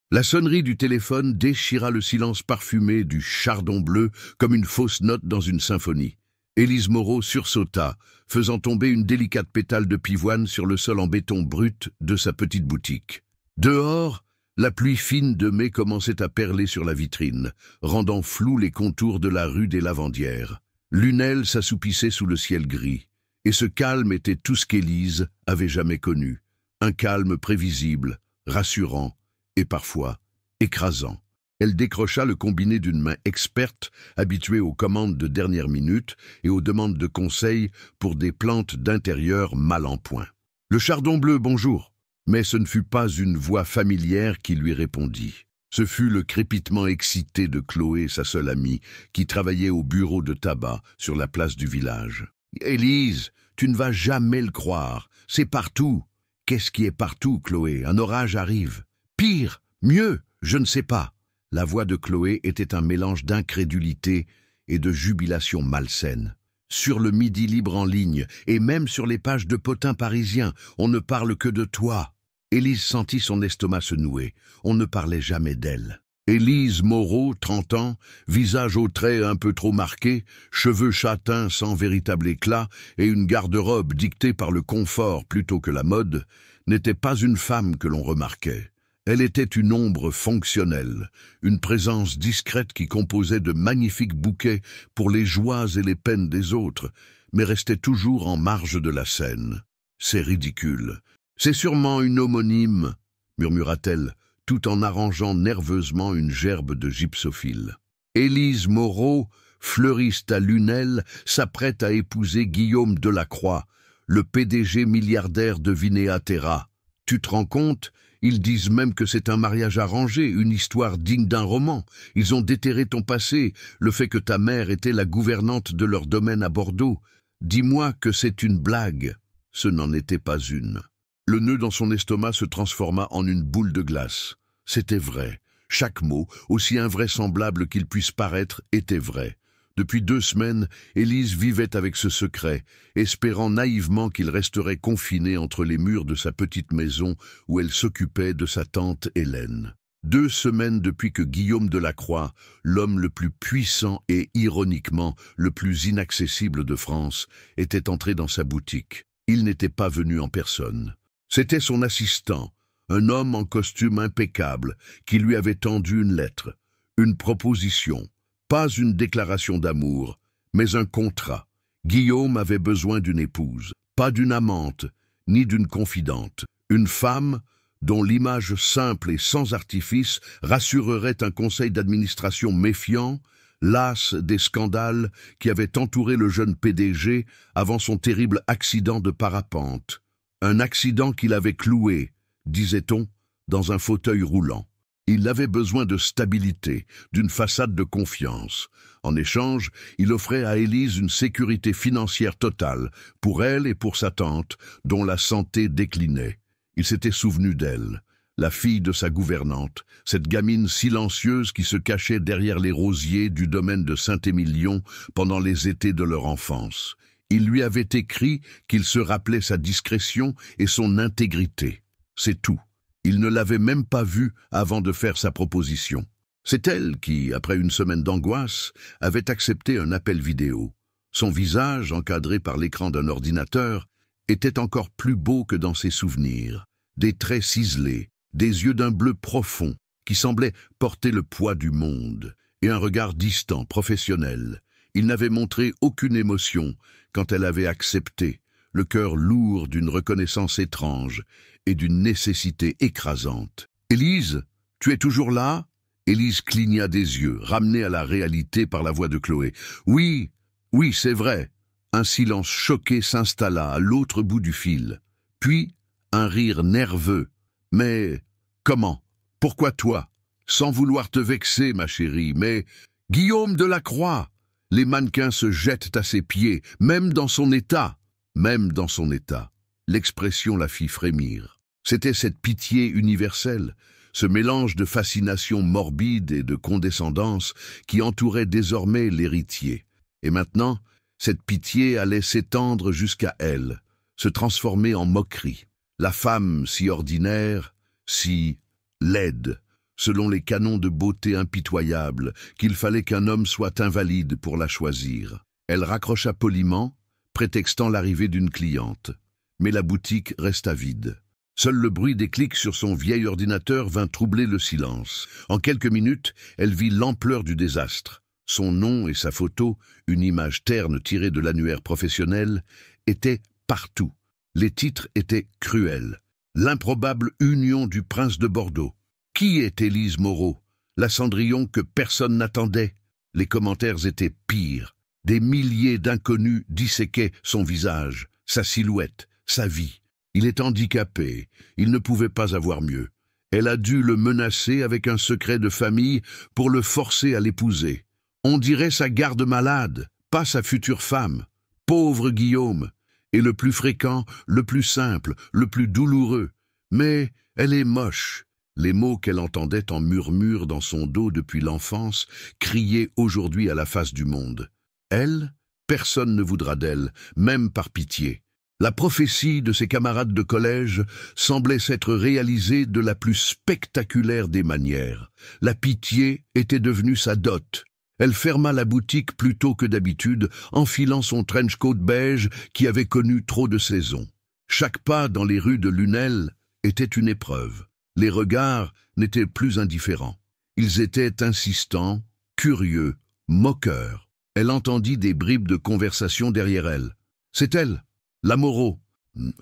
La sonnerie du téléphone déchira le silence parfumé du chardon bleu comme une fausse note dans une symphonie. Élise Moreau sursauta, faisant tomber une délicate pétale de pivoine sur le sol en béton brut de sa petite boutique. Dehors, la pluie fine de mai commençait à perler sur la vitrine, rendant flous les contours de la rue des Lavandières. Lunel s'assoupissait sous le ciel gris, et ce calme était tout ce qu'Élise avait jamais connu. Un calme prévisible, rassurant et parfois écrasant. Elle décrocha le combiné d'une main experte, habituée aux commandes de dernière minute et aux demandes de conseils pour des plantes d'intérieur mal en point. « Le chardon bleu, bonjour !» Mais ce ne fut pas une voix familière qui lui répondit. Ce fut le crépitement excité de Chloé, sa seule amie, qui travaillait au bureau de tabac sur la place du village. « Élise, tu ne vas jamais le croire, c'est partout !»« Qu'est-ce qui est partout, Chloé? Un orage arrive. »« Pire, mieux, je ne sais pas. » La voix de Chloé était un mélange d'incrédulité et de jubilation malsaine. Sur le Midi Libre en ligne, et même sur les pages de potins parisiens, on ne parle que de toi. Élise sentit son estomac se nouer. On ne parlait jamais d'elle. Élise Moreau, 30 ans, visage aux traits un peu trop marqués, cheveux châtains sans véritable éclat et une garde-robe dictée par le confort plutôt que la mode, n'était pas une femme que l'on remarquait. Elle était une ombre fonctionnelle, une présence discrète qui composait de magnifiques bouquets pour les joies et les peines des autres, mais restait toujours en marge de la scène. « C'est ridicule. C'est sûrement une homonyme, » murmura-t-elle, tout en arrangeant nerveusement une gerbe de gypsophile. Élise Moreau, fleuriste à Lunel, s'apprête à épouser Guillaume Delacroix, le PDG milliardaire de Vinea Terra. Tu te rends compte ? Ils disent même que c'est un mariage arrangé, une histoire digne d'un roman. Ils ont déterré ton passé, le fait que ta mère était la gouvernante de leur domaine à Bordeaux. Dis-moi que c'est une blague. Ce n'en était pas une. Le nœud dans son estomac se transforma en une boule de glace. C'était vrai. Chaque mot, aussi invraisemblable qu'il puisse paraître, était vrai. Depuis 2 semaines, Élise vivait avec ce secret, espérant naïvement qu'il resterait confiné entre les murs de sa petite maison où elle s'occupait de sa tante Hélène. 2 semaines depuis que Guillaume Delacroix, l'homme le plus puissant et ironiquement le plus inaccessible de France, était entré dans sa boutique. Il n'était pas venu en personne. C'était son assistant, un homme en costume impeccable, qui lui avait tendu une lettre, une proposition. Pas une déclaration d'amour, mais un contrat. Guillaume avait besoin d'une épouse, pas d'une amante, ni d'une confidente. Une femme dont l'image simple et sans artifice rassurerait un conseil d'administration méfiant, las des scandales qui avaient entouré le jeune PDG avant son terrible accident de parapente. Un accident qu'il avait cloué, disait-on, dans un fauteuil roulant. Il avait besoin de stabilité, d'une façade de confiance. En échange, il offrait à Élise une sécurité financière totale, pour elle et pour sa tante, dont la santé déclinait. Il s'était souvenu d'elle, la fille de sa gouvernante, cette gamine silencieuse qui se cachait derrière les rosiers du domaine de Saint-Émilion pendant les étés de leur enfance. Il lui avait écrit qu'il se rappelait sa discrétion et son intégrité. C'est tout. Il ne l'avait même pas vue avant de faire sa proposition. C'est elle qui, après une semaine d'angoisse, avait accepté un appel vidéo. Son visage, encadré par l'écran d'un ordinateur, était encore plus beau que dans ses souvenirs. Des traits ciselés, des yeux d'un bleu profond, qui semblaient porter le poids du monde, et un regard distant, professionnel. Il n'avait montré aucune émotion quand elle avait accepté, le cœur lourd d'une reconnaissance étrange et d'une nécessité écrasante. « Élise, tu es toujours là ?» Élise cligna des yeux, ramenée à la réalité par la voix de Chloé. « Oui, oui, c'est vrai. » Un silence choqué s'installa à l'autre bout du fil. Puis, un rire nerveux. « Mais comment? Pourquoi toi? Sans vouloir te vexer, ma chérie, mais... Guillaume Delacroix! Les mannequins se jettent à ses pieds, même dans son état. Même dans son état. » L'expression la fit frémir. C'était cette pitié universelle, ce mélange de fascination morbide et de condescendance qui entourait désormais l'héritier. Et maintenant, cette pitié allait s'étendre jusqu'à elle, se transformer en moquerie. La femme si ordinaire, si laide, selon les canons de beauté impitoyables, qu'il fallait qu'un homme soit invalide pour la choisir. Elle raccrocha poliment, prétextant l'arrivée d'une cliente. Mais la boutique resta vide. Seul le bruit des clics sur son vieil ordinateur vint troubler le silence. En quelques minutes, elle vit l'ampleur du désastre. Son nom et sa photo, une image terne tirée de l'annuaire professionnel, étaient partout. Les titres étaient cruels. L'improbable union du prince de Bordeaux. Qui est Élise Moreau? La Cendrillon que personne n'attendait. Les commentaires étaient pires. Des milliers d'inconnus disséquaient son visage, sa silhouette, sa vie. Il est handicapé, il ne pouvait pas avoir mieux. Elle a dû le menacer avec un secret de famille pour le forcer à l'épouser. On dirait sa garde-malade, pas sa future femme. Pauvre Guillaume! Et le plus fréquent, le plus simple, le plus douloureux. Mais elle est moche. Les mots qu'elle entendait en murmure dans son dos depuis l'enfance criaient aujourd'hui à la face du monde. Elle, personne ne voudra d'elle, même par pitié. La prophétie de ses camarades de collège semblait s'être réalisée de la plus spectaculaire des manières. La pitié était devenue sa dot. Elle ferma la boutique plus tôt que d'habitude, enfilant son trench-coat beige qui avait connu trop de saisons. Chaque pas dans les rues de Lunel était une épreuve. Les regards n'étaient plus indifférents. Ils étaient insistants, curieux, moqueurs. Elle entendit des bribes de conversation derrière elle. C'est elle, la Moreau.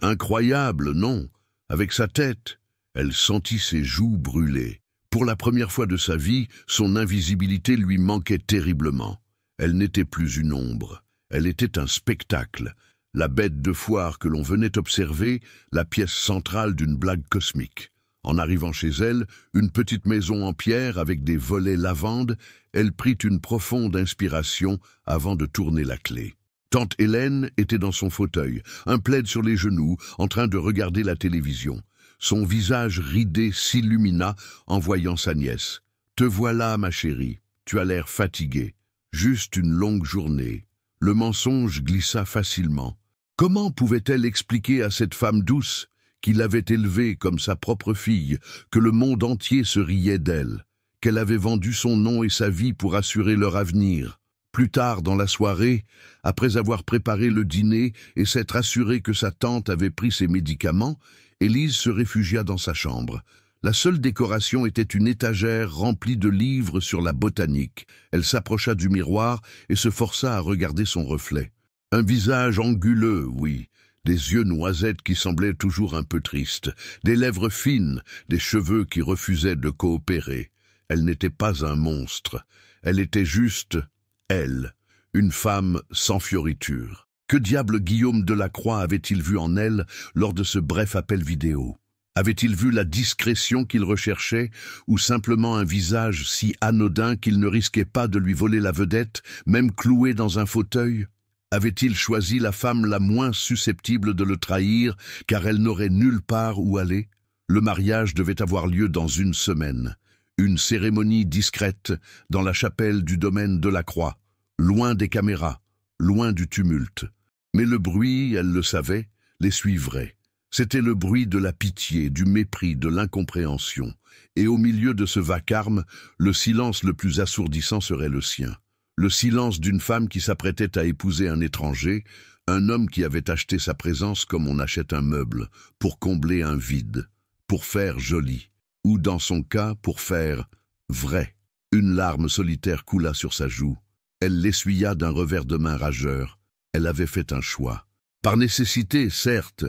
Incroyable, non. Avec sa tête, elle sentit ses joues brûler. Pour la première fois de sa vie, son invisibilité lui manquait terriblement. Elle n'était plus une ombre. Elle était un spectacle. La bête de foire que l'on venait observer, la pièce centrale d'une blague cosmique. En arrivant chez elle, une petite maison en pierre avec des volets lavande, elle prit une profonde inspiration avant de tourner la clé. Tante Hélène était dans son fauteuil, un plaid sur les genoux, en train de regarder la télévision. Son visage ridé s'illumina en voyant sa nièce. « Te voilà, ma chérie, tu as l'air fatiguée. Juste une longue journée. » Le mensonge glissa facilement. Comment pouvait-elle expliquer à cette femme douce, qui l'avait élevée comme sa propre fille, que le monde entier se riait d'elle, qu'elle avait vendu son nom et sa vie pour assurer leur avenir? Plus tard dans la soirée, après avoir préparé le dîner et s'être assurée que sa tante avait pris ses médicaments, Élise se réfugia dans sa chambre. La seule décoration était une étagère remplie de livres sur la botanique. Elle s'approcha du miroir et se força à regarder son reflet. Un visage anguleux, oui, des yeux noisettes qui semblaient toujours un peu tristes, des lèvres fines, des cheveux qui refusaient de coopérer. Elle n'était pas un monstre, elle était juste elle, une femme sans fioriture. Que diable Guillaume Delacroix avait-il vu en elle lors de ce bref appel vidéo? Avait-il vu la discrétion qu'il recherchait, ou simplement un visage si anodin qu'il ne risquait pas de lui voler la vedette, même cloué dans un fauteuil? Avait-il choisi la femme la moins susceptible de le trahir, car elle n'aurait nulle part où aller? Le mariage devait avoir lieu dans une semaine. Une cérémonie discrète dans la chapelle du domaine Delacroix, loin des caméras, loin du tumulte. Mais le bruit, elle le savait, les suivrait. C'était le bruit de la pitié, du mépris, de l'incompréhension. Et au milieu de ce vacarme, le silence le plus assourdissant serait le sien. Le silence d'une femme qui s'apprêtait à épouser un étranger, un homme qui avait acheté sa présence comme on achète un meuble, pour combler un vide, pour faire joli, ou dans son cas, pour faire vrai. Une larme solitaire coula sur sa joue. Elle l'essuya d'un revers de main rageur. Elle avait fait un choix. Par nécessité, certes,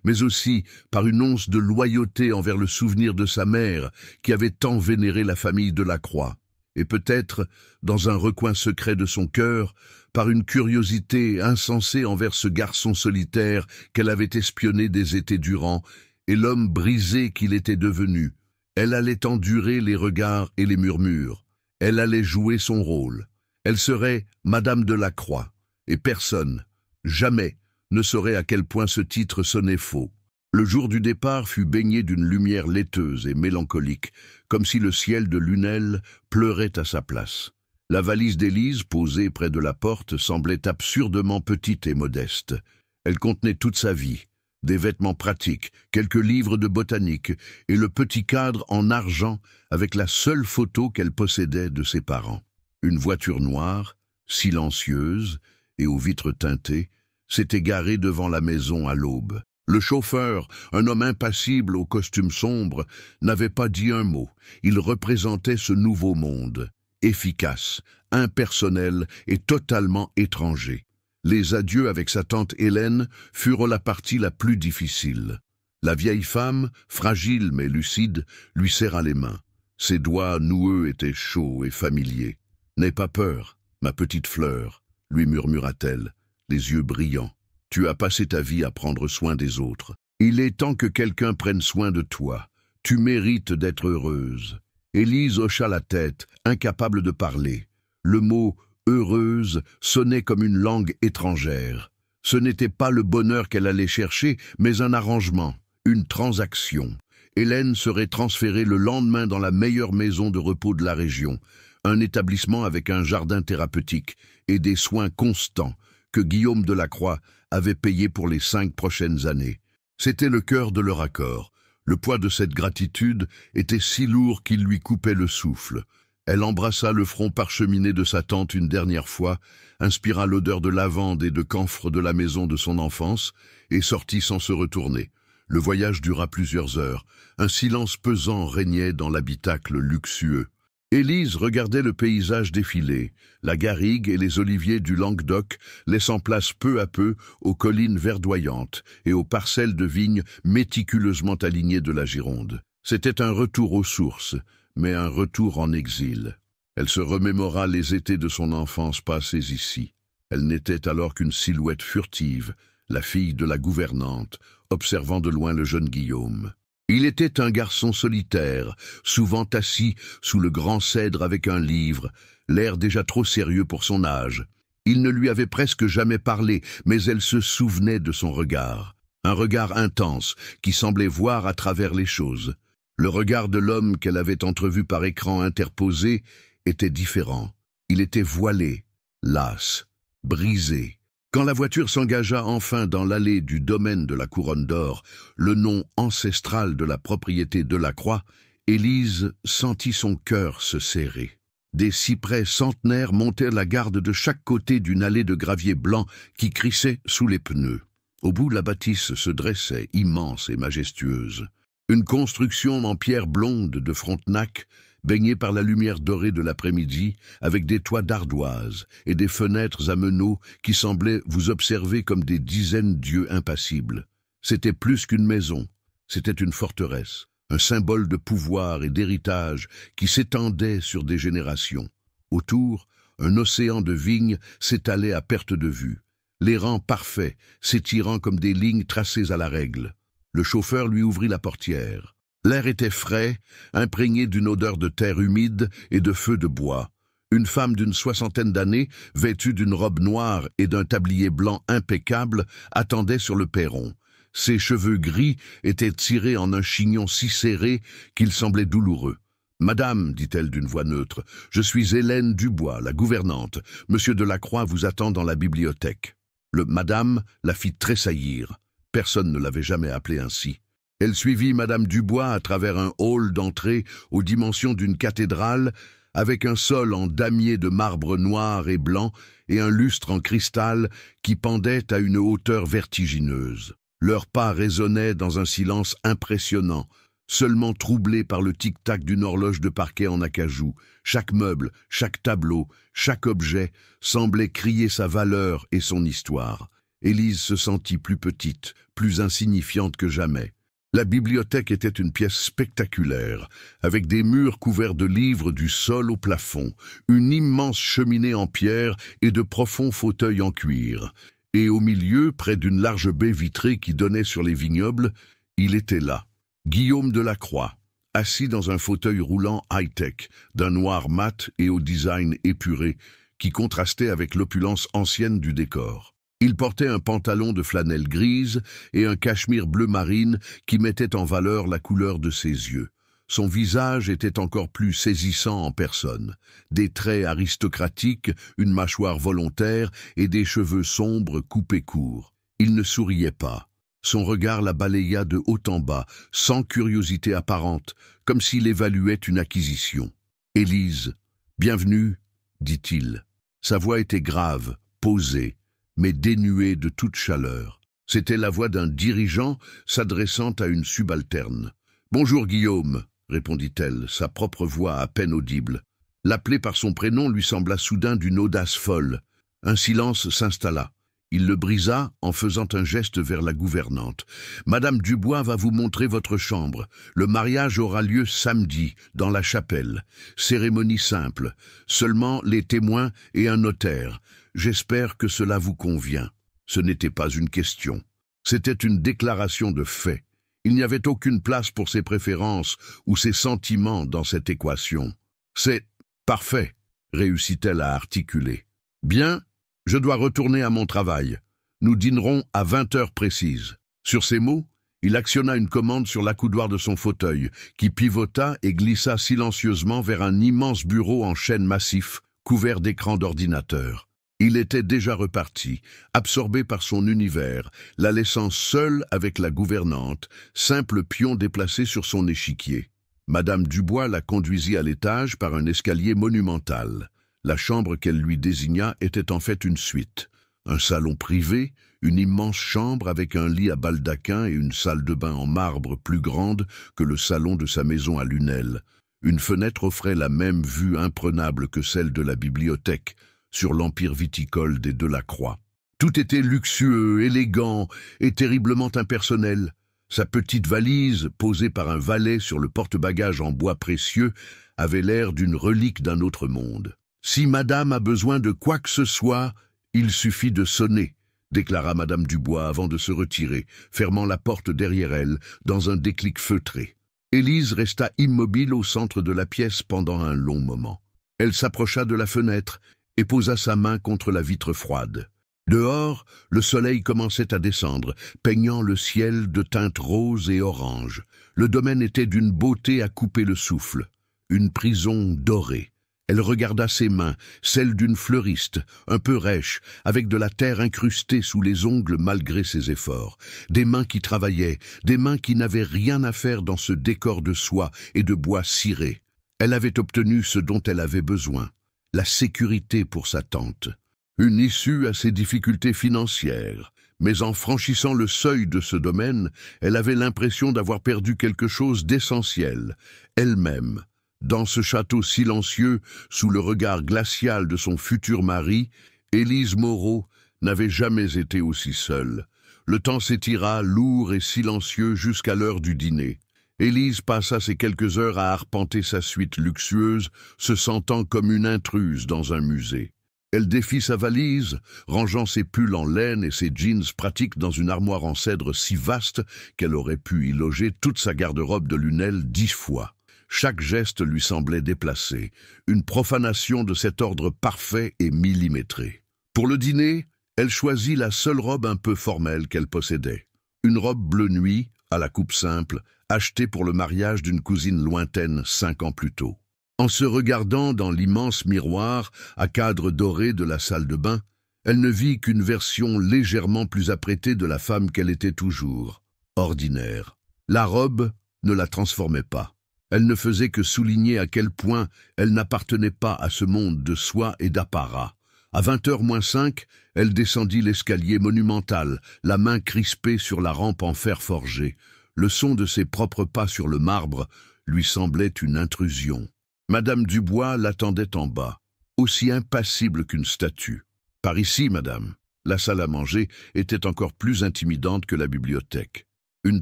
mais aussi par une once de loyauté envers le souvenir de sa mère, qui avait tant vénéré la famille Delacroix. Et peut-être, dans un recoin secret de son cœur, par une curiosité insensée envers ce garçon solitaire qu'elle avait espionné des étés durant, et l'homme brisé qu'il était devenu. Elle allait endurer les regards et les murmures. Elle allait jouer son rôle. Elle serait Madame Delacroix. Et personne, jamais, ne saurait à quel point ce titre sonnait faux. Le jour du départ fut baigné d'une lumière laiteuse et mélancolique, comme si le ciel de Lunel pleurait à sa place. La valise d'Élise, posée près de la porte, semblait absurdement petite et modeste. Elle contenait toute sa vie, Des vêtements pratiques, quelques livres de botanique et le petit cadre en argent avec la seule photo qu'elle possédait de ses parents. Une voiture noire, silencieuse et aux vitres teintées, s'était garée devant la maison à l'aube. Le chauffeur, un homme impassible au costume sombre, n'avait pas dit un mot. Il représentait ce nouveau monde, efficace, impersonnel et totalement étranger. Les adieux avec sa tante Hélène furent la partie la plus difficile. La vieille femme, fragile mais lucide, lui serra les mains. Ses doigts noueux étaient chauds et familiers. « N'aie pas peur, ma petite fleur », lui murmura-t-elle, les yeux brillants. « Tu as passé ta vie à prendre soin des autres. Il est temps que quelqu'un prenne soin de toi. Tu mérites d'être heureuse. » Élise hocha la tête, incapable de parler. Le mot « heureuse » sonnait comme une langue étrangère. Ce n'était pas le bonheur qu'elle allait chercher, mais un arrangement, une transaction. Hélène serait transférée le lendemain dans la meilleure maison de repos de la région, un établissement avec un jardin thérapeutique et des soins constants que Guillaume de la Croix avait payés pour les 5 prochaines années. C'était le cœur de leur accord. Le poids de cette gratitude était si lourd qu'il lui coupait le souffle. Elle embrassa le front parcheminé de sa tante une dernière fois, inspira l'odeur de lavande et de camphre de la maison de son enfance et sortit sans se retourner. Le voyage dura plusieurs heures. Un silence pesant régnait dans l'habitacle luxueux. Élise regardait le paysage défiler, la garrigue et les oliviers du Languedoc, laissant place peu à peu aux collines verdoyantes et aux parcelles de vignes méticuleusement alignées de la Gironde. C'était un retour aux sources, mais un retour en exil. Elle se remémora les étés de son enfance passés ici. Elle n'était alors qu'une silhouette furtive, la fille de la gouvernante, observant de loin le jeune Guillaume. Il était un garçon solitaire, souvent assis sous le grand cèdre avec un livre, l'air déjà trop sérieux pour son âge. Il ne lui avait presque jamais parlé, mais elle se souvenait de son regard. Un regard intense, qui semblait voir à travers les choses. Le regard de l'homme qu'elle avait entrevu par écran interposé était différent. Il était voilé, las, brisé. Quand la voiture s'engagea enfin dans l'allée du domaine de la Couronne d'Or, le nom ancestral de la propriété de la Croix, Élise sentit son cœur se serrer. Des cyprès centenaires montaient la garde de chaque côté d'une allée de gravier blanc qui crissait sous les pneus. Au bout, la bâtisse se dressait, immense et majestueuse. Une construction en pierre blonde de Frontenac, baignée par la lumière dorée de l'après-midi, avec des toits d'ardoise et des fenêtres à meneaux qui semblaient vous observer comme des dizaines d'yeux impassibles. C'était plus qu'une maison, c'était une forteresse, un symbole de pouvoir et d'héritage qui s'étendait sur des générations. Autour, un océan de vignes s'étalait à perte de vue, les rangs parfaits s'étirant comme des lignes tracées à la règle. Le chauffeur lui ouvrit la portière. L'air était frais, imprégné d'une odeur de terre humide et de feu de bois. Une femme d'une 60aine d'années, vêtue d'une robe noire et d'un tablier blanc impeccable, attendait sur le perron. Ses cheveux gris étaient tirés en un chignon si serré qu'il semblait douloureux. « Madame, dit-elle d'une voix neutre, je suis Hélène Dubois, la gouvernante. Monsieur de la Croix vous attend dans la bibliothèque. » Le « madame » la fit tressaillir. Personne ne l'avait jamais appelée ainsi. Elle suivit Madame Dubois à travers un hall d'entrée aux dimensions d'une cathédrale, avec un sol en damier de marbre noir et blanc et un lustre en cristal qui pendait à une hauteur vertigineuse. Leurs pas résonnaient dans un silence impressionnant, seulement troublé par le tic-tac d'une horloge de parquet en acajou. Chaque meuble, chaque tableau, chaque objet semblait crier sa valeur et son histoire. Élise se sentit plus petite, plus insignifiante que jamais. La bibliothèque était une pièce spectaculaire, avec des murs couverts de livres du sol au plafond, une immense cheminée en pierre et de profonds fauteuils en cuir. Et au milieu, près d'une large baie vitrée qui donnait sur les vignobles, il était là, Guillaume de la Croix, assis dans un fauteuil roulant high-tech, d'un noir mat et au design épuré, qui contrastait avec l'opulence ancienne du décor. Il portait un pantalon de flanelle grise et un cachemire bleu marine qui mettait en valeur la couleur de ses yeux. Son visage était encore plus saisissant en personne. Des traits aristocratiques, une mâchoire volontaire et des cheveux sombres coupés courts. Il ne souriait pas. Son regard la balaya de haut en bas, sans curiosité apparente, comme s'il évaluait une acquisition. « Élise, bienvenue, dit-il. » Sa voix était grave, posée, mais dénuée de toute chaleur. C'était la voix d'un dirigeant s'adressant à une subalterne. « Bonjour Guillaume, » répondit-elle, sa propre voix à peine audible. L'appeler par son prénom lui sembla soudain d'une audace folle. Un silence s'installa. Il le brisa en faisant un geste vers la gouvernante. « Madame Dubois va vous montrer votre chambre. Le mariage aura lieu samedi, dans la chapelle. Cérémonie simple. Seulement les témoins et un notaire. J'espère que cela vous convient. » Ce n'était pas une question. C'était une déclaration de fait. Il n'y avait aucune place pour ses préférences ou ses sentiments dans cette équation. « C'est parfait, » réussit-elle à articuler. « Bien. Je dois retourner à mon travail. Nous dînerons à 20 heures précises. » Sur ces mots, il actionna une commande sur l'accoudoir de son fauteuil, qui pivota et glissa silencieusement vers un immense bureau en chêne massif, couvert d'écrans d'ordinateur. Il était déjà reparti, absorbé par son univers, la laissant seule avec la gouvernante, simple pion déplacé sur son échiquier. Madame Dubois la conduisit à l'étage par un escalier monumental. La chambre qu'elle lui désigna était en fait une suite. Un salon privé, une immense chambre avec un lit à baldaquin et une salle de bain en marbre plus grande que le salon de sa maison à Lunel. Une fenêtre offrait la même vue imprenable que celle de la bibliothèque, sur l'empire viticole des Delacroix. Tout était luxueux, élégant et terriblement impersonnel. Sa petite valise, posée par un valet sur le porte-bagages en bois précieux, avait l'air d'une relique d'un autre monde. « Si madame a besoin de quoi que ce soit, il suffit de sonner », déclara madame Dubois avant de se retirer, fermant la porte derrière elle, dans un déclic feutré. Élise resta immobile au centre de la pièce pendant un long moment. Elle s'approcha de la fenêtre et posa sa main contre la vitre froide. Dehors, le soleil commençait à descendre, peignant le ciel de teintes roses et oranges. Le domaine était d'une beauté à couper le souffle, une prison dorée. Elle regarda ses mains, celles d'une fleuriste, un peu rêche, avec de la terre incrustée sous les ongles malgré ses efforts. Des mains qui travaillaient, des mains qui n'avaient rien à faire dans ce décor de soie et de bois ciré. Elle avait obtenu ce dont elle avait besoin, la sécurité pour sa tante. Une issue à ses difficultés financières. Mais en franchissant le seuil de ce domaine, elle avait l'impression d'avoir perdu quelque chose d'essentiel, elle-même. Dans ce château silencieux, sous le regard glacial de son futur mari, Élise Moreau n'avait jamais été aussi seule. Le temps s'étira, lourd et silencieux, jusqu'à l'heure du dîner. Élise passa ces quelques heures à arpenter sa suite luxueuse, se sentant comme une intruse dans un musée. Elle défit sa valise, rangeant ses pulls en laine et ses jeans pratiques dans une armoire en cèdre si vaste qu'elle aurait pu y loger toute sa garde-robe de Lunel 10 fois. Chaque geste lui semblait déplacé, une profanation de cet ordre parfait et millimétré. Pour le dîner, elle choisit la seule robe un peu formelle qu'elle possédait. Une robe bleu nuit, à la coupe simple, achetée pour le mariage d'une cousine lointaine 5 ans plus tôt. En se regardant dans l'immense miroir à cadre doré de la salle de bain, elle ne vit qu'une version légèrement plus apprêtée de la femme qu'elle était toujours, ordinaire. La robe ne la transformait pas. Elle ne faisait que souligner à quel point elle n'appartenait pas à ce monde de soie et d'apparat. À 20h moins 5, elle descendit l'escalier monumental, la main crispée sur la rampe en fer forgé. Le son de ses propres pas sur le marbre lui semblait une intrusion. Madame Dubois l'attendait en bas, aussi impassible qu'une statue. « Par ici, madame ». La salle à manger était encore plus intimidante que la bibliothèque. Une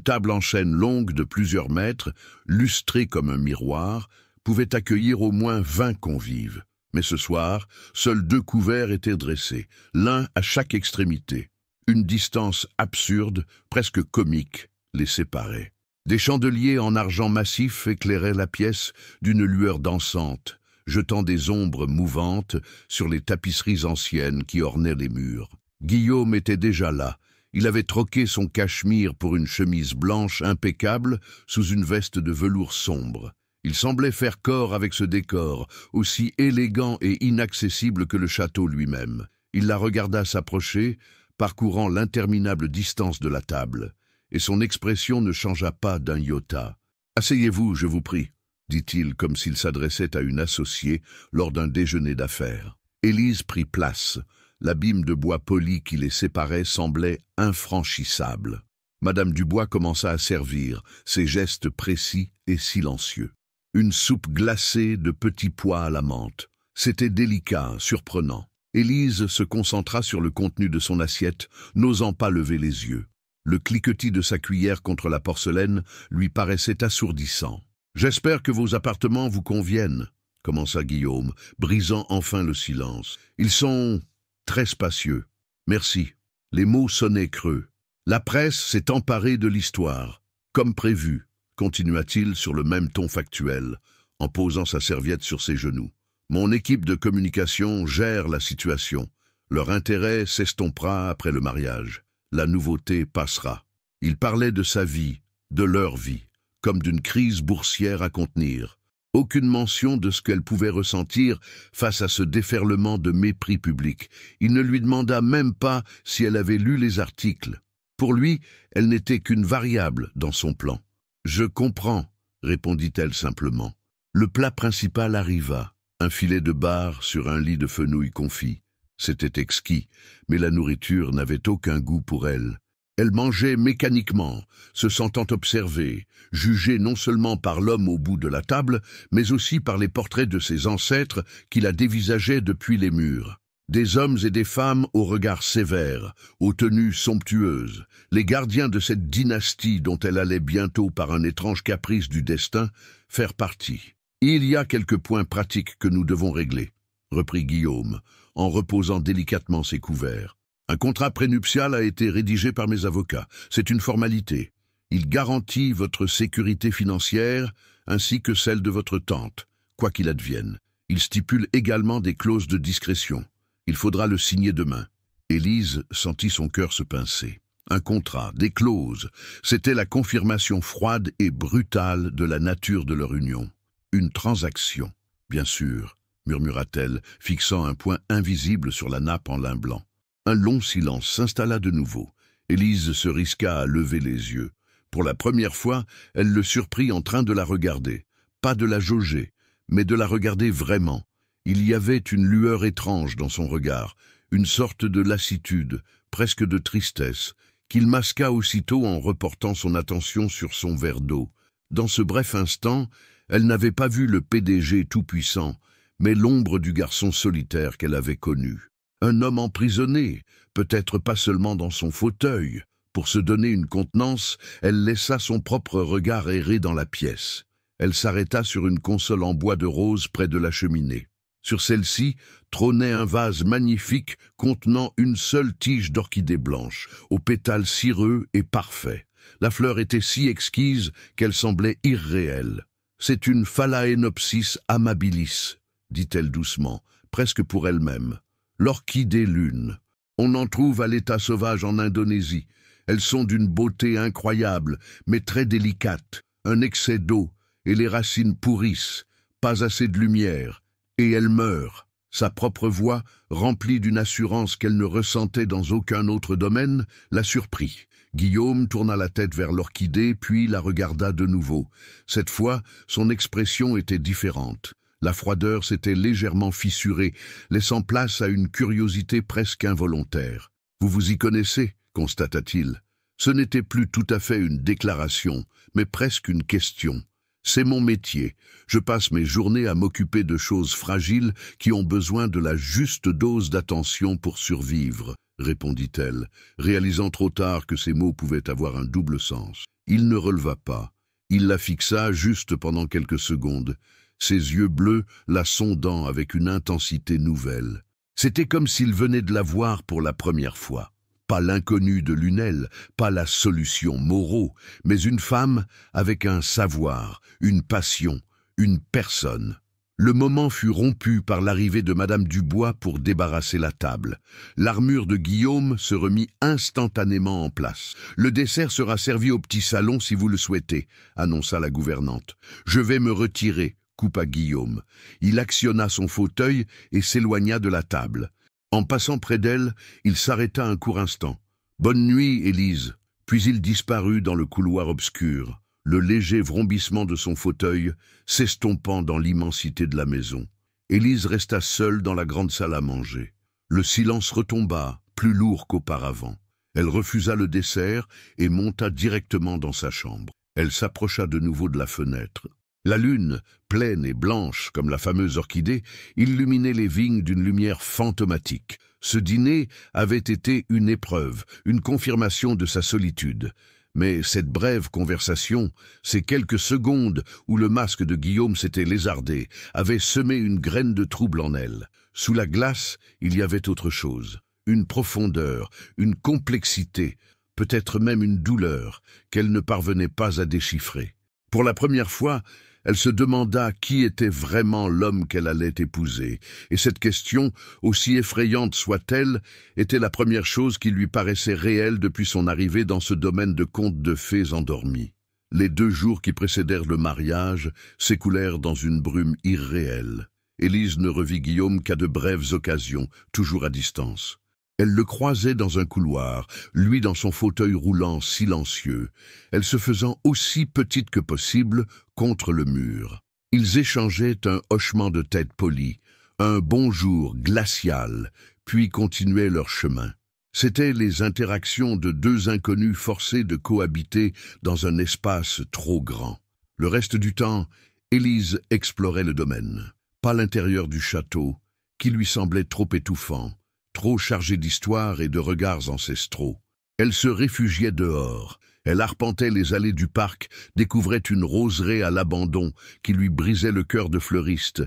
table en chêne longue de plusieurs mètres, lustrée comme un miroir, pouvait accueillir au moins 20 convives. Mais ce soir, seuls 2 couverts étaient dressés, l'un à chaque extrémité. Une distance absurde, presque comique, les séparait. Des chandeliers en argent massif éclairaient la pièce d'une lueur dansante, jetant des ombres mouvantes sur les tapisseries anciennes qui ornaient les murs. Guillaume était déjà là. Il avait troqué son cachemire pour une chemise blanche impeccable sous une veste de velours sombre. Il semblait faire corps avec ce décor, aussi élégant et inaccessible que le château lui-même. Il la regarda s'approcher, parcourant l'interminable distance de la table. et son expression ne changea pas d'un iota. « Asseyez-vous, je vous prie », dit-il comme s'il s'adressait à une associée lors d'un déjeuner d'affaires. Élise prit place. L'abîme de bois poli qui les séparait semblait infranchissable. Madame Dubois commença à servir, ses gestes précis et silencieux. Une soupe glacée de petits pois à la menthe. C'était délicat, surprenant. Élise se concentra sur le contenu de son assiette, n'osant pas lever les yeux. Le cliquetis de sa cuillère contre la porcelaine lui paraissait assourdissant. « J'espère que vos appartements vous conviennent », commença Guillaume, brisant enfin le silence. « Ils sont très spacieux. Merci. » Les mots sonnaient creux. « La presse s'est emparée de l'histoire, comme prévu, » continua-t-il sur le même ton factuel, en posant sa serviette sur ses genoux. « Mon équipe de communication gère la situation. Leur intérêt s'estompera après le mariage. La nouveauté passera. » Il parlait de sa vie, de leur vie, comme d'une crise boursière à contenir. Aucune mention de ce qu'elle pouvait ressentir face à ce déferlement de mépris public. Il ne lui demanda même pas si elle avait lu les articles. Pour lui, elle n'était qu'une variable dans son plan. « Je comprends », répondit-elle simplement. Le plat principal arriva, un filet de bar sur un lit de fenouil confit. C'était exquis, mais la nourriture n'avait aucun goût pour elle. Elle mangeait mécaniquement, se sentant observée, jugée non seulement par l'homme au bout de la table, mais aussi par les portraits de ses ancêtres qui la dévisageaient depuis les murs. Des hommes et des femmes au regard sévère, aux tenues somptueuses, les gardiens de cette dynastie dont elle allait bientôt, par un étrange caprice du destin, faire partie. « Il y a quelques points pratiques que nous devons régler », reprit Guillaume, en reposant délicatement ses couverts. « Un contrat prénuptial a été rédigé par mes avocats. C'est une formalité. Il garantit votre sécurité financière ainsi que celle de votre tante, quoi qu'il advienne. Il stipule également des clauses de discrétion. Il faudra le signer demain. » Élise sentit son cœur se pincer. Un contrat, des clauses, c'était la confirmation froide et brutale de la nature de leur union. Une transaction, bien sûr, murmura-t-elle, fixant un point invisible sur la nappe en lin blanc. Un long silence s'installa de nouveau. Élise se risqua à lever les yeux. Pour la première fois, elle le surprit en train de la regarder. Pas de la jauger, mais de la regarder vraiment. Il y avait une lueur étrange dans son regard, une sorte de lassitude, presque de tristesse, qu'il masqua aussitôt en reportant son attention sur son verre d'eau. Dans ce bref instant, elle n'avait pas vu le PDG tout-puissant, mais l'ombre du garçon solitaire qu'elle avait connu. Un homme emprisonné, peut-être pas seulement dans son fauteuil. Pour se donner une contenance, elle laissa son propre regard errer dans la pièce. Elle s'arrêta sur une console en bois de rose près de la cheminée. Sur celle-ci trônait un vase magnifique contenant une seule tige d'orchidée blanche, aux pétales cireux et parfaits. La fleur était si exquise qu'elle semblait irréelle. « C'est une Phalaenopsis amabilis », dit-elle doucement, presque pour elle-même. « L'orchidée lune. On en trouve à l'état sauvage en Indonésie. Elles sont d'une beauté incroyable, mais très délicate. Un excès d'eau, et les racines pourrissent. Pas assez de lumière. Et elle meurt. » Sa propre voix, remplie d'une assurance qu'elle ne ressentait dans aucun autre domaine, la surprit. Guillaume tourna la tête vers l'orchidée, puis la regarda de nouveau. Cette fois, son expression était différente. La froideur s'était légèrement fissurée, laissant place à une curiosité presque involontaire. « Vous vous y connaissez ?» constata-t-il. Ce n'était plus tout à fait une déclaration, mais presque une question. « C'est mon métier. Je passe mes journées à m'occuper de choses fragiles qui ont besoin de la juste dose d'attention pour survivre, » répondit-elle, réalisant trop tard que ces mots pouvaient avoir un double sens. Il ne releva pas. Il la fixa juste pendant quelques secondes, ses yeux bleus la sondant avec une intensité nouvelle. C'était comme s'il venait de la voir pour la première fois. Pas l'inconnu de Lunel, pas la solution Moreau, mais une femme avec un savoir, une passion, une personne. Le moment fut rompu par l'arrivée de Madame Dubois pour débarrasser la table. L'armure de Guillaume se remit instantanément en place. « Le dessert sera servi au petit salon si vous le souhaitez », annonça la gouvernante. « Je vais me retirer », coupa Guillaume. Il actionna son fauteuil et s'éloigna de la table. En passant près d'elle, il s'arrêta un court instant. « Bonne nuit, Élise », Puis il disparut dans le couloir obscur, le léger vrombissement de son fauteuil s'estompant dans l'immensité de la maison. Élise resta seule dans la grande salle à manger. Le silence retomba, plus lourd qu'auparavant. Elle refusa le dessert et monta directement dans sa chambre. Elle s'approcha de nouveau de la fenêtre. La lune, pleine et blanche comme la fameuse orchidée, illuminait les vignes d'une lumière fantomatique. Ce dîner avait été une épreuve, une confirmation de sa solitude. Mais cette brève conversation, ces quelques secondes où le masque de Guillaume s'était lézardé, avait semé une graine de trouble en elle. Sous la glace, il y avait autre chose. Une profondeur, une complexité, peut-être même une douleur, qu'elle ne parvenait pas à déchiffrer. Pour la première fois, elle se demanda qui était vraiment l'homme qu'elle allait épouser, et cette question, aussi effrayante soit-elle, était la première chose qui lui paraissait réelle depuis son arrivée dans ce domaine de contes de fées endormis. Les 2 jours qui précédèrent le mariage s'écoulèrent dans une brume irréelle. Élise ne revit Guillaume qu'à de brèves occasions, toujours à distance. Elle le croisait dans un couloir, lui dans son fauteuil roulant silencieux, elle se faisant aussi petite que possible contre le mur. Ils échangeaient un hochement de tête poli, un bonjour glacial, puis continuaient leur chemin. C'étaient les interactions de 2 inconnus forcés de cohabiter dans un espace trop grand. Le reste du temps, Élise explorait le domaine, pas l'intérieur du château, qui lui semblait trop étouffant, trop chargée d'histoire et de regards ancestraux. Elle se réfugiait dehors. Elle arpentait les allées du parc, découvrait une roseraie à l'abandon qui lui brisait le cœur de fleuriste,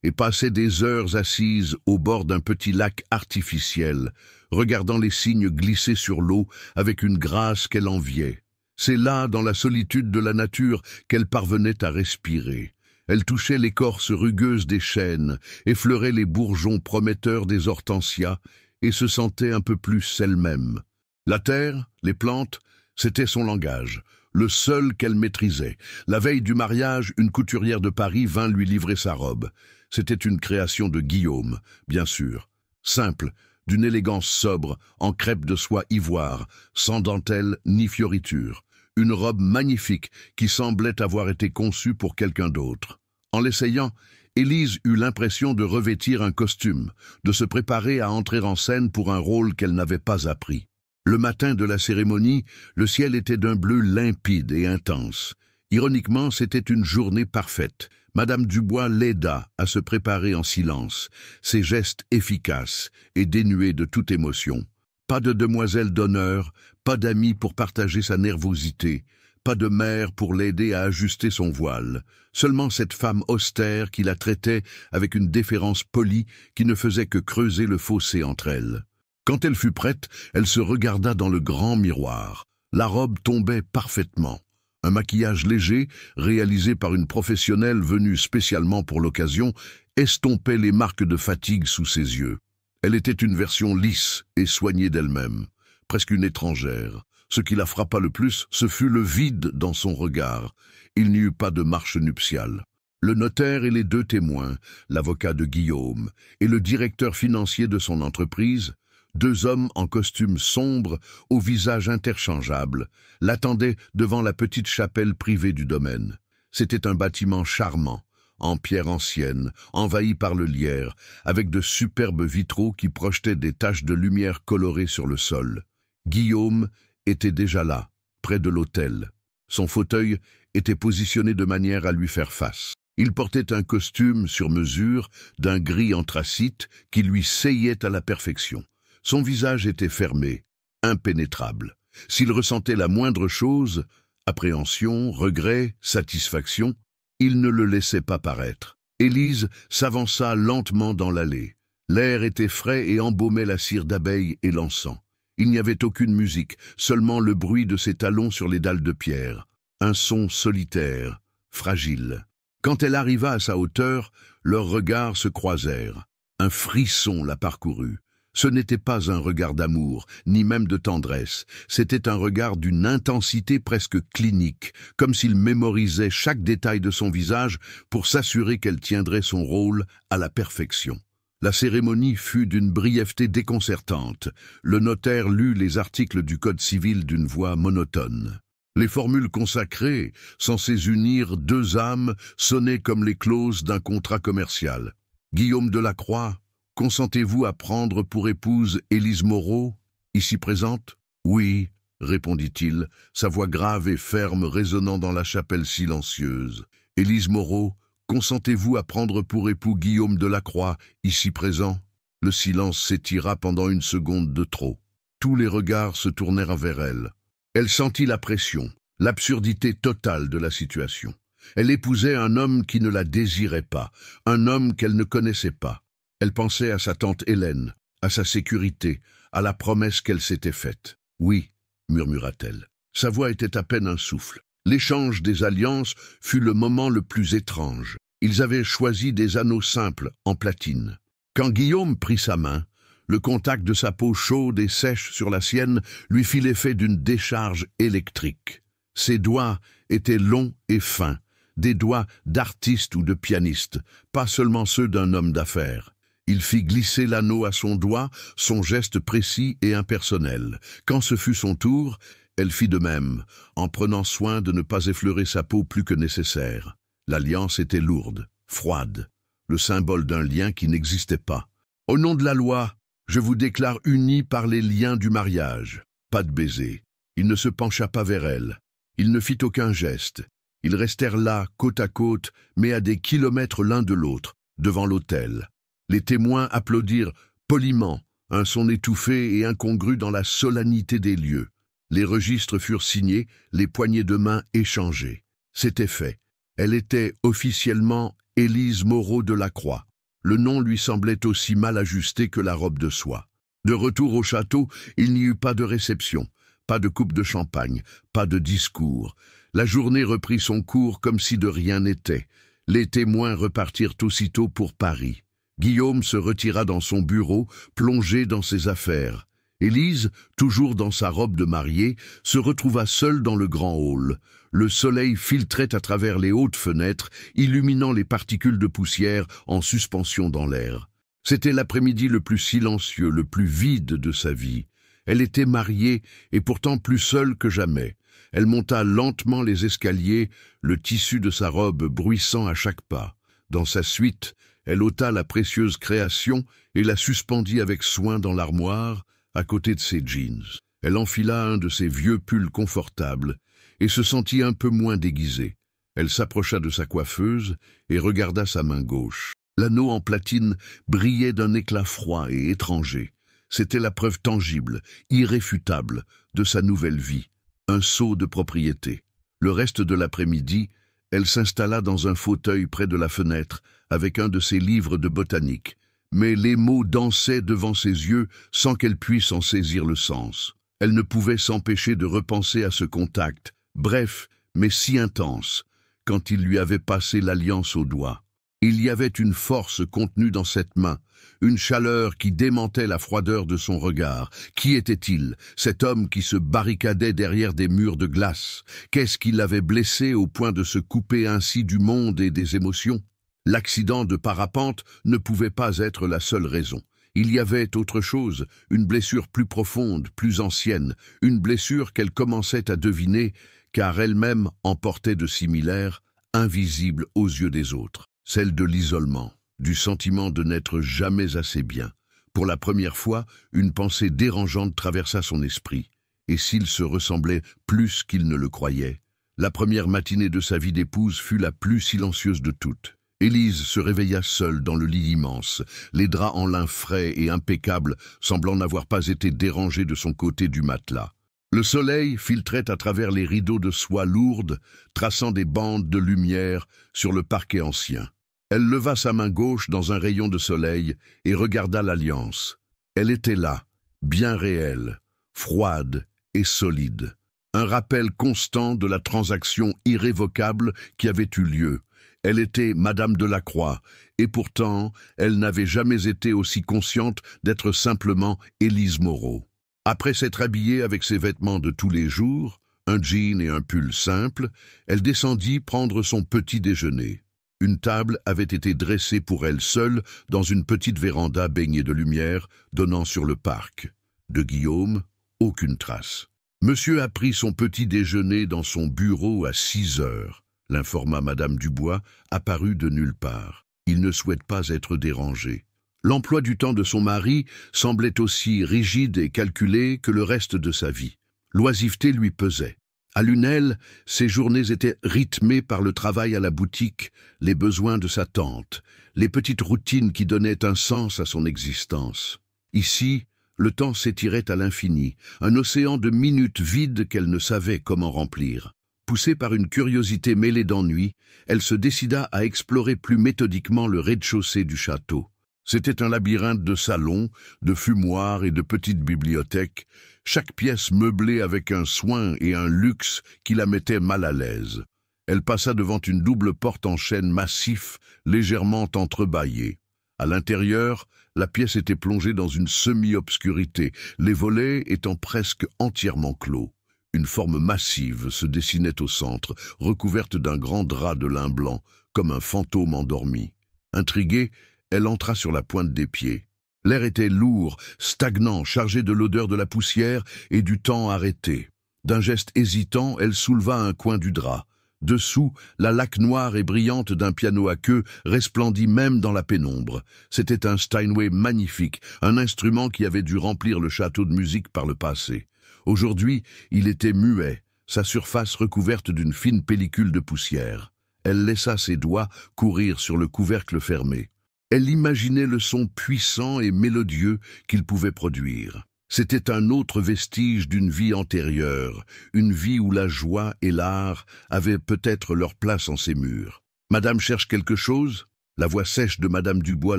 et passait des heures assise au bord d'un petit lac artificiel, regardant les cygnes glisser sur l'eau avec une grâce qu'elle enviait. C'est là, dans la solitude de la nature, qu'elle parvenait à respirer. Elle touchait l'écorce rugueuse des chênes, effleurait les bourgeons prometteurs des hortensias et se sentait un peu plus elle-même. La terre, les plantes, c'était son langage, le seul qu'elle maîtrisait. La veille du mariage, une couturière de Paris vint lui livrer sa robe. C'était une création de Guillaume, bien sûr. Simple, d'une élégance sobre, en crêpe de soie ivoire, sans dentelle ni fioriture. Une robe magnifique qui semblait avoir été conçue pour quelqu'un d'autre. En l'essayant, Élise eut l'impression de revêtir un costume, de se préparer à entrer en scène pour un rôle qu'elle n'avait pas appris. Le matin de la cérémonie, le ciel était d'un bleu limpide et intense. Ironiquement, c'était une journée parfaite. Madame Dubois l'aida à se préparer en silence, ses gestes efficaces et dénués de toute émotion. Pas de demoiselle d'honneur, pas d'amis pour partager sa nervosité, pas de mère pour l'aider à ajuster son voile. Seulement cette femme austère qui la traitait avec une déférence polie qui ne faisait que creuser le fossé entre elles. Quand elle fut prête, elle se regarda dans le grand miroir. La robe tombait parfaitement. Un maquillage léger, réalisé par une professionnelle venue spécialement pour l'occasion, estompait les marques de fatigue sous ses yeux. Elle était une version lisse et soignée d'elle-même, presque une étrangère. Ce qui la frappa le plus, ce fut le vide dans son regard. Il n'y eut pas de marche nuptiale. Le notaire et les 2 témoins, l'avocat de Guillaume et le directeur financier de son entreprise, 2 hommes en costume sombre, au visage interchangeable, l'attendaient devant la petite chapelle privée du domaine. C'était un bâtiment charmant, en pierre ancienne, envahi par le lierre, avec de superbes vitraux qui projetaient des taches de lumière colorées sur le sol. Guillaume était déjà là, près de l'autel. Son fauteuil était positionné de manière à lui faire face. Il portait un costume sur mesure d'un gris anthracite qui lui seyait à la perfection. Son visage était fermé, impénétrable. S'il ressentait la moindre chose, appréhension, regret, satisfaction, il ne le laissait pas paraître. Élise s'avança lentement dans l'allée. L'air était frais et embaumait la cire d'abeille et l'encens. Il n'y avait aucune musique, seulement le bruit de ses talons sur les dalles de pierre. Un son solitaire, fragile. Quand elle arriva à sa hauteur, leurs regards se croisèrent. Un frisson la parcourut. Ce n'était pas un regard d'amour, ni même de tendresse. C'était un regard d'une intensité presque clinique, comme s'il mémorisait chaque détail de son visage pour s'assurer qu'elle tiendrait son rôle à la perfection. La cérémonie fut d'une brièveté déconcertante. Le notaire lut les articles du Code civil d'une voix monotone. Les formules consacrées, censées unir deux âmes, sonnaient comme les clauses d'un contrat commercial. « Guillaume Delacroix, consentez-vous à prendre pour épouse Élise Moreau, ici présente ?»« Oui, » répondit-il, sa voix grave et ferme résonnant dans la chapelle silencieuse. « Élise Moreau, consentez-vous à prendre pour époux Guillaume Delacroix, ici présent ?» Le silence s'étira pendant une seconde de trop. Tous les regards se tournèrent vers elle. Elle sentit la pression, l'absurdité totale de la situation. Elle épousait un homme qui ne la désirait pas, un homme qu'elle ne connaissait pas. Elle pensait à sa tante Hélène, à sa sécurité, à la promesse qu'elle s'était faite. « Oui », murmura-t-elle. Sa voix était à peine un souffle. L'échange des alliances fut le moment le plus étrange. Ils avaient choisi des anneaux simples, en platine. Quand Guillaume prit sa main, le contact de sa peau chaude et sèche sur la sienne lui fit l'effet d'une décharge électrique. Ses doigts étaient longs et fins, des doigts d'artiste ou de pianiste, pas seulement ceux d'un homme d'affaires. Il fit glisser l'anneau à son doigt, son geste précis et impersonnel. Quand ce fut son tour, elle fit de même, en prenant soin de ne pas effleurer sa peau plus que nécessaire. L'alliance était lourde, froide, le symbole d'un lien qui n'existait pas. « Au nom de la loi, je vous déclare unis par les liens du mariage. » Pas de baiser. Il ne se pencha pas vers elle. Il ne fit aucun geste. Ils restèrent là, côte à côte, mais à des kilomètres l'un de l'autre, devant l'autel. Les témoins applaudirent poliment, un son étouffé et incongru dans la solennité des lieux. Les registres furent signés, les poignées de main échangées. C'était fait. Elle était officiellement Élise Moreau Delacroix. Le nom lui semblait aussi mal ajusté que la robe de soie. De retour au château, il n'y eut pas de réception, pas de coupe de champagne, pas de discours. La journée reprit son cours comme si de rien n'était. Les témoins repartirent aussitôt pour Paris. Guillaume se retira dans son bureau, plongé dans ses affaires. Élise, toujours dans sa robe de mariée, se retrouva seule dans le grand hall. Le soleil filtrait à travers les hautes fenêtres, illuminant les particules de poussière en suspension dans l'air. C'était l'après-midi le plus silencieux, le plus vide de sa vie. Elle était mariée et pourtant plus seule que jamais. Elle monta lentement les escaliers, le tissu de sa robe bruissant à chaque pas. Dans sa suite, elle ôta la précieuse création et la suspendit avec soin dans l'armoire, à côté de ses jeans. Elle enfila un de ses vieux pulls confortables et se sentit un peu moins déguisée. Elle s'approcha de sa coiffeuse et regarda sa main gauche. L'anneau en platine brillait d'un éclat froid et étranger. C'était la preuve tangible, irréfutable, de sa nouvelle vie, un sceau de propriété. Le reste de l'après-midi, elle s'installa dans un fauteuil près de la fenêtre avec un de ses livres de botanique. Mais les mots dansaient devant ses yeux sans qu'elle puisse en saisir le sens. Elle ne pouvait s'empêcher de repenser à ce contact, bref, mais si intense, quand il lui avait passé l'alliance au doigt. Il y avait une force contenue dans cette main, une chaleur qui démentait la froideur de son regard. Qui était-il, cet homme qui se barricadait derrière des murs de glace? Qu'est-ce qui l'avait blessé au point de se couper ainsi du monde et des émotions? L'accident de parapente ne pouvait pas être la seule raison. Il y avait autre chose, une blessure plus profonde, plus ancienne, une blessure qu'elle commençait à deviner, car elle-même en portait de similaires, invisibles aux yeux des autres. Celle de l'isolement, du sentiment de n'être jamais assez bien. Pour la première fois, une pensée dérangeante traversa son esprit. Et s'il se ressemblait plus qu'il ne le croyait? La première matinée de sa vie d'épouse fut la plus silencieuse de toutes. Élise se réveilla seule dans le lit immense, les draps en lin frais et impeccables semblant n'avoir pas été dérangés de son côté du matelas. Le soleil filtrait à travers les rideaux de soie lourde, traçant des bandes de lumière sur le parquet ancien. Elle leva sa main gauche dans un rayon de soleil et regarda l'alliance. Elle était là, bien réelle, froide et solide. Un rappel constant de la transaction irrévocable qui avait eu lieu. Elle était Madame Delacroix, et pourtant, elle n'avait jamais été aussi consciente d'être simplement Élise Moreau. Après s'être habillée avec ses vêtements de tous les jours, un jean et un pull simple, elle descendit prendre son petit déjeuner. Une table avait été dressée pour elle seule dans une petite véranda baignée de lumière donnant sur le parc. De Guillaume, aucune trace. Monsieur a pris son petit déjeuner dans son bureau à 6 heures, l'informa Madame Dubois, apparue de nulle part. Il ne souhaite pas être dérangé. L'emploi du temps de son mari semblait aussi rigide et calculé que le reste de sa vie. L'oisiveté lui pesait. À Lunel, ses journées étaient rythmées par le travail à la boutique, les besoins de sa tante, les petites routines qui donnaient un sens à son existence. Ici, le temps s'étirait à l'infini, un océan de minutes vides qu'elle ne savait comment remplir. Poussée par une curiosité mêlée d'ennui, elle se décida à explorer plus méthodiquement le rez-de-chaussée du château. C'était un labyrinthe de salons, de fumoirs et de petites bibliothèques, chaque pièce meublée avec un soin et un luxe qui la mettaient mal à l'aise. Elle passa devant une double porte en chêne massif, légèrement entrebâillée. À l'intérieur, la pièce était plongée dans une semi-obscurité, les volets étant presque entièrement clos. Une forme massive se dessinait au centre, recouverte d'un grand drap de lin blanc, comme un fantôme endormi. Intriguée, elle entra sur la pointe des pieds. L'air était lourd, stagnant, chargé de l'odeur de la poussière et du temps arrêté. D'un geste hésitant, elle souleva un coin du drap. Dessous, la laque noire et brillante d'un piano à queue resplendit même dans la pénombre. C'était un Steinway magnifique, un instrument qui avait dû remplir le château de musique par le passé. Aujourd'hui, il était muet, sa surface recouverte d'une fine pellicule de poussière. Elle laissa ses doigts courir sur le couvercle fermé. Elle imaginait le son puissant et mélodieux qu'il pouvait produire. C'était un autre vestige d'une vie antérieure, une vie où la joie et l'art avaient peut-être leur place en ces murs. « Madame cherche quelque chose ?» La voix sèche de Madame Dubois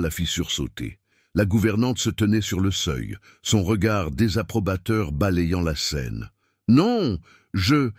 la fit sursauter. La gouvernante se tenait sur le seuil, son regard désapprobateur balayant la scène. « Non, je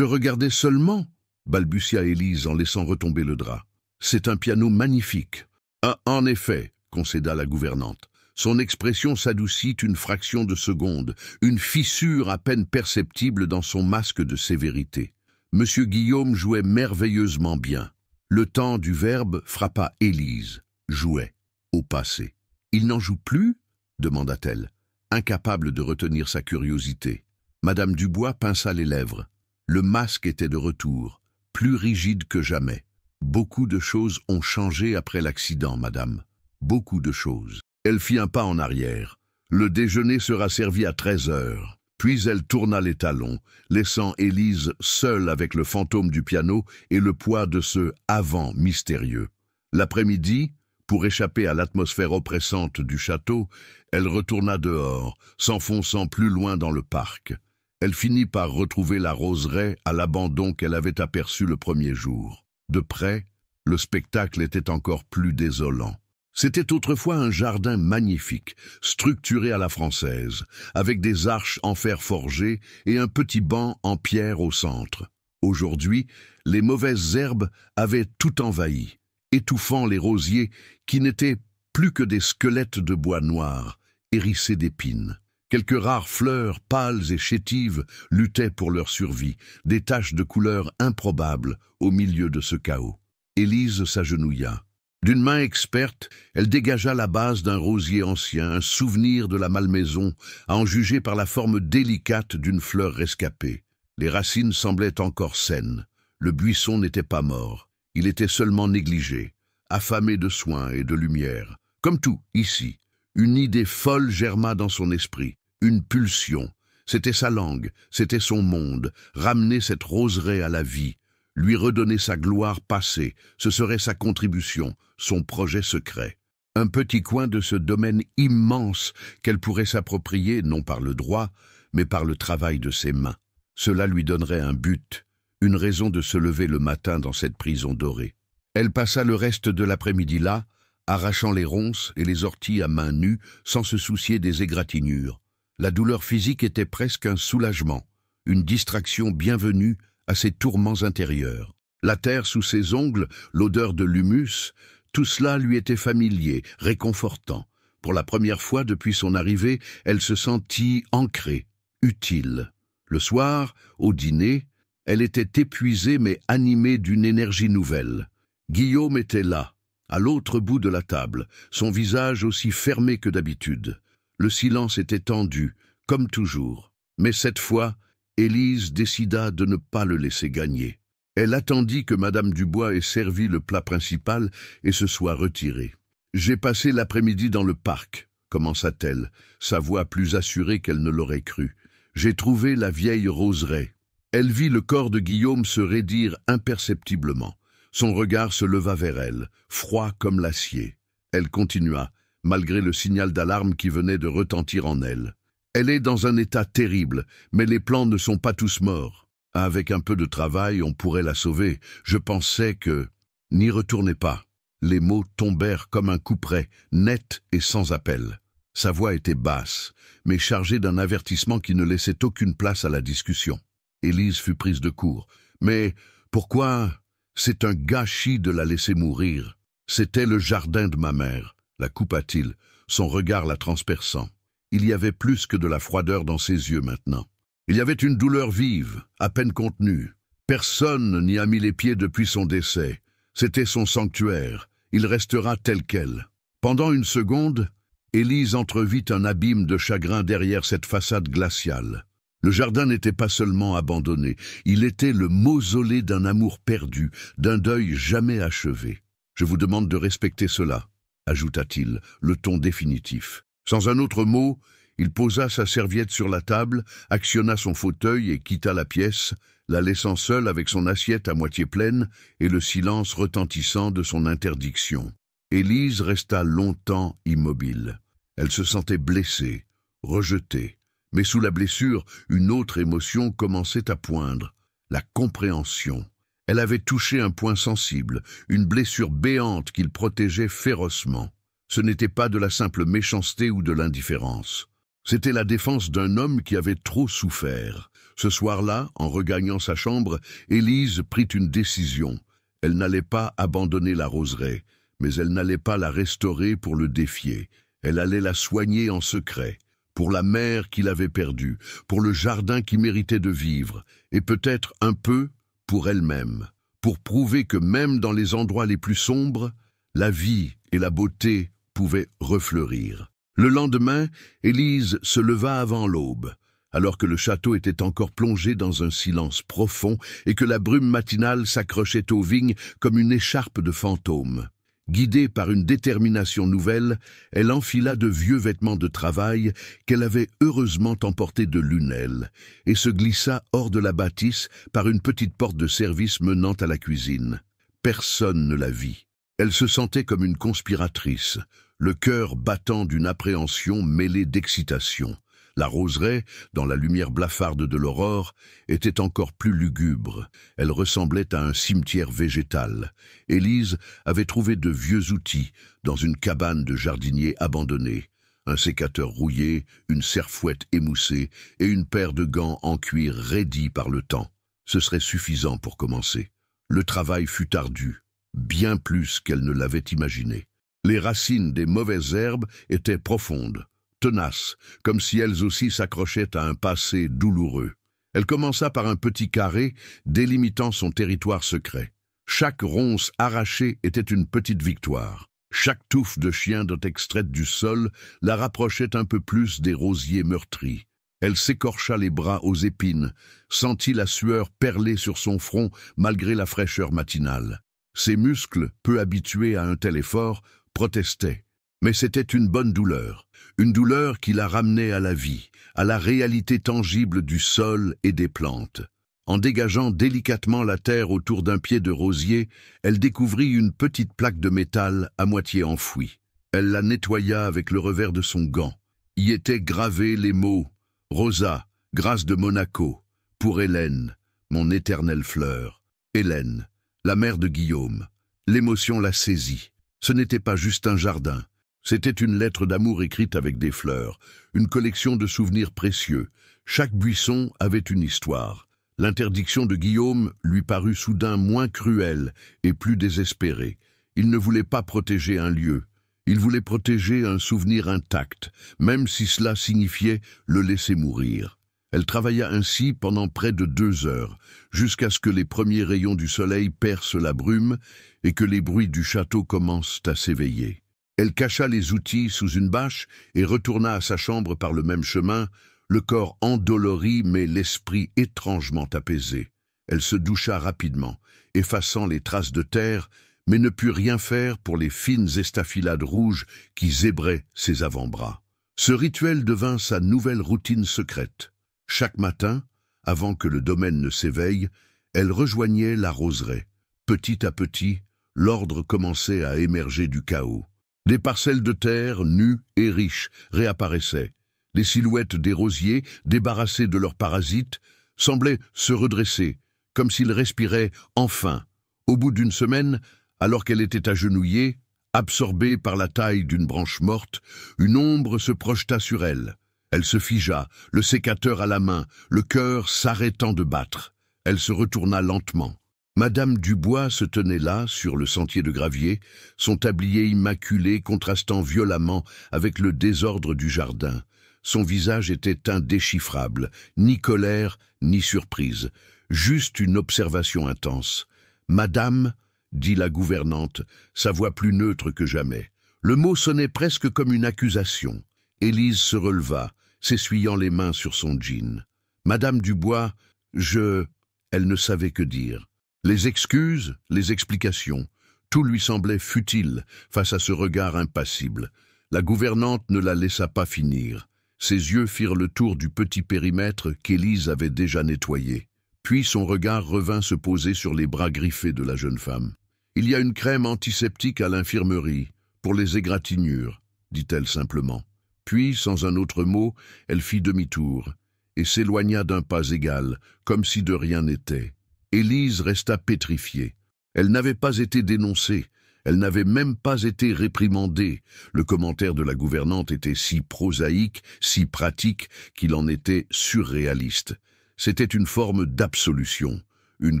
regardais seulement !» balbutia Élise en laissant retomber le drap. « C'est un piano magnifique. » Ah, en effet, concéda la gouvernante. Son expression s'adoucit une fraction de seconde, une fissure à peine perceptible dans son masque de sévérité. Monsieur Guillaume jouait merveilleusement bien. Le temps du verbe frappa Élise. Jouait, au passé. « Il n'en joue plus ?» demanda-t-elle, incapable de retenir sa curiosité. Madame Dubois pinça les lèvres. Le masque était de retour, plus rigide que jamais. Beaucoup de choses ont changé après l'accident, madame. Beaucoup de choses. Elle fit un pas en arrière. Le déjeuner sera servi à 13 heures. Puis elle tourna les talons, laissant Élise seule avec le fantôme du piano et le poids de ce « avant » mystérieux. L'après-midi, pour échapper à l'atmosphère oppressante du château, elle retourna dehors, s'enfonçant plus loin dans le parc. Elle finit par retrouver la roseraie à l'abandon qu'elle avait aperçu le premier jour. De près, le spectacle était encore plus désolant. C'était autrefois un jardin magnifique, structuré à la française, avec des arches en fer forgé et un petit banc en pierre au centre. Aujourd'hui, les mauvaises herbes avaient tout envahi, étouffant les rosiers qui n'étaient plus que des squelettes de bois noir, hérissés d'épines. Quelques rares fleurs pâles et chétives luttaient pour leur survie, des taches de couleur improbables au milieu de ce chaos. Élise s'agenouilla. D'une main experte, elle dégagea la base d'un rosier ancien, un souvenir de la malmaison, à en juger par la forme délicate d'une fleur rescapée. Les racines semblaient encore saines. Le buisson n'était pas mort. Il était seulement négligé, affamé de soins et de lumière. Comme tout, ici, une idée folle germa dans son esprit, une pulsion. C'était sa langue, c'était son monde, ramener cette roseraie à la vie. Lui redonner sa gloire passée, ce serait sa contribution, son projet secret. Un petit coin de ce domaine immense qu'elle pourrait s'approprier non par le droit, mais par le travail de ses mains. Cela lui donnerait un but, une raison de se lever le matin dans cette prison dorée. Elle passa le reste de l'après-midi là, arrachant les ronces et les orties à main nue, sans se soucier des égratignures. La douleur physique était presque un soulagement, une distraction bienvenue à ses tourments intérieurs. La terre sous ses ongles, l'odeur de l'humus, tout cela lui était familier, réconfortant. Pour la première fois depuis son arrivée, elle se sentit ancrée, utile. Le soir, au dîner, elle était épuisée mais animée d'une énergie nouvelle. Guillaume était là, à l'autre bout de la table, son visage aussi fermé que d'habitude. Le silence était tendu, comme toujours. Mais cette fois, Élise décida de ne pas le laisser gagner. Elle attendit que Madame Dubois ait servi le plat principal et se soit retirée. « J'ai passé l'après-midi dans le parc », commença-t-elle, sa voix plus assurée qu'elle ne l'aurait cru. « J'ai trouvé la vieille roseraie. » Elle vit le corps de Guillaume se raidir imperceptiblement. Son regard se leva vers elle, froid comme l'acier. Elle continua, malgré le signal d'alarme qui venait de retentir en elle. « Elle est dans un état terrible, mais les plans ne sont pas tous morts. Avec un peu de travail, on pourrait la sauver. Je pensais que... » « N'y retournez pas. » Les mots tombèrent comme un couperet, net et sans appel. Sa voix était basse, mais chargée d'un avertissement qui ne laissait aucune place à la discussion. Élise fut prise de court. « Mais pourquoi... C'est un gâchis de la laisser mourir. C'était le jardin de ma mère. » La coupa-t-il, son regard la transperçant. Il y avait plus que de la froideur dans ses yeux maintenant. Il y avait une douleur vive, à peine contenue. Personne n'y a mis les pieds depuis son décès. C'était son sanctuaire. Il restera tel quel. Pendant une seconde, Élise entrevit un abîme de chagrin derrière cette façade glaciale. Le jardin n'était pas seulement abandonné, il était le mausolée d'un amour perdu, d'un deuil jamais achevé. « Je vous demande de respecter cela », ajouta-t-il, le ton définitif. Sans un autre mot, il posa sa serviette sur la table, actionna son fauteuil et quitta la pièce, la laissant seule avec son assiette à moitié pleine et le silence retentissant de son interdiction. Élise resta longtemps immobile. Elle se sentait blessée, rejetée. Mais sous la blessure, une autre émotion commençait à poindre, la compréhension. Elle avait touché un point sensible, une blessure béante qu'il protégeait férocement. Ce n'était pas de la simple méchanceté ou de l'indifférence. C'était la défense d'un homme qui avait trop souffert. Ce soir-là, en regagnant sa chambre, Élise prit une décision. Elle n'allait pas abandonner la roseraie, mais elle n'allait pas la restaurer pour le défier. Elle allait la soigner en secret. Pour la mère qu'il avait perdue, pour le jardin qui méritait de vivre, et peut-être un peu pour elle-même, pour prouver que même dans les endroits les plus sombres, la vie et la beauté pouvaient refleurir. Le lendemain, Élise se leva avant l'aube, alors que le château était encore plongé dans un silence profond et que la brume matinale s'accrochait aux vignes comme une écharpe de fantôme. Guidée par une détermination nouvelle, elle enfila de vieux vêtements de travail qu'elle avait heureusement emportés de Lunel et se glissa hors de la bâtisse par une petite porte de service menant à la cuisine. Personne ne la vit. Elle se sentait comme une conspiratrice, le cœur battant d'une appréhension mêlée d'excitation. La roseraie, dans la lumière blafarde de l'aurore, était encore plus lugubre. Elle ressemblait à un cimetière végétal. Élise avait trouvé de vieux outils dans une cabane de jardinier abandonnée. Un sécateur rouillé, une serfouette émoussée et une paire de gants en cuir raidis par le temps. Ce serait suffisant pour commencer. Le travail fut ardu, bien plus qu'elle ne l'avait imaginé. Les racines des mauvaises herbes étaient profondes, tenaces, comme si elles aussi s'accrochaient à un passé douloureux. Elle commença par un petit carré délimitant son territoire secret. Chaque ronce arrachée était une petite victoire. Chaque touffe de chien extraite du sol la rapprochait un peu plus des rosiers meurtris. Elle s'écorcha les bras aux épines, sentit la sueur perler sur son front malgré la fraîcheur matinale. Ses muscles, peu habitués à un tel effort, protestaient. Mais c'était une bonne douleur. Une douleur qui la ramenait à la vie, à la réalité tangible du sol et des plantes. En dégageant délicatement la terre autour d'un pied de rosier, elle découvrit une petite plaque de métal à moitié enfouie. Elle la nettoya avec le revers de son gant. Y étaient gravés les mots « Rosa, grâce de Monaco, pour Hélène, mon éternelle fleur. Hélène, la mère de Guillaume. » L'émotion la saisit. Ce n'était pas juste un jardin. C'était une lettre d'amour écrite avec des fleurs, une collection de souvenirs précieux. Chaque buisson avait une histoire. L'interdiction de Guillaume lui parut soudain moins cruelle et plus désespérée. Il ne voulait pas protéger un lieu. Il voulait protéger un souvenir intact, même si cela signifiait le laisser mourir. Elle travailla ainsi pendant près de 2 heures, jusqu'à ce que les premiers rayons du soleil percent la brume et que les bruits du château commencent à s'éveiller. Elle cacha les outils sous une bâche et retourna à sa chambre par le même chemin, le corps endolori mais l'esprit étrangement apaisé. Elle se doucha rapidement, effaçant les traces de terre, mais ne put rien faire pour les fines estafilades rouges qui zébraient ses avant-bras. Ce rituel devint sa nouvelle routine secrète. Chaque matin, avant que le domaine ne s'éveille, elle rejoignait la roseraie. Petit à petit, l'ordre commençait à émerger du chaos. Des parcelles de terre, nues et riches, réapparaissaient. Les silhouettes des rosiers, débarrassés de leurs parasites, semblaient se redresser, comme s'ils respiraient enfin. Au bout d'une semaine, alors qu'elle était agenouillée, absorbée par la taille d'une branche morte, une ombre se projeta sur elle. Elle se figea, le sécateur à la main, le cœur s'arrêtant de battre. Elle se retourna lentement. Madame Dubois se tenait là, sur le sentier de gravier, son tablier immaculé contrastant violemment avec le désordre du jardin. Son visage était indéchiffrable, ni colère, ni surprise, juste une observation intense. « Madame », dit la gouvernante, sa voix plus neutre que jamais. Le mot sonnait presque comme une accusation. Élise se releva, s'essuyant les mains sur son jean. « Madame Dubois, Elle ne savait que dire. Les excuses, les explications, tout lui semblait futile face à ce regard impassible. La gouvernante ne la laissa pas finir. Ses yeux firent le tour du petit périmètre qu'Élise avait déjà nettoyé. Puis son regard revint se poser sur les bras griffés de la jeune femme. « Il y a une crème antiseptique à l'infirmerie, pour les égratignures, » dit-elle simplement. Puis, sans un autre mot, elle fit demi-tour et s'éloigna d'un pas égal, comme si de rien n'était. Élise resta pétrifiée. Elle n'avait pas été dénoncée, elle n'avait même pas été réprimandée. Le commentaire de la gouvernante était si prosaïque, si pratique, qu'il en était surréaliste. C'était une forme d'absolution, une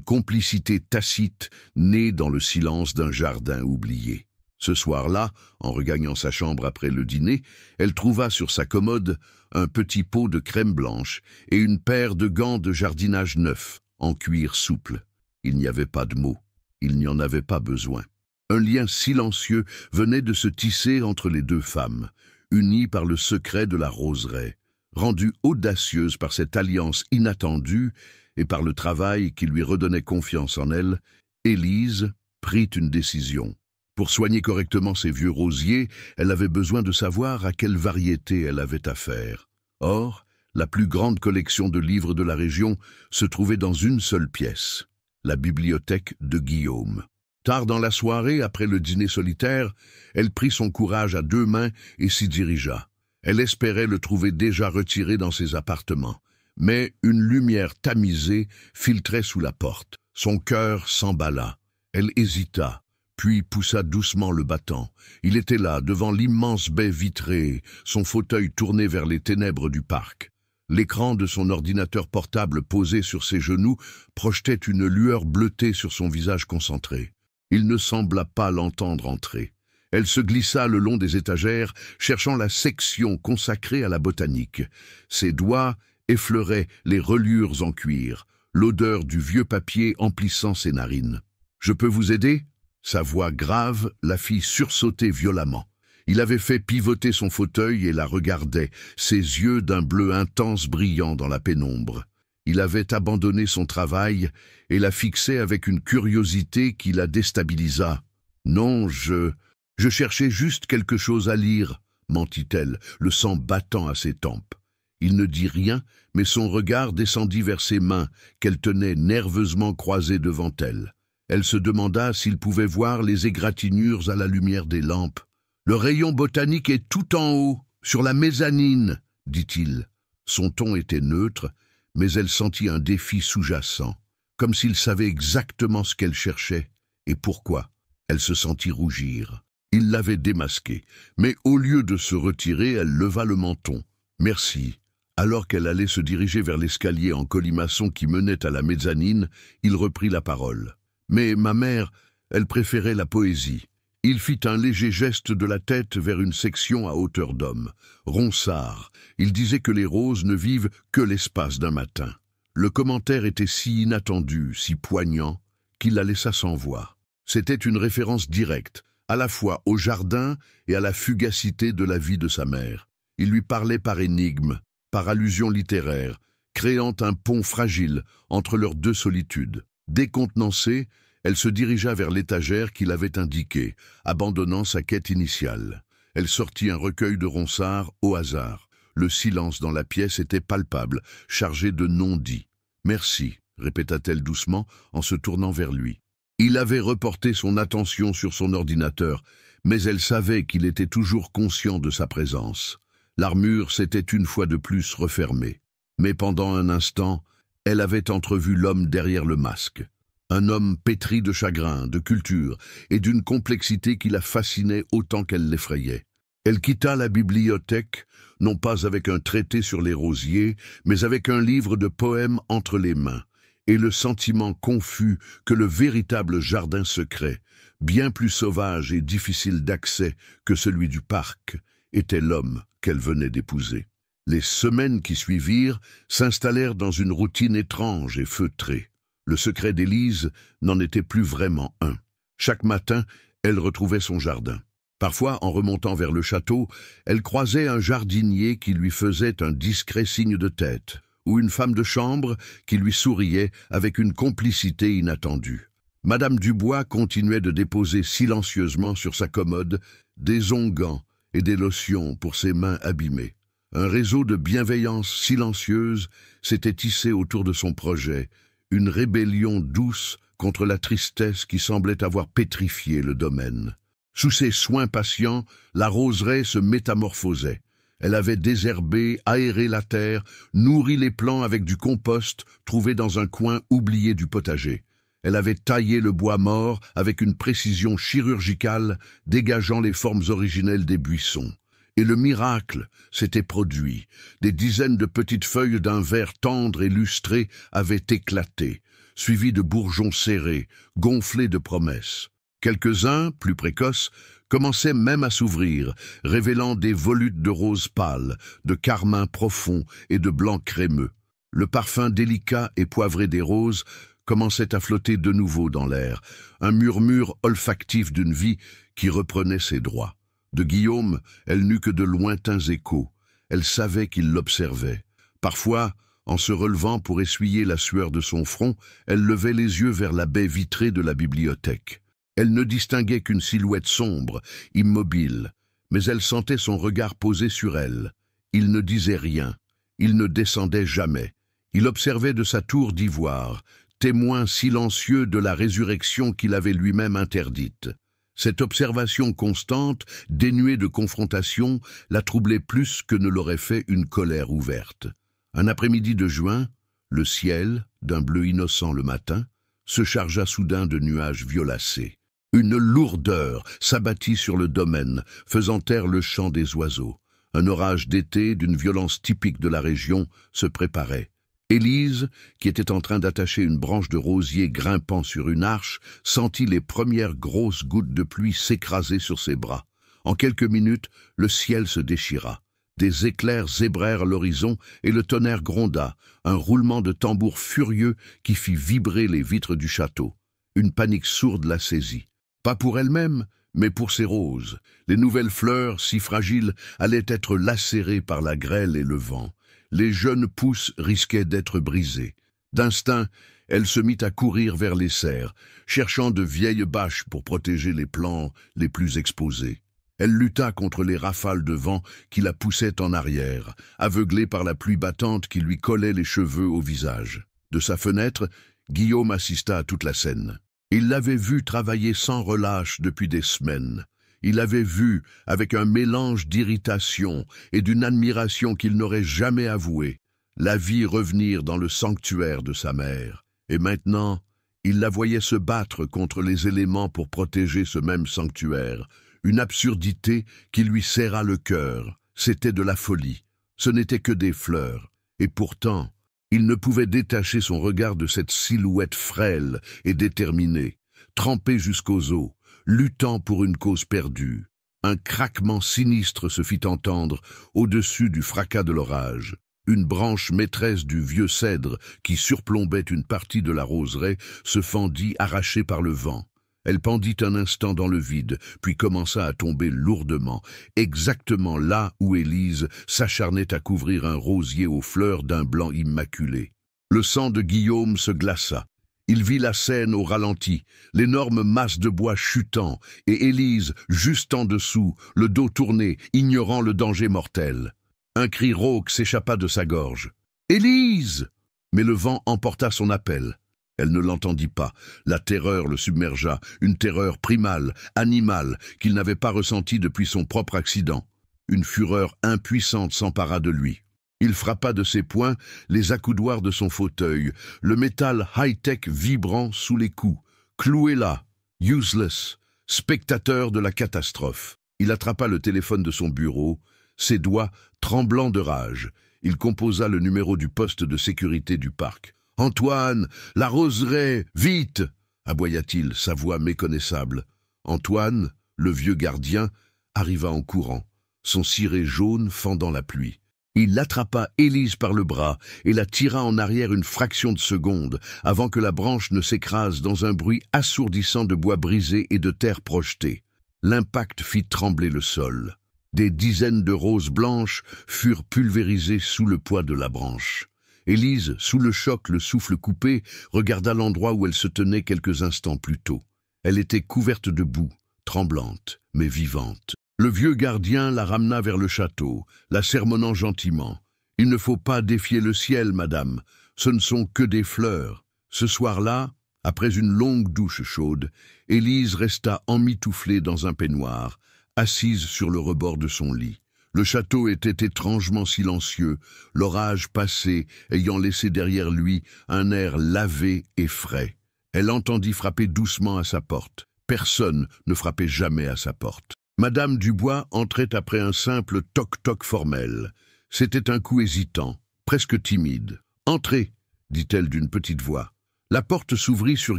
complicité tacite née dans le silence d'un jardin oublié. Ce soir-là, en regagnant sa chambre après le dîner, elle trouva sur sa commode un petit pot de crème blanche et une paire de gants de jardinage neufs, en cuir souple. Il n'y avait pas de mots, il n'y en avait pas besoin. Un lien silencieux venait de se tisser entre les deux femmes, unies par le secret de la roseraie, rendue audacieuse par cette alliance inattendue et par le travail qui lui redonnait confiance en elle. Élise prit une décision. Pour soigner correctement ses vieux rosiers, elle avait besoin de savoir à quelle variété elle avait affaire. Or, la plus grande collection de livres de la région se trouvait dans une seule pièce, la bibliothèque de Guillaume. Tard dans la soirée, après le dîner solitaire, elle prit son courage à 2 mains et s'y dirigea. Elle espérait le trouver déjà retiré dans ses appartements, mais une lumière tamisée filtrait sous la porte. Son cœur s'emballa. Elle hésita, puis poussa doucement le battant. Il était là, devant l'immense baie vitrée, son fauteuil tourné vers les ténèbres du parc. L'écran de son ordinateur portable posé sur ses genoux projetait une lueur bleutée sur son visage concentré. Il ne sembla pas l'entendre entrer. Elle se glissa le long des étagères, cherchant la section consacrée à la botanique. Ses doigts effleuraient les reliures en cuir, l'odeur du vieux papier emplissant ses narines. « Je peux vous aider ?» Sa voix grave la fit sursauter violemment. Il avait fait pivoter son fauteuil et la regardait, ses yeux d'un bleu intense brillant dans la pénombre. Il avait abandonné son travail et la fixait avec une curiosité qui la déstabilisa. « Non, je cherchais juste quelque chose à lire, » mentit-elle, le sang battant à ses tempes. Il ne dit rien, mais son regard descendit vers ses mains, qu'elle tenait nerveusement croisées devant elle. Elle se demanda s'il pouvait voir les égratignures à la lumière des lampes. « Le rayon botanique est tout en haut, sur la mezzanine, » dit-il. Son ton était neutre, mais elle sentit un défi sous-jacent, comme s'il savait exactement ce qu'elle cherchait et pourquoi. Elle se sentit rougir. Il l'avait démasquée, mais au lieu de se retirer, elle leva le menton. « Merci. » Alors qu'elle allait se diriger vers l'escalier en colimaçon qui menait à la mezzanine, il reprit la parole. « Mais ma mère, elle préférait la poésie. Il fit un léger geste de la tête vers une section à hauteur d'homme. Ronsard, il disait que les roses ne vivent que l'espace d'un matin. Le commentaire était si inattendu, si poignant, qu'il la laissa sans voix. C'était une référence directe, à la fois au jardin et à la fugacité de la vie de sa mère. Il lui parlait par énigme, par allusion littéraire, créant un pont fragile entre leurs deux solitudes. Décontenancée, elle se dirigea vers l'étagère qu'il avait indiquée, abandonnant sa quête initiale. Elle sortit un recueil de Ronsard au hasard. Le silence dans la pièce était palpable, chargé de non-dits. « Merci », répéta-t-elle doucement en se tournant vers lui. Il avait reporté son attention sur son ordinateur, mais elle savait qu'il était toujours conscient de sa présence. L'armure s'était une fois de plus refermée. Mais pendant un instant, elle avait entrevu l'homme derrière le masque. Un homme pétri de chagrin, de culture et d'une complexité qui la fascinait autant qu'elle l'effrayait. Elle quitta la bibliothèque, non pas avec un traité sur les rosiers, mais avec un livre de poèmes entre les mains, et le sentiment confus que le véritable jardin secret, bien plus sauvage et difficile d'accès que celui du parc, était l'homme qu'elle venait d'épouser. Les semaines qui suivirent s'installèrent dans une routine étrange et feutrée. Le secret d'Élise n'en était plus vraiment un. Chaque matin, elle retrouvait son jardin. Parfois, en remontant vers le château, elle croisait un jardinier qui lui faisait un discret signe de tête, ou une femme de chambre qui lui souriait avec une complicité inattendue. Madame Dubois continuait de déposer silencieusement sur sa commode des onguents et des lotions pour ses mains abîmées. Un réseau de bienveillance silencieuse s'était tissé autour de son projet, une rébellion douce contre la tristesse qui semblait avoir pétrifié le domaine. Sous ses soins patients, la roseraie se métamorphosait. Elle avait désherbé, aéré la terre, nourri les plants avec du compost trouvé dans un coin oublié du potager. Elle avait taillé le bois mort avec une précision chirurgicale, dégageant les formes originelles des buissons. Et le miracle s'était produit. Des dizaines de petites feuilles d'un vert tendre et lustré avaient éclaté, suivies de bourgeons serrés, gonflés de promesses. Quelques-uns, plus précoces, commençaient même à s'ouvrir, révélant des volutes de roses pâles, de carmin profond et de blanc crémeux. Le parfum délicat et poivré des roses commençait à flotter de nouveau dans l'air, un murmure olfactif d'une vie qui reprenait ses droits. De Guillaume, elle n'eut que de lointains échos. Elle savait qu'il l'observait. Parfois, en se relevant pour essuyer la sueur de son front, elle levait les yeux vers la baie vitrée de la bibliothèque. Elle ne distinguait qu'une silhouette sombre, immobile, mais elle sentait son regard posé sur elle. Il ne disait rien, il ne descendait jamais. Il observait de sa tour d'ivoire, témoin silencieux de la résurrection qu'il avait lui-même interdite. Cette observation constante, dénuée de confrontation, la troublait plus que ne l'aurait fait une colère ouverte. Un après-midi de juin, le ciel, d'un bleu innocent le matin, se chargea soudain de nuages violacés. Une lourdeur s'abattit sur le domaine, faisant taire le chant des oiseaux. Un orage d'été, d'une violence typique de la région, se préparait. Élise, qui était en train d'attacher une branche de rosier grimpant sur une arche, sentit les premières grosses gouttes de pluie s'écraser sur ses bras. En quelques minutes, le ciel se déchira. Des éclairs zébrèrent l'horizon et le tonnerre gronda, un roulement de tambour furieux qui fit vibrer les vitres du château. Une panique sourde la saisit. Pas pour elle-même, mais pour ses roses. Les nouvelles fleurs, si fragiles, allaient être lacérées par la grêle et le vent. Les jeunes pousses risquaient d'être brisées. D'instinct, elle se mit à courir vers les serres, cherchant de vieilles bâches pour protéger les plants les plus exposés. Elle lutta contre les rafales de vent qui la poussaient en arrière, aveuglée par la pluie battante qui lui collait les cheveux au visage. De sa fenêtre, Guillaume assista à toute la scène. Il l'avait vue travailler sans relâche depuis des semaines. Il avait vu, avec un mélange d'irritation et d'une admiration qu'il n'aurait jamais avouée, la vie revenir dans le sanctuaire de sa mère. Et maintenant, il la voyait se battre contre les éléments pour protéger ce même sanctuaire, une absurdité qui lui serra le cœur. C'était de la folie. Ce n'était que des fleurs. Et pourtant, il ne pouvait détacher son regard de cette silhouette frêle et déterminée, trempée jusqu'aux os, luttant pour une cause perdue. Un craquement sinistre se fit entendre au-dessus du fracas de l'orage. Une branche maîtresse du vieux cèdre, qui surplombait une partie de la roseraie, se fendit arrachée par le vent. Elle pendit un instant dans le vide, puis commença à tomber lourdement, exactement là où Élise s'acharnait à couvrir un rosier aux fleurs d'un blanc immaculé. Le sang de Guillaume se glaça. Il vit la scène au ralenti, l'énorme masse de bois chutant, et Élise, juste en dessous, le dos tourné, ignorant le danger mortel. Un cri rauque s'échappa de sa gorge. « Élise !» Mais le vent emporta son appel. Elle ne l'entendit pas. La terreur le submergea, une terreur primale, animale, qu'il n'avait pas ressentie depuis son propre accident. Une fureur impuissante s'empara de lui. Il frappa de ses poings les accoudoirs de son fauteuil, le métal high-tech vibrant sous les coups. Cloué là, useless, spectateur de la catastrophe. Il attrapa le téléphone de son bureau, ses doigts tremblants de rage. Il composa le numéro du poste de sécurité du parc. « Antoine, la roseraie, vite !» aboya-t-il, sa voix méconnaissable. Antoine, le vieux gardien, arriva en courant, son ciré jaune fendant la pluie. Il attrapa Élise par le bras et la tira en arrière une fraction de seconde, avant que la branche ne s'écrase dans un bruit assourdissant de bois brisé et de terre projetée. L'impact fit trembler le sol. Des dizaines de roses blanches furent pulvérisées sous le poids de la branche. Élise, sous le choc, le souffle coupé, regarda l'endroit où elle se tenait quelques instants plus tôt. Elle était couverte de boue, tremblante, mais vivante. Le vieux gardien la ramena vers le château, la sermonnant gentiment. « Il ne faut pas défier le ciel, madame. Ce ne sont que des fleurs. » Ce soir-là, après une longue douche chaude, Élise resta emmitouflée dans un peignoir, assise sur le rebord de son lit. Le château était étrangement silencieux, l'orage passé ayant laissé derrière lui un air lavé et frais. Elle entendit frapper doucement à sa porte. Personne ne frappait jamais à sa porte. Madame Dubois entrait après un simple toc-toc formel. C'était un coup hésitant, presque timide. « Entrez !» dit-elle d'une petite voix. La porte s'ouvrit sur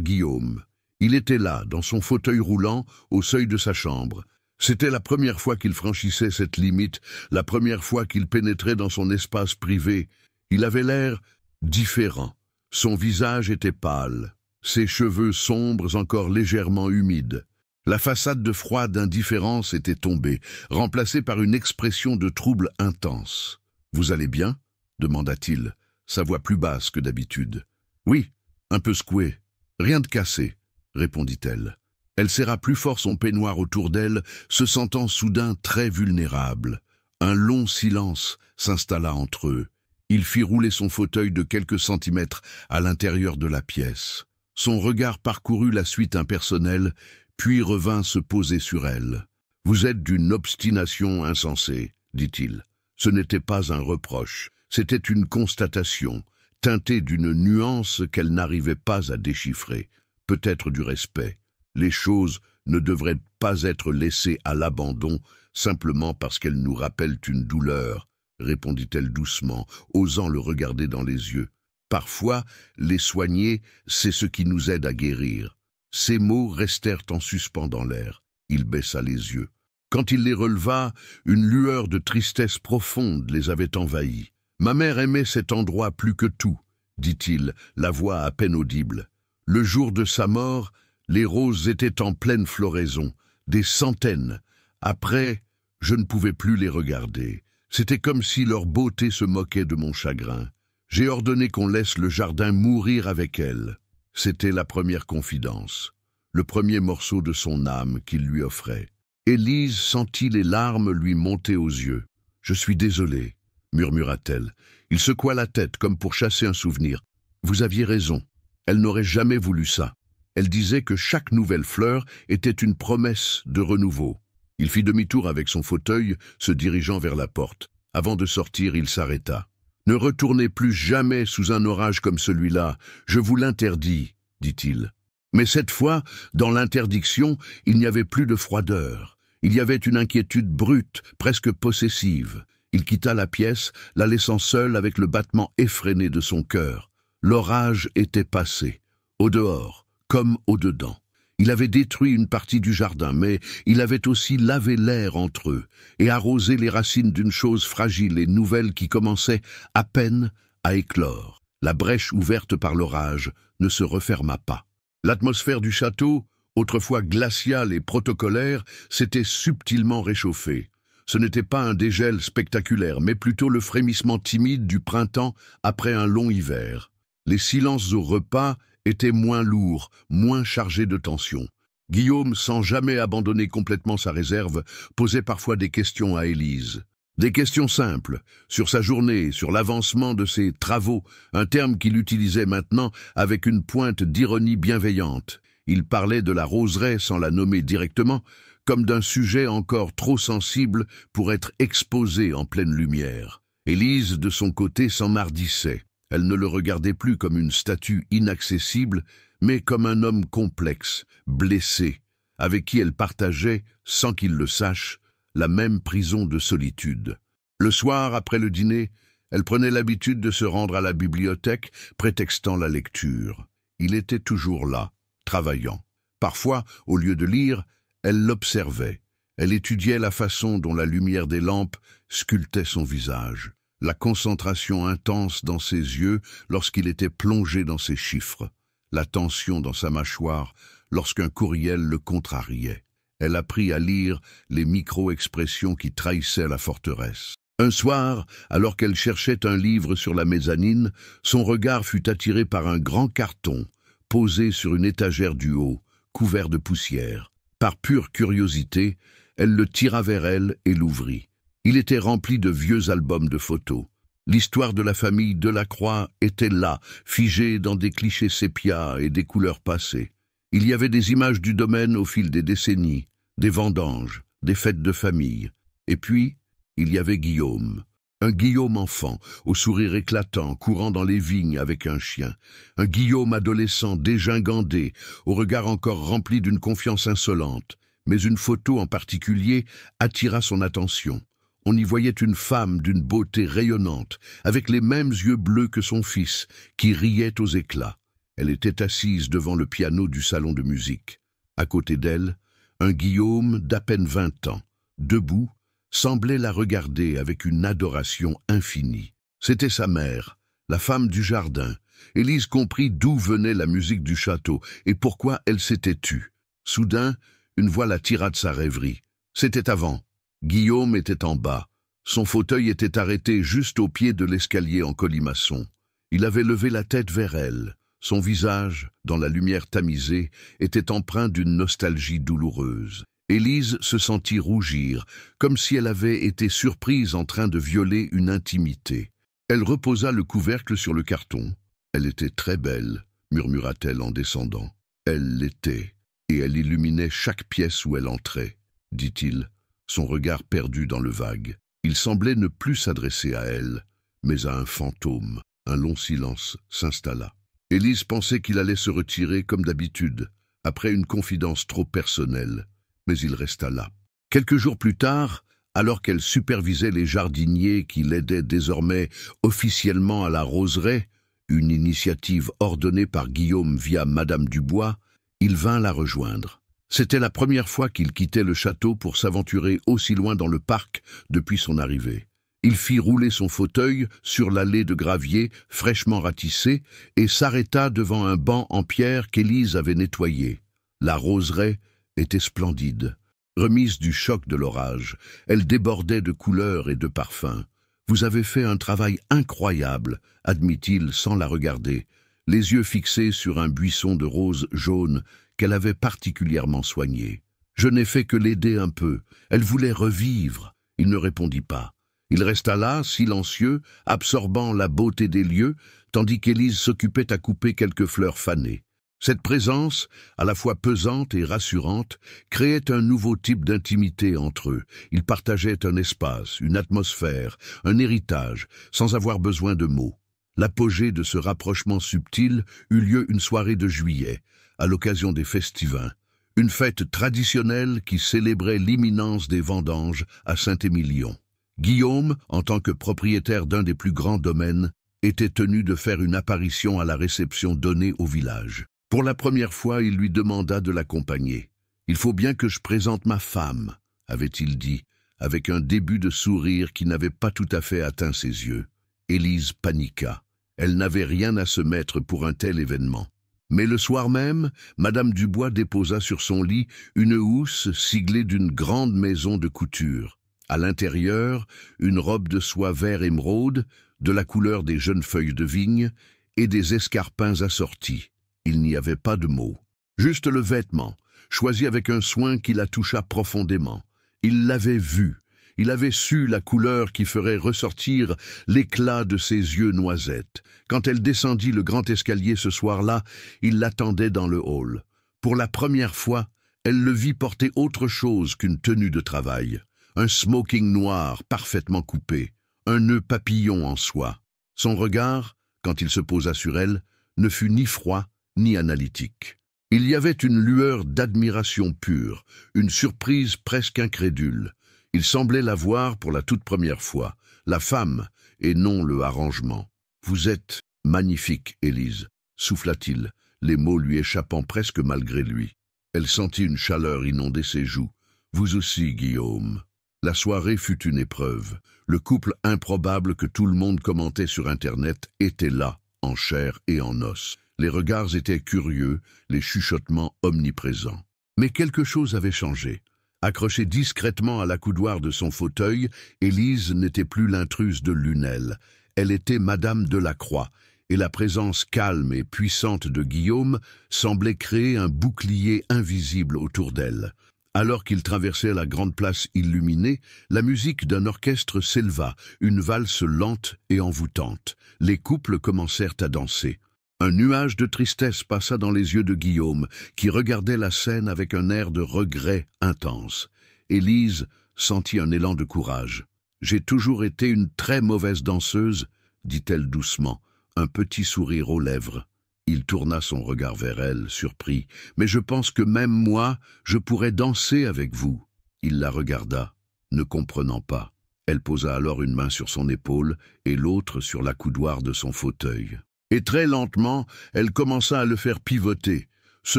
Guillaume. Il était là, dans son fauteuil roulant, au seuil de sa chambre. C'était la première fois qu'il franchissait cette limite, la première fois qu'il pénétrait dans son espace privé. Il avait l'air différent. Son visage était pâle, ses cheveux sombres encore légèrement humides. La façade de froide indifférence était tombée, remplacée par une expression de trouble intense. « Vous allez bien ?» demanda-t-il, sa voix plus basse que d'habitude. « Oui, un peu secoué. Rien de cassé, » répondit-elle. Elle serra plus fort son peignoir autour d'elle, se sentant soudain très vulnérable. Un long silence s'installa entre eux. Il fit rouler son fauteuil de quelques centimètres à l'intérieur de la pièce. Son regard parcourut la suite impersonnelle, puis revint se poser sur elle. « Vous êtes d'une obstination insensée, » dit-il. Ce n'était pas un reproche, c'était une constatation, teintée d'une nuance qu'elle n'arrivait pas à déchiffrer, peut-être du respect. Les choses ne devraient pas être laissées à l'abandon simplement parce qu'elles nous rappellent une douleur, répondit-elle doucement, osant le regarder dans les yeux. Parfois, les soigner, c'est ce qui nous aide à guérir. Ces mots restèrent en suspens dans l'air. Il baissa les yeux. Quand il les releva, une lueur de tristesse profonde les avait envahis. « Ma mère aimait cet endroit plus que tout, » dit-il, la voix à peine audible. Le jour de sa mort, les roses étaient en pleine floraison, des centaines. Après, je ne pouvais plus les regarder. C'était comme si leur beauté se moquait de mon chagrin. J'ai ordonné qu'on laisse le jardin mourir avec elle. C'était la première confidence, le premier morceau de son âme qu'il lui offrait. Élise sentit les larmes lui monter aux yeux. « Je suis désolée, » murmura-t-elle. Il secoua la tête comme pour chasser un souvenir. « Vous aviez raison, elle n'aurait jamais voulu ça. » Elle disait que chaque nouvelle fleur était une promesse de renouveau. Il fit demi-tour avec son fauteuil, se dirigeant vers la porte. Avant de sortir, il s'arrêta. « Ne retournez plus jamais sous un orage comme celui-là, je vous l'interdis, » dit-il. Mais cette fois, dans l'interdiction, il n'y avait plus de froideur. Il y avait une inquiétude brute, presque possessive. Il quitta la pièce, la laissant seule avec le battement effréné de son cœur. L'orage était passé. Au dehors, comme au-dedans. Il avait détruit une partie du jardin, mais il avait aussi lavé l'air entre eux et arrosé les racines d'une chose fragile et nouvelle qui commençait à peine à éclore. La brèche ouverte par l'orage ne se referma pas. L'atmosphère du château, autrefois glaciale et protocolaire, s'était subtilement réchauffée. Ce n'était pas un dégel spectaculaire, mais plutôt le frémissement timide du printemps après un long hiver. Les silences au repas étaient moins lourds, moins chargés de tension. Guillaume, sans jamais abandonner complètement sa réserve, posait parfois des questions à Élise. Des questions simples, sur sa journée, sur l'avancement de ses travaux, un terme qu'il utilisait maintenant avec une pointe d'ironie bienveillante. Il parlait de la roseraie sans la nommer directement, comme d'un sujet encore trop sensible pour être exposé en pleine lumière. Élise, de son côté, s'enhardissait. Elle ne le regardait plus comme une statue inaccessible, mais comme un homme complexe, blessé, avec qui elle partageait, sans qu'il le sache, la même prison de solitude. Le soir, après le dîner, elle prenait l'habitude de se rendre à la bibliothèque, prétextant la lecture. Il était toujours là, travaillant. Parfois, au lieu de lire, elle l'observait. Elle étudiait la façon dont la lumière des lampes sculptait son visage, la concentration intense dans ses yeux lorsqu'il était plongé dans ses chiffres, la tension dans sa mâchoire lorsqu'un courriel le contrariait. Elle apprit à lire les micro-expressions qui trahissaient la forteresse. Un soir, alors qu'elle cherchait un livre sur la mezzanine, son regard fut attiré par un grand carton, posé sur une étagère du haut, couvert de poussière. Par pure curiosité, elle le tira vers elle et l'ouvrit. Il était rempli de vieux albums de photos. L'histoire de la famille Delacroix était là, figée dans des clichés sépia et des couleurs passées. Il y avait des images du domaine au fil des décennies, des vendanges, des fêtes de famille. Et puis, il y avait Guillaume. Un Guillaume enfant, au sourire éclatant, courant dans les vignes avec un chien. Un Guillaume adolescent dégingandé, au regard encore rempli d'une confiance insolente. Mais une photo en particulier attira son attention. On y voyait une femme d'une beauté rayonnante, avec les mêmes yeux bleus que son fils, qui riait aux éclats. Elle était assise devant le piano du salon de musique. À côté d'elle, un Guillaume d'à peine 20 ans, debout, semblait la regarder avec une adoration infinie. C'était sa mère, la femme du jardin. Élise comprit d'où venait la musique du château et pourquoi elle s'était tue. Soudain, une voix la tira de sa rêverie. C'était avant. Guillaume était en bas. Son fauteuil était arrêté juste au pied de l'escalier en colimaçon. Il avait levé la tête vers elle. Son visage, dans la lumière tamisée, était empreint d'une nostalgie douloureuse. Élise se sentit rougir, comme si elle avait été surprise en train de violer une intimité. Elle reposa le couvercle sur le carton. « Elle était très belle », murmura-t-elle en descendant. « Elle l'était, et elle illuminait chaque pièce où elle entrait, » dit-il, son regard perdu dans le vague. Il semblait ne plus s'adresser à elle, mais à un fantôme. Un long silence s'installa. Élise pensait qu'il allait se retirer comme d'habitude, après une confidence trop personnelle. Mais il resta là. Quelques jours plus tard, alors qu'elle supervisait les jardiniers qui l'aidaient désormais officiellement à la roseraie, une initiative ordonnée par Guillaume via Madame Dubois, il vint la rejoindre. C'était la première fois qu'il quittait le château pour s'aventurer aussi loin dans le parc depuis son arrivée. Il fit rouler son fauteuil sur l'allée de gravier fraîchement ratissée et s'arrêta devant un banc en pierre qu'Élise avait nettoyé. La roseraie était splendide. Remise du choc de l'orage, elle débordait de couleurs et de parfums. « Vous avez fait un travail incroyable », admit-il sans la regarder, les yeux fixés sur un buisson de roses jaunes qu'elle avait particulièrement soigné. « Je n'ai fait que l'aider un peu. Elle voulait revivre. » Il ne répondit pas. Il resta là, silencieux, absorbant la beauté des lieux, tandis qu'Élise s'occupait à couper quelques fleurs fanées. Cette présence, à la fois pesante et rassurante, créait un nouveau type d'intimité entre eux. Ils partageaient un espace, une atmosphère, un héritage, sans avoir besoin de mots. L'apogée de ce rapprochement subtil eut lieu une soirée de juillet, à l'occasion des festivins, une fête traditionnelle qui célébrait l'imminence des vendanges à Saint-Émilion. Guillaume, en tant que propriétaire d'un des plus grands domaines, était tenu de faire une apparition à la réception donnée au village. Pour la première fois, il lui demanda de l'accompagner. « Il faut bien que je présente ma femme », avait-il dit, avec un début de sourire qui n'avait pas tout à fait atteint ses yeux. Élise paniqua. Elle n'avait rien à se mettre pour un tel événement. Mais le soir même, Madame Dubois déposa sur son lit une housse siglée d'une grande maison de couture. À l'intérieur, une robe de soie vert émeraude, de la couleur des jeunes feuilles de vigne, et des escarpins assortis. Il n'y avait pas de mots. Juste le vêtement, choisi avec un soin qui la toucha profondément. Il l'avait vue. Il avait su la couleur qui ferait ressortir l'éclat de ses yeux noisettes. Quand elle descendit le grand escalier ce soir-là, il l'attendait dans le hall. Pour la première fois, elle le vit porter autre chose qu'une tenue de travail. Un smoking noir parfaitement coupé, un nœud papillon en soie. Son regard, quand il se posa sur elle, ne fut ni froid ni analytique. Il y avait une lueur d'admiration pure, une surprise presque incrédule. Il semblait la voir pour la toute première fois, la femme, et non le arrangement. « Vous êtes magnifique, Élise », souffla-t-il, les mots lui échappant presque malgré lui. Elle sentit une chaleur inonder ses joues. « Vous aussi, Guillaume ». La soirée fut une épreuve. Le couple improbable que tout le monde commentait sur Internet était là, en chair et en os. Les regards étaient curieux, les chuchotements omniprésents. Mais quelque chose avait changé. Accrochée discrètement à l'accoudoir de son fauteuil, Élise n'était plus l'intruse de Lunel. Elle était Madame Delacroix, et la présence calme et puissante de Guillaume semblait créer un bouclier invisible autour d'elle. Alors qu'ils traversaient la grande place illuminée, la musique d'un orchestre s'éleva, une valse lente et envoûtante. Les couples commencèrent à danser. Un nuage de tristesse passa dans les yeux de Guillaume, qui regardait la scène avec un air de regret intense. Élise sentit un élan de courage. « J'ai toujours été une très mauvaise danseuse », dit-elle doucement, un petit sourire aux lèvres. Il tourna son regard vers elle, surpris. « Mais je pense que même moi, je pourrais danser avec vous. » Il la regarda, ne comprenant pas. Elle posa alors une main sur son épaule et l'autre sur l'accoudoir de son fauteuil. Et très lentement, elle commença à le faire pivoter, se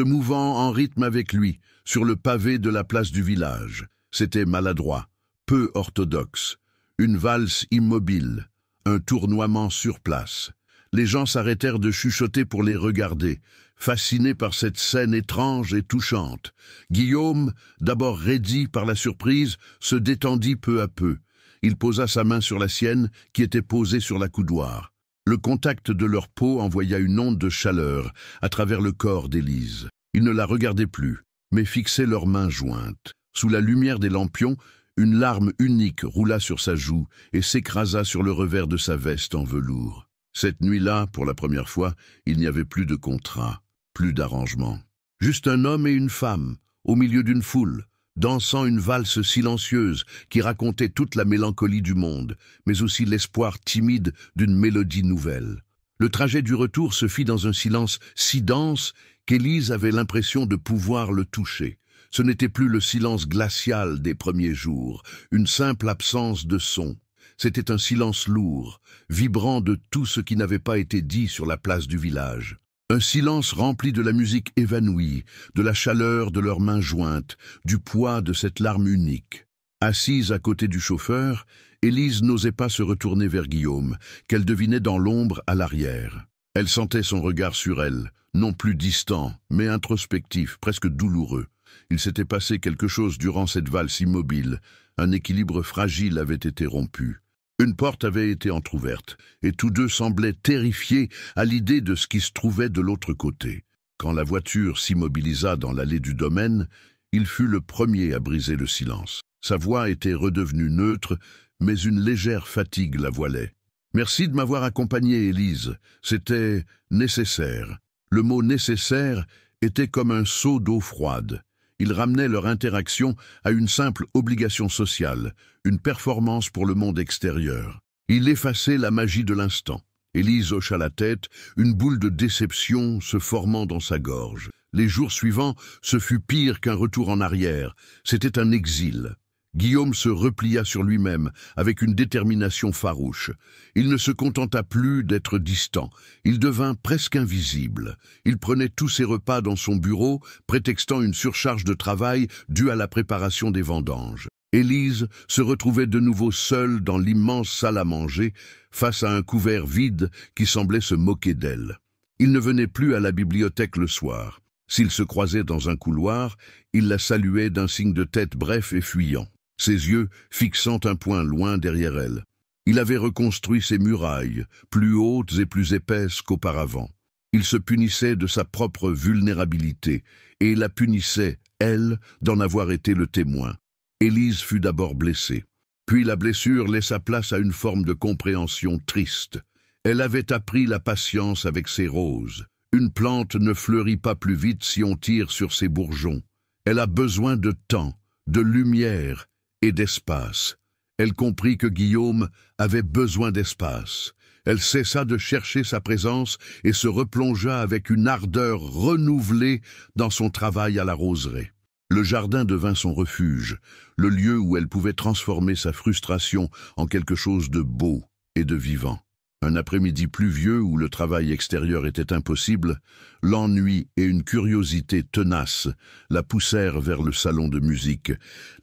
mouvant en rythme avec lui, sur le pavé de la place du village. C'était maladroit, peu orthodoxe, une valse immobile, un tournoiement sur place. Les gens s'arrêtèrent de chuchoter pour les regarder, fascinés par cette scène étrange et touchante. Guillaume, d'abord raidi par la surprise, se détendit peu à peu. Il posa sa main sur la sienne, qui était posée sur l'accoudoir. Le contact de leur peau envoya une onde de chaleur à travers le corps d'Élise. Ils ne la regardaient plus, mais fixaient leurs mains jointes. Sous la lumière des lampions, une larme unique roula sur sa joue et s'écrasa sur le revers de sa veste en velours. Cette nuit-là, pour la première fois, il n'y avait plus de contrat, plus d'arrangement. Juste un homme et une femme, au milieu d'une foule, dansant une valse silencieuse qui racontait toute la mélancolie du monde, mais aussi l'espoir timide d'une mélodie nouvelle. Le trajet du retour se fit dans un silence si dense qu'Élise avait l'impression de pouvoir le toucher. Ce n'était plus le silence glacial des premiers jours, une simple absence de son. C'était un silence lourd, vibrant de tout ce qui n'avait pas été dit sur la place du village. Un silence rempli de la musique évanouie, de la chaleur de leurs mains jointes, du poids de cette larme unique. Assise à côté du chauffeur, Élise n'osait pas se retourner vers Guillaume, qu'elle devinait dans l'ombre à l'arrière. Elle sentait son regard sur elle, non plus distant, mais introspectif, presque douloureux. Il s'était passé quelque chose durant cette valse immobile. Un équilibre fragile avait été rompu. Une porte avait été entr'ouverte, et tous deux semblaient terrifiés à l'idée de ce qui se trouvait de l'autre côté. Quand la voiture s'immobilisa dans l'allée du domaine, il fut le premier à briser le silence. Sa voix était redevenue neutre, mais une légère fatigue la voilait. « Merci de m'avoir accompagné, Élise. C'était nécessaire. » Le mot « nécessaire » était comme un seau d'eau froide. Il ramenait leur interaction à une simple obligation sociale, une performance pour le monde extérieur. Il effaçait la magie de l'instant. Élise hocha la tête, une boule de déception se formant dans sa gorge. Les jours suivants, ce fut pire qu'un retour en arrière. C'était un exil. Guillaume se replia sur lui-même avec une détermination farouche. Il ne se contenta plus d'être distant, il devint presque invisible. Il prenait tous ses repas dans son bureau, prétextant une surcharge de travail due à la préparation des vendanges. Élise se retrouvait de nouveau seule dans l'immense salle à manger, face à un couvert vide qui semblait se moquer d'elle. Il ne venait plus à la bibliothèque le soir. S'ils se croisaient dans un couloir, il la saluait d'un signe de tête bref et fuyant, ses yeux fixant un point loin derrière elle. Il avait reconstruit ses murailles, plus hautes et plus épaisses qu'auparavant. Il se punissait de sa propre vulnérabilité, et la punissait, elle, d'en avoir été le témoin. Élise fut d'abord blessée. Puis la blessure laissa place à une forme de compréhension triste. Elle avait appris la patience avec ses roses. Une plante ne fleurit pas plus vite si on tire sur ses bourgeons. Elle a besoin de temps, de lumière et d'espace. Elle comprit que Guillaume avait besoin d'espace. Elle cessa de chercher sa présence et se replongea avec une ardeur renouvelée dans son travail à la roseraie. Le jardin devint son refuge, le lieu où elle pouvait transformer sa frustration en quelque chose de beau et de vivant. Un après-midi pluvieux où le travail extérieur était impossible, l'ennui et une curiosité tenace la poussèrent vers le salon de musique.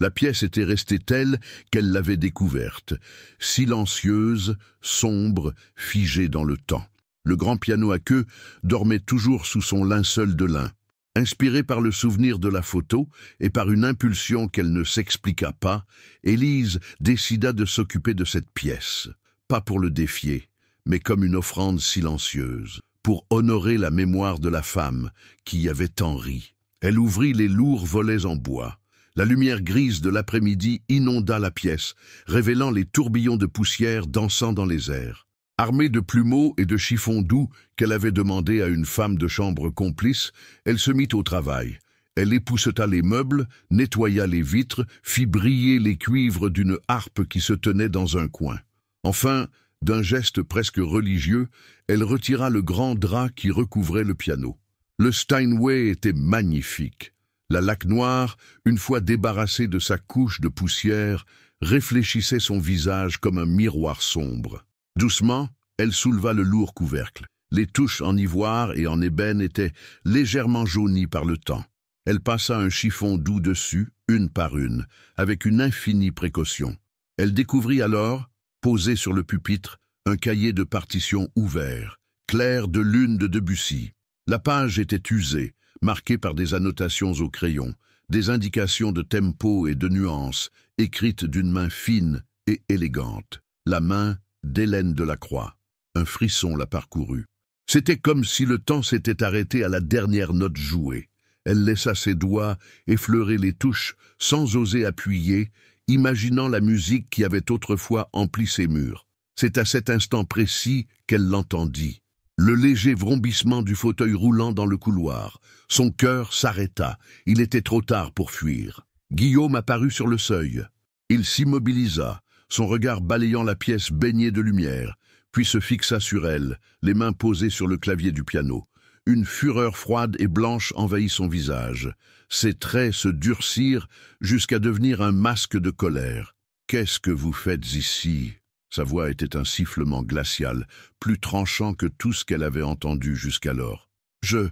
La pièce était restée telle qu'elle l'avait découverte, silencieuse, sombre, figée dans le temps. Le grand piano à queue dormait toujours sous son linceul de lin. Inspirée par le souvenir de la photo et par une impulsion qu'elle ne s'expliqua pas, Élise décida de s'occuper de cette pièce, pas pour le défier, mais comme une offrande silencieuse, pour honorer la mémoire de la femme qui y avait tant ri. Elle ouvrit les lourds volets en bois. La lumière grise de l'après-midi inonda la pièce, révélant les tourbillons de poussière dansant dans les airs. Armée de plumeaux et de chiffons doux qu'elle avait demandé à une femme de chambre complice, elle se mit au travail. Elle épousseta les meubles, nettoya les vitres, fit briller les cuivres d'une harpe qui se tenait dans un coin. Enfin, d'un geste presque religieux, elle retira le grand drap qui recouvrait le piano. Le Steinway était magnifique. La laque noire, une fois débarrassée de sa couche de poussière, réfléchissait son visage comme un miroir sombre. Doucement, elle souleva le lourd couvercle. Les touches en ivoire et en ébène étaient légèrement jaunies par le temps. Elle passa un chiffon doux dessus, une par une, avec une infinie précaution. Elle découvrit alors, posé sur le pupitre, un cahier de partition ouvert, clair de lune de Debussy. La page était usée, marquée par des annotations au crayon, des indications de tempo et de nuances, écrites d'une main fine et élégante. La main d'Hélène Delacroix. Un frisson la parcourut. C'était comme si le temps s'était arrêté à la dernière note jouée. Elle laissa ses doigts effleurer les touches sans oser appuyer, imaginant la musique qui avait autrefois empli ses murs. C'est à cet instant précis qu'elle l'entendit. Le léger vrombissement du fauteuil roulant dans le couloir. Son cœur s'arrêta. Il était trop tard pour fuir. Guillaume apparut sur le seuil. Il s'immobilisa, son regard balayant la pièce baignée de lumière, puis se fixa sur elle, les mains posées sur le clavier du piano. Une fureur froide et blanche envahit son visage. Ses traits se durcirent jusqu'à devenir un masque de colère. « Qu'est-ce que vous faites ici ?» Sa voix était un sifflement glacial, plus tranchant que tout ce qu'elle avait entendu jusqu'alors. « Je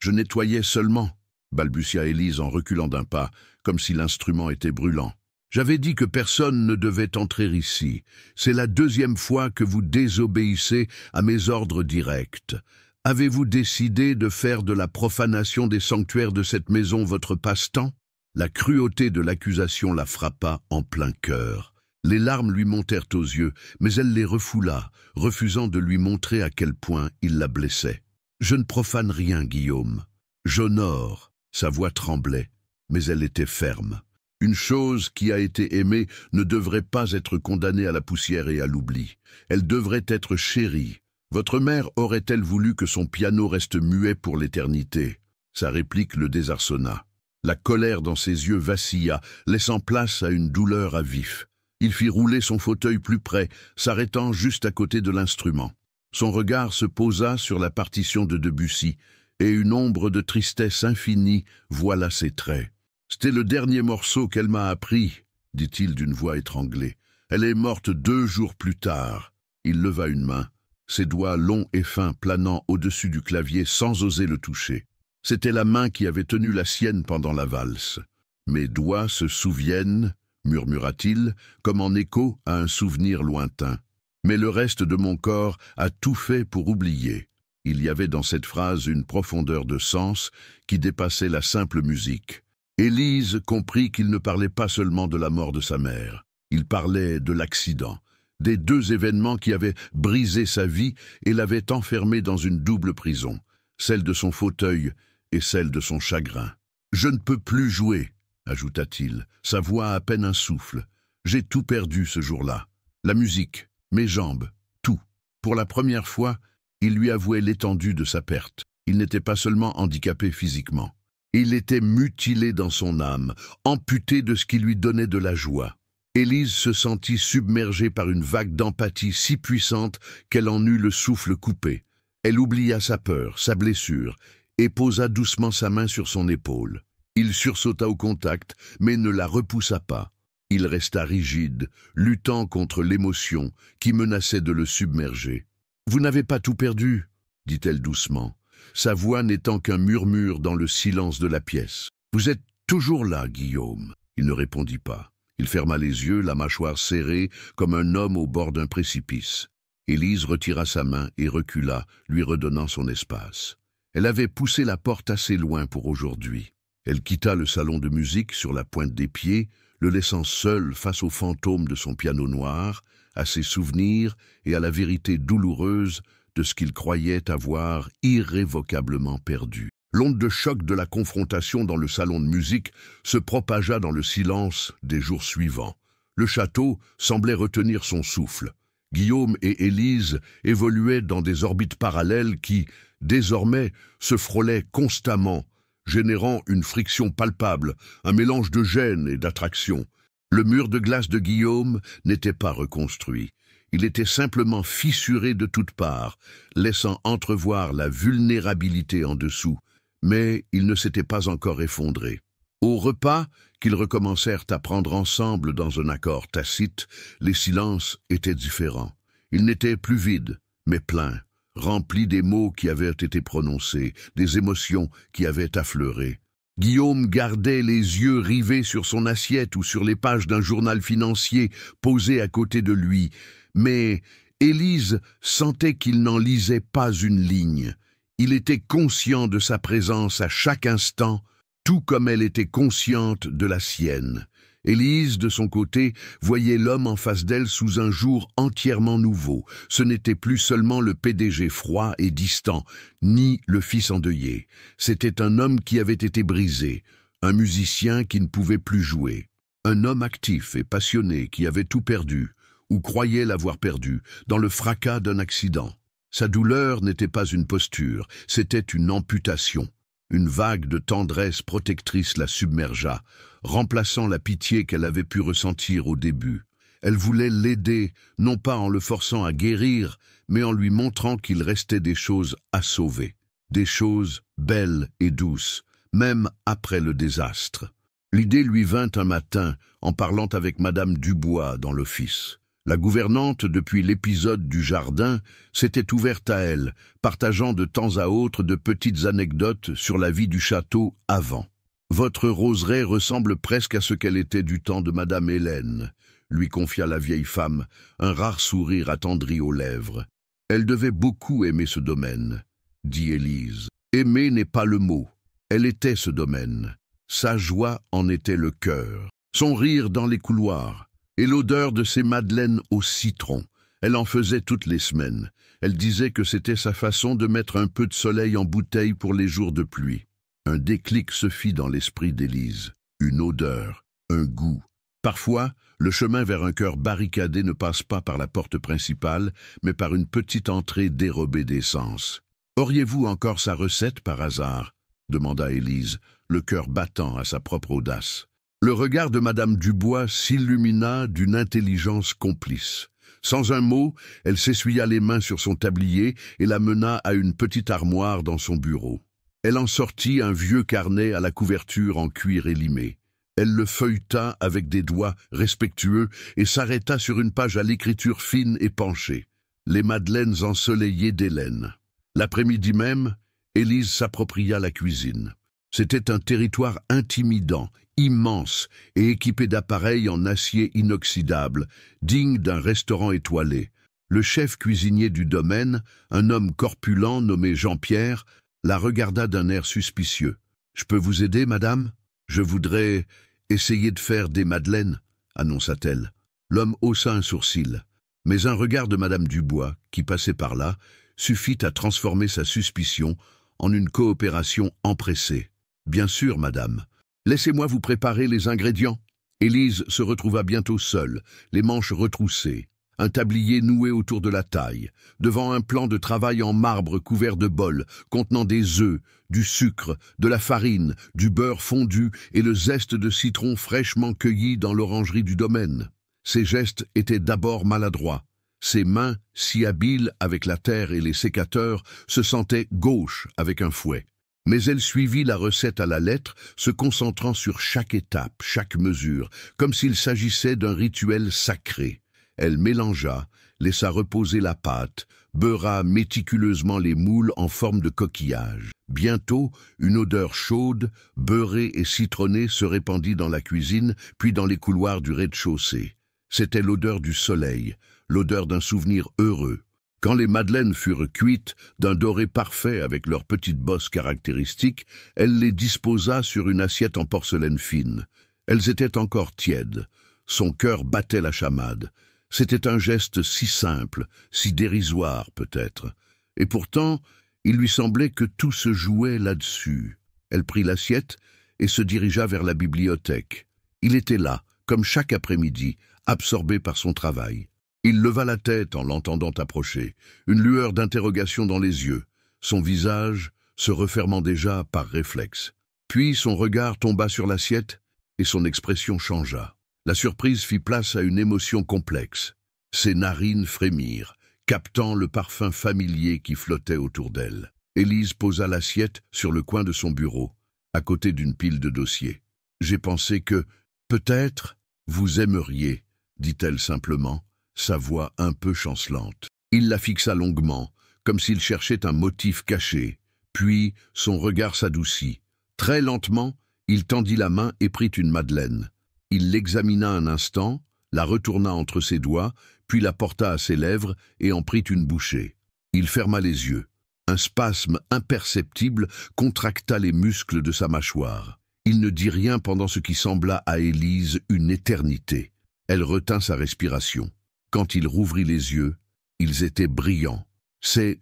nettoyais seulement », balbutia Élise en reculant d'un pas, comme si l'instrument était brûlant. « J'avais dit que personne ne devait entrer ici. C'est la deuxième fois que vous désobéissez à mes ordres directs. Avez-vous décidé de faire de la profanation des sanctuaires de cette maison votre passe-temps ?» La cruauté de l'accusation la frappa en plein cœur. Les larmes lui montèrent aux yeux, mais elle les refoula, refusant de lui montrer à quel point il la blessait. « Je ne profane rien, Guillaume. J'honore. » Sa voix tremblait, mais elle était ferme. Une chose qui a été aimée ne devrait pas être condamnée à la poussière et à l'oubli. Elle devrait être chérie. Votre mère aurait-elle voulu que son piano reste muet pour l'éternité? Sa réplique le désarçonna. La colère dans ses yeux vacilla, laissant place à une douleur à vif. Il fit rouler son fauteuil plus près, s'arrêtant juste à côté de l'instrument. Son regard se posa sur la partition de Debussy, et une ombre de tristesse infinie voila ses traits. « C'était le dernier morceau qu'elle m'a appris. dit-il d'une voix étranglée. Elle est morte 2 jours plus tard. Il leva une main, ses doigts longs et fins planant au-dessus du clavier sans oser le toucher. C'était la main qui avait tenu la sienne pendant la valse. Mes doigts se souviennent, murmura-t-il, comme en écho à un souvenir lointain. Mais le reste de mon corps a tout fait pour oublier. Il y avait dans cette phrase une profondeur de sens qui dépassait la simple musique. Élise comprit qu'il ne parlait pas seulement de la mort de sa mère. Il parlait de l'accident, des 2 événements qui avaient brisé sa vie et l'avaient enfermée dans une double prison, celle de son fauteuil et celle de son chagrin. « Je ne peux plus jouer », ajouta-t-il, sa voix à peine un souffle. « J'ai tout perdu ce jour-là. La musique, mes jambes, tout. » Pour la première fois, il lui avouait l'étendue de sa perte. Il n'était pas seulement handicapé physiquement. Il était mutilé dans son âme, amputé de ce qui lui donnait de la joie. Élise se sentit submergée par une vague d'empathie si puissante qu'elle en eut le souffle coupé. Elle oublia sa peur, sa blessure, et posa doucement sa main sur son épaule. Il sursauta au contact, mais ne la repoussa pas. Il resta rigide, luttant contre l'émotion qui menaçait de le submerger. « Vous n'avez pas tout perdu », dit-elle doucement, sa voix n'étant qu'un murmure dans le silence de la pièce. « Vous êtes toujours là, Guillaume ». Il ne répondit pas. Il ferma les yeux, la mâchoire serrée, comme un homme au bord d'un précipice. Élise retira sa main et recula, lui redonnant son espace. Elle avait poussé la porte assez loin pour aujourd'hui. Elle quitta le salon de musique sur la pointe des pieds, le laissant seul face aux fantômes de son piano noir, à ses souvenirs et à la vérité douloureuse de ce qu'il croyait avoir irrévocablement perdu. L'onde de choc de la confrontation dans le salon de musique se propagea dans le silence des jours suivants. Le château semblait retenir son souffle. Guillaume et Élise évoluaient dans des orbites parallèles qui, désormais, se frôlaient constamment, générant une friction palpable, un mélange de gêne et d'attraction. Le mur de glace de Guillaume n'était pas reconstruit. Il était simplement fissuré de toutes parts, laissant entrevoir la vulnérabilité en dessous, mais il ne s'était pas encore effondré. Au repas, qu'ils recommencèrent à prendre ensemble dans un accord tacite, les silences étaient différents. Ils n'étaient plus vides, mais pleins, remplis des mots qui avaient été prononcés, des émotions qui avaient affleuré. Guillaume gardait les yeux rivés sur son assiette ou sur les pages d'un journal financier posé à côté de lui, mais Élise sentait qu'il n'en lisait pas une ligne. Il était conscient de sa présence à chaque instant, tout comme elle était consciente de la sienne. Élise, de son côté, voyait l'homme en face d'elle sous un jour entièrement nouveau. Ce n'était plus seulement le PDG froid et distant, ni le fils endeuillé. C'était un homme qui avait été brisé, un musicien qui ne pouvait plus jouer, un homme actif et passionné qui avait tout perdu, ou croyait l'avoir perdu, dans le fracas d'un accident. Sa douleur n'était pas une posture, c'était une amputation. Une vague de tendresse protectrice la submergea, remplaçant la pitié qu'elle avait pu ressentir au début. Elle voulait l'aider, non pas en le forçant à guérir, mais en lui montrant qu'il restait des choses à sauver, des choses belles et douces, même après le désastre. L'idée lui vint un matin en parlant avec Madame Dubois dans l'office. La gouvernante, depuis l'épisode du jardin, s'était ouverte à elle, partageant de temps à autre de petites anecdotes sur la vie du château avant. « Votre roseraie ressemble presque à ce qu'elle était du temps de Madame Hélène », lui confia la vieille femme, un rare sourire attendri aux lèvres. « Elle devait beaucoup aimer ce domaine, » dit Élise. « Aimer n'est pas le mot. Elle était ce domaine. Sa joie en était le cœur. Son rire dans les couloirs. Et l'odeur de ses madeleines au citron. Elle en faisait toutes les semaines. Elle disait que c'était sa façon de mettre un peu de soleil en bouteille pour les jours de pluie. Un déclic se fit dans l'esprit d'Élise. Une odeur, un goût. Parfois, le chemin vers un cœur barricadé ne passe pas par la porte principale, mais par une petite entrée dérobée d'essence. « Auriez-vous encore sa recette par hasard ?» demanda Élise, le cœur battant à sa propre audace. Le regard de Madame Dubois s'illumina d'une intelligence complice. Sans un mot, elle s'essuya les mains sur son tablier et la mena à une petite armoire dans son bureau. Elle en sortit un vieux carnet à la couverture en cuir élimé. Elle le feuilleta avec des doigts respectueux et s'arrêta sur une page à l'écriture fine et penchée. Les madeleines ensoleillées d'Hélène. L'après-midi même, Élise s'appropria la cuisine. C'était un territoire intimidant, immense et équipé d'appareils en acier inoxydable, digne d'un restaurant étoilé. Le chef cuisinier du domaine, un homme corpulent nommé Jean-Pierre, la regarda d'un air suspicieux. « Je peux vous aider, madame ? Je voudrais essayer de faire des madeleines, annonça-t-elle. L'homme haussa un sourcil, mais un regard de madame Dubois, qui passait par là, suffit à transformer sa suspicion en une coopération empressée. « Bien sûr, madame. Laissez-moi vous préparer les ingrédients. » Élise se retrouva bientôt seule, les manches retroussées, un tablier noué autour de la taille, devant un plan de travail en marbre couvert de bols, contenant des œufs, du sucre, de la farine, du beurre fondu et le zeste de citron fraîchement cueilli dans l'orangerie du domaine. Ses gestes étaient d'abord maladroits. Ses mains, si habiles avec la terre et les sécateurs, se sentaient gauches avec un fouet. Mais elle suivit la recette à la lettre, se concentrant sur chaque étape, chaque mesure, comme s'il s'agissait d'un rituel sacré. Elle mélangea, laissa reposer la pâte, beurra méticuleusement les moules en forme de coquillage. Bientôt, une odeur chaude, beurrée et citronnée se répandit dans la cuisine, puis dans les couloirs du rez-de-chaussée. C'était l'odeur du soleil, l'odeur d'un souvenir heureux. Quand les madeleines furent cuites, d'un doré parfait avec leurs petites bosses caractéristiques, elle les disposa sur une assiette en porcelaine fine. Elles étaient encore tièdes. Son cœur battait la chamade. C'était un geste si simple, si dérisoire peut-être. Et pourtant, il lui semblait que tout se jouait là-dessus. Elle prit l'assiette et se dirigea vers la bibliothèque. Il était là, comme chaque après-midi, absorbé par son travail. Il leva la tête en l'entendant approcher, une lueur d'interrogation dans les yeux, son visage se refermant déjà par réflexe. Puis son regard tomba sur l'assiette et son expression changea. La surprise fit place à une émotion complexe. Ses narines frémirent, captant le parfum familier qui flottait autour d'elle. Élise posa l'assiette sur le coin de son bureau, à côté d'une pile de dossiers. « J'ai pensé que, peut-être, vous aimeriez, » dit-elle simplement, sa voix un peu chancelante. Il la fixa longuement, comme s'il cherchait un motif caché. Puis, son regard s'adoucit. Très lentement, il tendit la main et prit une madeleine. Il l'examina un instant, la retourna entre ses doigts, puis la porta à ses lèvres et en prit une bouchée. Il ferma les yeux. Un spasme imperceptible contracta les muscles de sa mâchoire. Il ne dit rien pendant ce qui sembla à Élise une éternité. Elle retint sa respiration. Quand il rouvrit les yeux, ils étaient brillants. « C'est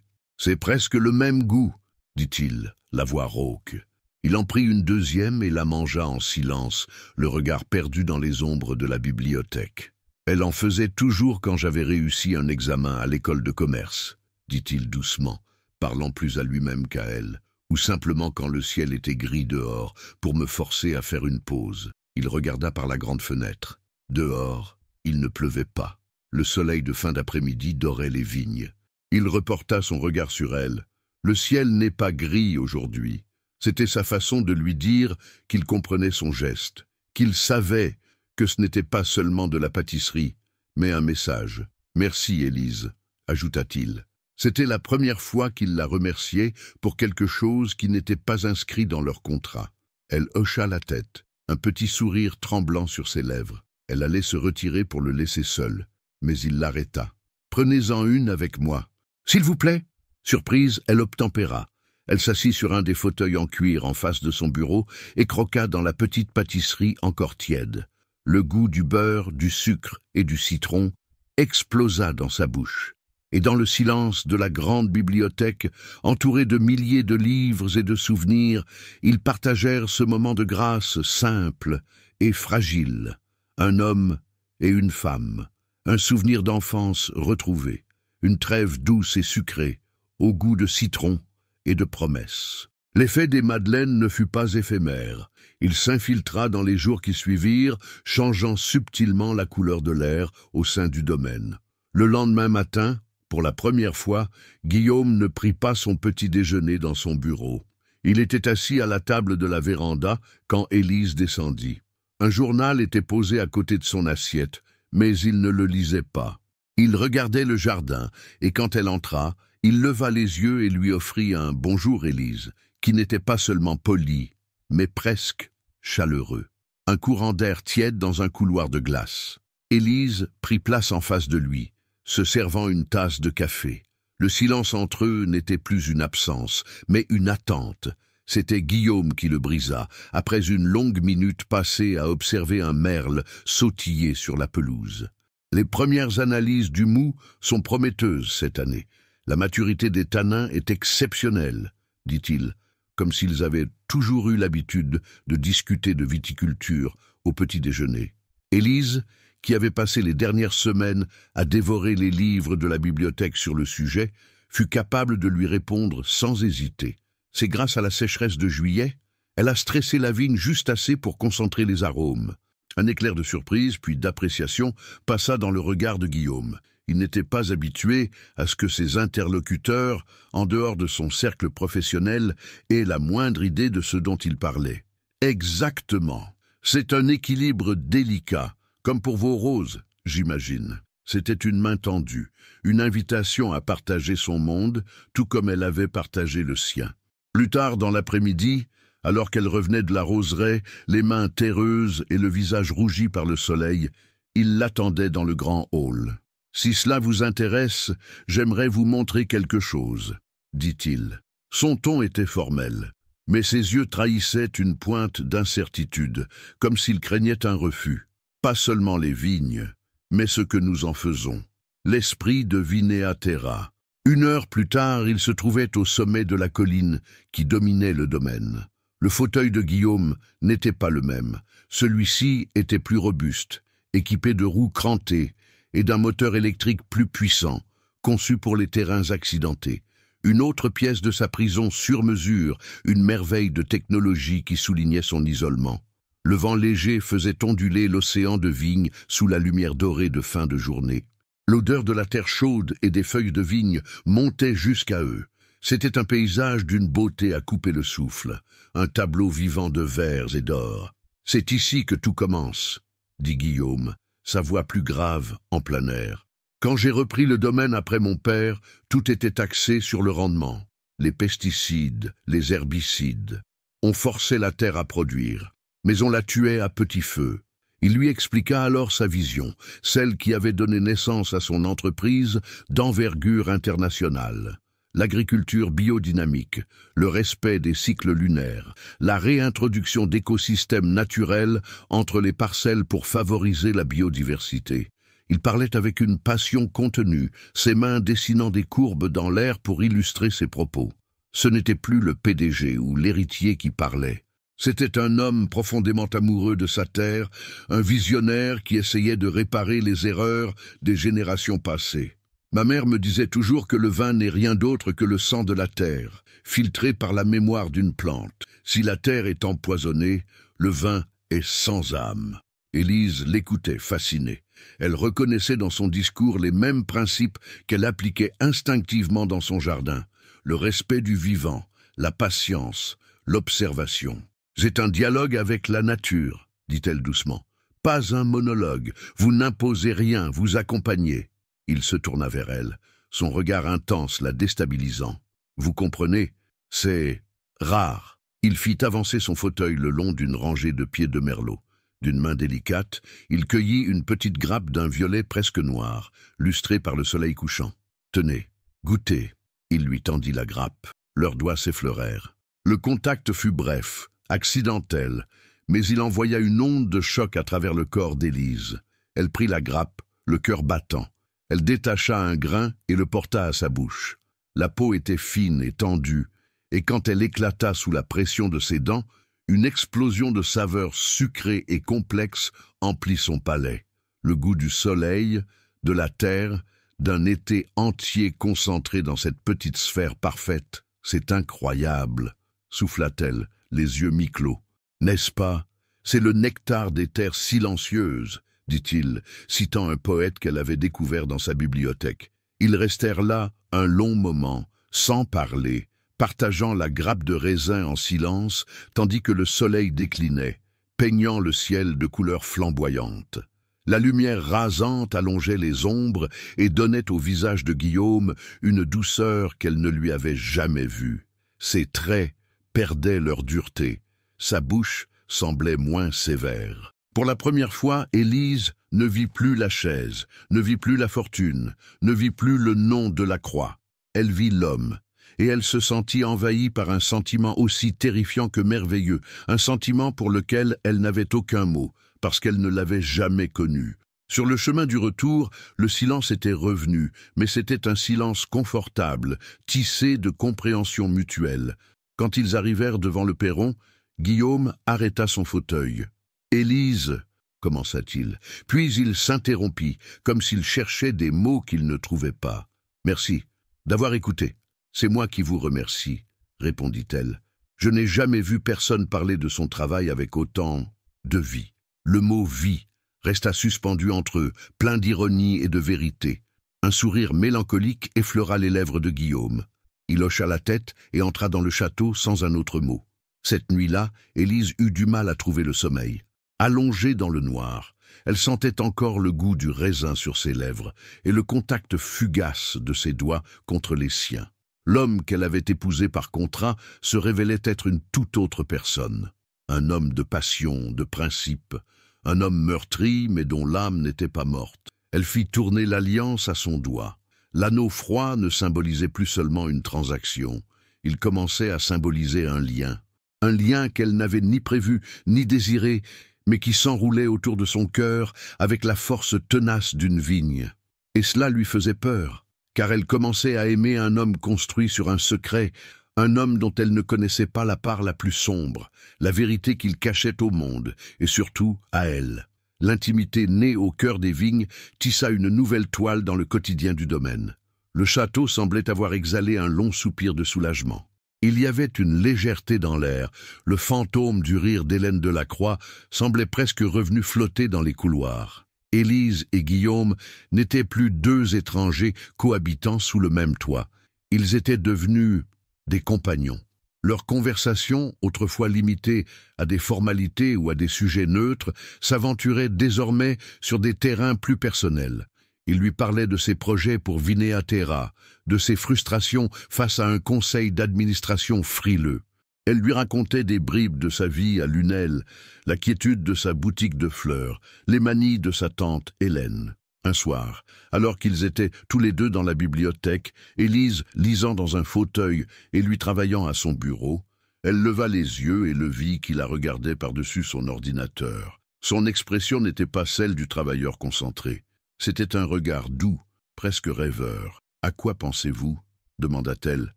presque le même goût, » dit-il, la voix rauque. Il en prit une deuxième et la mangea en silence, le regard perdu dans les ombres de la bibliothèque. « Elle en faisait toujours quand j'avais réussi un examen à l'école de commerce, » dit-il doucement, parlant plus à lui-même qu'à elle, ou simplement quand le ciel était gris dehors, pour me forcer à faire une pause. Il regarda par la grande fenêtre. Dehors, il ne pleuvait pas. Le soleil de fin d'après-midi dorait les vignes. Il reporta son regard sur elle. Le ciel n'est pas gris aujourd'hui. C'était sa façon de lui dire qu'il comprenait son geste, qu'il savait que ce n'était pas seulement de la pâtisserie, mais un message. « Merci, Élise », ajouta-t-il. C'était la première fois qu'il la remerciait pour quelque chose qui n'était pas inscrit dans leur contrat. Elle hocha la tête, un petit sourire tremblant sur ses lèvres. Elle allait se retirer pour le laisser seul. Mais il l'arrêta. « Prenez-en une avec moi. »« S'il vous plaît ?» Surprise, elle obtempéra. Elle s'assit sur un des fauteuils en cuir en face de son bureau et croqua dans la petite pâtisserie encore tiède. Le goût du beurre, du sucre et du citron explosa dans sa bouche. Et dans le silence de la grande bibliothèque, entourée de milliers de livres et de souvenirs, ils partagèrent ce moment de grâce simple et fragile. Un homme et une femme. Un souvenir d'enfance retrouvé, une trêve douce et sucrée, au goût de citron et de promesses. L'effet des madeleines ne fut pas éphémère. Il s'infiltra dans les jours qui suivirent, changeant subtilement la couleur de l'air au sein du domaine. Le lendemain matin, pour la première fois, Guillaume ne prit pas son petit déjeuner dans son bureau. Il était assis à la table de la véranda quand Élise descendit. Un journal était posé à côté de son assiette, mais il ne le lisait pas. Il regardait le jardin, et quand elle entra, il leva les yeux et lui offrit un « Bonjour, Élise », qui n'était pas seulement poli, mais presque chaleureux. Un courant d'air tiède dans un couloir de glace. Élise prit place en face de lui, se servant une tasse de café. Le silence entre eux n'était plus une absence, mais une attente. C'était Guillaume qui le brisa, après une longue minute passée à observer un merle sautiller sur la pelouse. Les premières analyses du mou sont prometteuses cette année. La maturité des tanins est exceptionnelle, dit-il, comme s'ils avaient toujours eu l'habitude de discuter de viticulture au petit déjeuner. Élise, qui avait passé les dernières semaines à dévorer les livres de la bibliothèque sur le sujet, fut capable de lui répondre sans hésiter. C'est grâce à la sécheresse de juillet, elle a stressé la vigne juste assez pour concentrer les arômes. Un éclair de surprise, puis d'appréciation, passa dans le regard de Guillaume. Il n'était pas habitué à ce que ses interlocuteurs, en dehors de son cercle professionnel, aient la moindre idée de ce dont il parlait. Exactement. C'est un équilibre délicat, comme pour vos roses, j'imagine. C'était une main tendue, une invitation à partager son monde, tout comme elle avait partagé le sien. Plus tard dans l'après-midi, alors qu'elle revenait de la roseraie, les mains terreuses et le visage rougi par le soleil, il l'attendait dans le grand hall. « Si cela vous intéresse, j'aimerais vous montrer quelque chose, » dit-il. Son ton était formel, mais ses yeux trahissaient une pointe d'incertitude, comme s'il craignait un refus. Pas seulement les vignes, mais ce que nous en faisons. L'esprit de Vinea Terra. 1 heure plus tard, il se trouvait au sommet de la colline qui dominait le domaine. Le fauteuil de Guillaume n'était pas le même. Celui-ci était plus robuste, équipé de roues crantées et d'un moteur électrique plus puissant, conçu pour les terrains accidentés. Une autre pièce de sa prison sur mesure, une merveille de technologie qui soulignait son isolement. Le vent léger faisait onduler l'océan de vigne sous la lumière dorée de fin de journée. L'odeur de la terre chaude et des feuilles de vigne montait jusqu'à eux. C'était un paysage d'une beauté à couper le souffle, un tableau vivant de vers et d'or. « C'est ici que tout commence, » dit Guillaume, sa voix plus grave en plein air. « Quand j'ai repris le domaine après mon père, tout était axé sur le rendement. Les pesticides, les herbicides. On forçait la terre à produire, mais on la tuait à petit feu. » Il lui expliqua alors sa vision, celle qui avait donné naissance à son entreprise d'envergure internationale. L'agriculture biodynamique, le respect des cycles lunaires, la réintroduction d'écosystèmes naturels entre les parcelles pour favoriser la biodiversité. Il parlait avec une passion contenue, ses mains dessinant des courbes dans l'air pour illustrer ses propos. Ce n'était plus le PDG ou l'héritier qui parlait. C'était un homme profondément amoureux de sa terre, un visionnaire qui essayait de réparer les erreurs des générations passées. Ma mère me disait toujours que le vin n'est rien d'autre que le sang de la terre, filtré par la mémoire d'une plante. Si la terre est empoisonnée, le vin est sans âme. Élise l'écoutait fascinée. Elle reconnaissait dans son discours les mêmes principes qu'elle appliquait instinctivement dans son jardin. Le respect du vivant, la patience, l'observation. « C'est un dialogue avec la nature, » dit-elle doucement. « Pas un monologue, vous n'imposez rien, vous accompagnez. » Il se tourna vers elle, son regard intense la déstabilisant. « Vous comprenez, c'est rare. » Il fit avancer son fauteuil le long d'une rangée de pieds de merlot. D'une main délicate, il cueillit une petite grappe d'un violet presque noir, lustré par le soleil couchant. « Tenez, goûtez. » Il lui tendit la grappe. Leurs doigts s'effleurèrent. Le contact fut bref, accidentel, mais il envoya une onde de choc à travers le corps d'Élise. Elle prit la grappe, le cœur battant. Elle détacha un grain et le porta à sa bouche. La peau était fine et tendue, et quand elle éclata sous la pression de ses dents, une explosion de saveurs sucrées et complexes emplit son palais. Le goût du soleil, de la terre, d'un été entier concentré dans cette petite sphère parfaite. « C'est incroyable », souffla-t-elle, les yeux mi-clos. « N'est-ce pas? C'est le nectar des terres silencieuses, » dit-il, citant un poète qu'elle avait découvert dans sa bibliothèque. Ils restèrent là un long moment, sans parler, partageant la grappe de raisin en silence, tandis que le soleil déclinait. peignant le ciel de couleurs flamboyantes. La lumière rasante allongeait les ombres et donnait au visage de Guillaume une douceur qu'elle ne lui avait jamais vue. Ses traits perdaient leur dureté, sa bouche semblait moins sévère. Pour la première fois, Élise ne vit plus la chaise, ne vit plus la fortune, ne vit plus le nom de la croix. Elle vit l'homme, et elle se sentit envahie par un sentiment aussi terrifiant que merveilleux, un sentiment pour lequel elle n'avait aucun mot, parce qu'elle ne l'avait jamais connu. Sur le chemin du retour, le silence était revenu, mais c'était un silence confortable, tissé de compréhension mutuelle. Quand ils arrivèrent devant le perron, Guillaume arrêta son fauteuil. « Élise !» commença-t-il, puis il s'interrompit, comme s'il cherchait des mots qu'il ne trouvait pas. « Merci d'avoir écouté. C'est moi qui vous remercie, » répondit-elle. « Je n'ai jamais vu personne parler de son travail avec autant de vie. » Le mot « vie » resta suspendu entre eux, plein d'ironie et de vérité. Un sourire mélancolique effleura les lèvres de Guillaume. Il hocha la tête et entra dans le château sans un autre mot. Cette nuit-là, Élise eut du mal à trouver le sommeil. Allongée dans le noir, elle sentait encore le goût du raisin sur ses lèvres et le contact fugace de ses doigts contre les siens. L'homme qu'elle avait épousé par contrat se révélait être une toute autre personne. Un homme de passion, de principe, un homme meurtri mais dont l'âme n'était pas morte. Elle fit tourner l'alliance à son doigt. L'anneau froid ne symbolisait plus seulement une transaction. Il commençait à symboliser un lien qu'elle n'avait ni prévu ni désiré, mais qui s'enroulait autour de son cœur avec la force tenace d'une vigne. Et cela lui faisait peur, car elle commençait à aimer un homme construit sur un secret, un homme dont elle ne connaissait pas la part la plus sombre, la vérité qu'il cachait au monde, et surtout à elle. L'intimité née au cœur des vignes tissa une nouvelle toile dans le quotidien du domaine. Le château semblait avoir exhalé un long soupir de soulagement. Il y avait une légèreté dans l'air, le fantôme du rire d'Hélène Delacroix semblait presque revenu flotter dans les couloirs. Élise et Guillaume n'étaient plus deux étrangers cohabitant sous le même toit. Ils étaient devenus des compagnons. Leur conversation, autrefois limitée à des formalités ou à des sujets neutres, s'aventurait désormais sur des terrains plus personnels. Il lui parlait de ses projets pour Vinea Terra, de ses frustrations face à un conseil d'administration frileux. Elle lui racontait des bribes de sa vie à Lunel, la quiétude de sa boutique de fleurs, les manies de sa tante Hélène. Un soir, alors qu'ils étaient tous les deux dans la bibliothèque, Élise lisant dans un fauteuil et lui travaillant à son bureau, elle leva les yeux et le vit qui la regardait par-dessus son ordinateur. Son expression n'était pas celle du travailleur concentré. C'était un regard doux, presque rêveur. « À quoi pensez-vous » demanda-t-elle,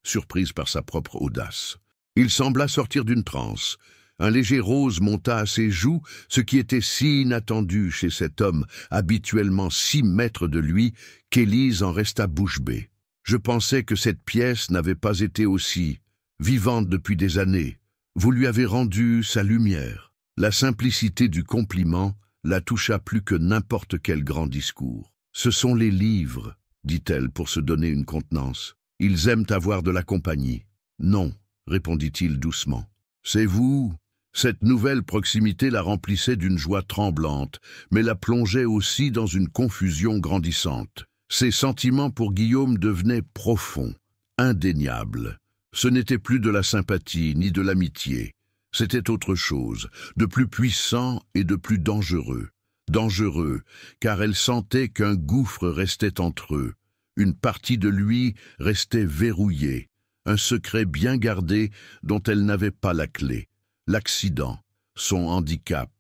surprise par sa propre audace. Il sembla sortir d'une transe. Un léger rose monta à ses joues, ce qui était si inattendu chez cet homme, habituellement si maître de lui, qu'Élise en resta bouche bée. « Je pensais que cette pièce n'avait pas été aussi vivante depuis des années. Vous lui avez rendu sa lumière. » La simplicité du compliment la toucha plus que n'importe quel grand discours. « Ce sont les livres, » dit-elle pour se donner une contenance. « Ils aiment avoir de la compagnie. »« Non, » répondit-il doucement. « C'est vous. » Cette nouvelle proximité la remplissait d'une joie tremblante, mais la plongeait aussi dans une confusion grandissante. Ses sentiments pour Guillaume devenaient profonds, indéniables. Ce n'était plus de la sympathie ni de l'amitié. C'était autre chose, de plus puissant et de plus dangereux. Dangereux, car elle sentait qu'un gouffre restait entre eux. Une partie de lui restait verrouillée, un secret bien gardé dont elle n'avait pas la clé. L'accident, son handicap.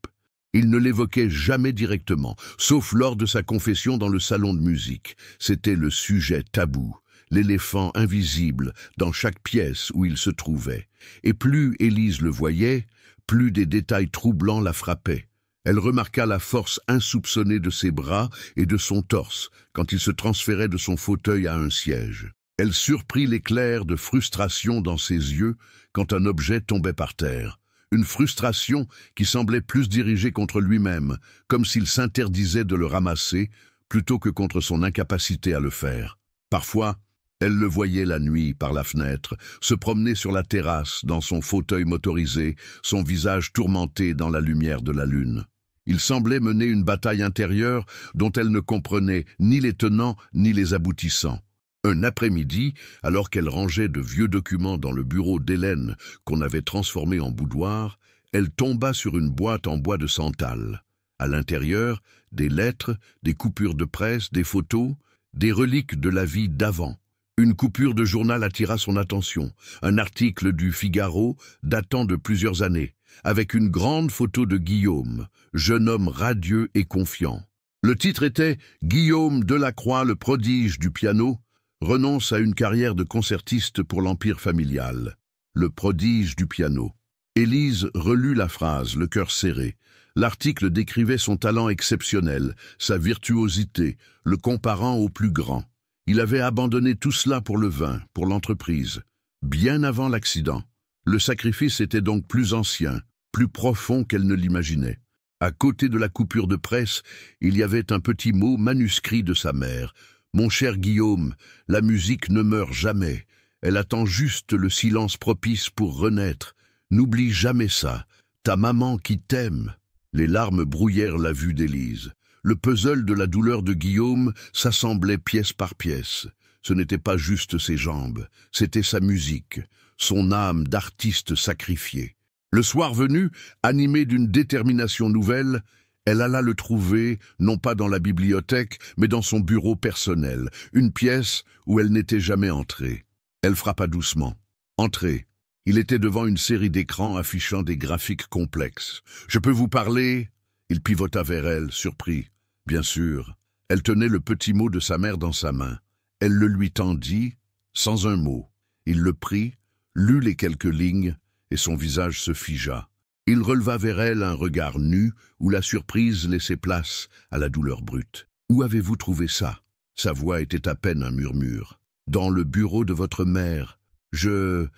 Il ne l'évoquait jamais directement, sauf lors de sa confession dans le salon de musique. C'était le sujet tabou, l'éléphant invisible dans chaque pièce où il se trouvait. Et plus Élise le voyait, plus des détails troublants la frappaient. Elle remarqua la force insoupçonnée de ses bras et de son torse quand il se transférait de son fauteuil à un siège. Elle surprit l'éclair de frustration dans ses yeux quand un objet tombait par terre. Une frustration qui semblait plus dirigée contre lui-même, comme s'il s'interdisait de le ramasser plutôt que contre son incapacité à le faire. Parfois, Elle le voyait la nuit par la fenêtre, se promener sur la terrasse dans son fauteuil motorisé, son visage tourmenté dans la lumière de la lune. Il semblait mener une bataille intérieure dont elle ne comprenait ni les tenants ni les aboutissants. Un après-midi, alors qu'elle rangeait de vieux documents dans le bureau d'Hélène qu'on avait transformé en boudoir, elle tomba sur une boîte en bois de santal. À l'intérieur, des lettres, des coupures de presse, des photos, des reliques de la vie d'avant. Une coupure de journal attira son attention, un article du Figaro datant de plusieurs années, avec une grande photo de Guillaume, jeune homme radieux et confiant. Le titre était « Guillaume Delacroix, le prodige du piano, renonce à une carrière de concertiste pour l'empire familial. Le prodige du piano ». Élise relut la phrase, le cœur serré. L'article décrivait son talent exceptionnel, sa virtuosité, le comparant au plus grand. Il avait abandonné tout cela pour le vin, pour l'entreprise, bien avant l'accident. Le sacrifice était donc plus ancien, plus profond qu'elle ne l'imaginait. À côté de la coupure de presse, il y avait un petit mot manuscrit de sa mère. « Mon cher Guillaume, la musique ne meurt jamais. Elle attend juste le silence propice pour renaître. N'oublie jamais ça. Ta maman qui t'aime. » Les larmes brouillèrent la vue d'Élise. Le puzzle de la douleur de Guillaume s'assemblait pièce par pièce. Ce n'était pas juste ses jambes, c'était sa musique, son âme d'artiste sacrifié. Le soir venu, animée d'une détermination nouvelle, elle alla le trouver, non pas dans la bibliothèque, mais dans son bureau personnel, une pièce où elle n'était jamais entrée. Elle frappa doucement. Entrez. Il était devant une série d'écrans affichant des graphiques complexes. « Je peux vous parler ?» Il pivota vers elle, surpris. Bien sûr, elle tenait le petit mot de sa mère dans sa main. Elle le lui tendit, sans un mot. Il le prit, lut les quelques lignes, et son visage se figea. Il releva vers elle un regard nu, où la surprise laissait place à la douleur brute. « Où avez-vous trouvé ça ?» Sa voix était à peine un murmure. « Dans le bureau de votre mère. Je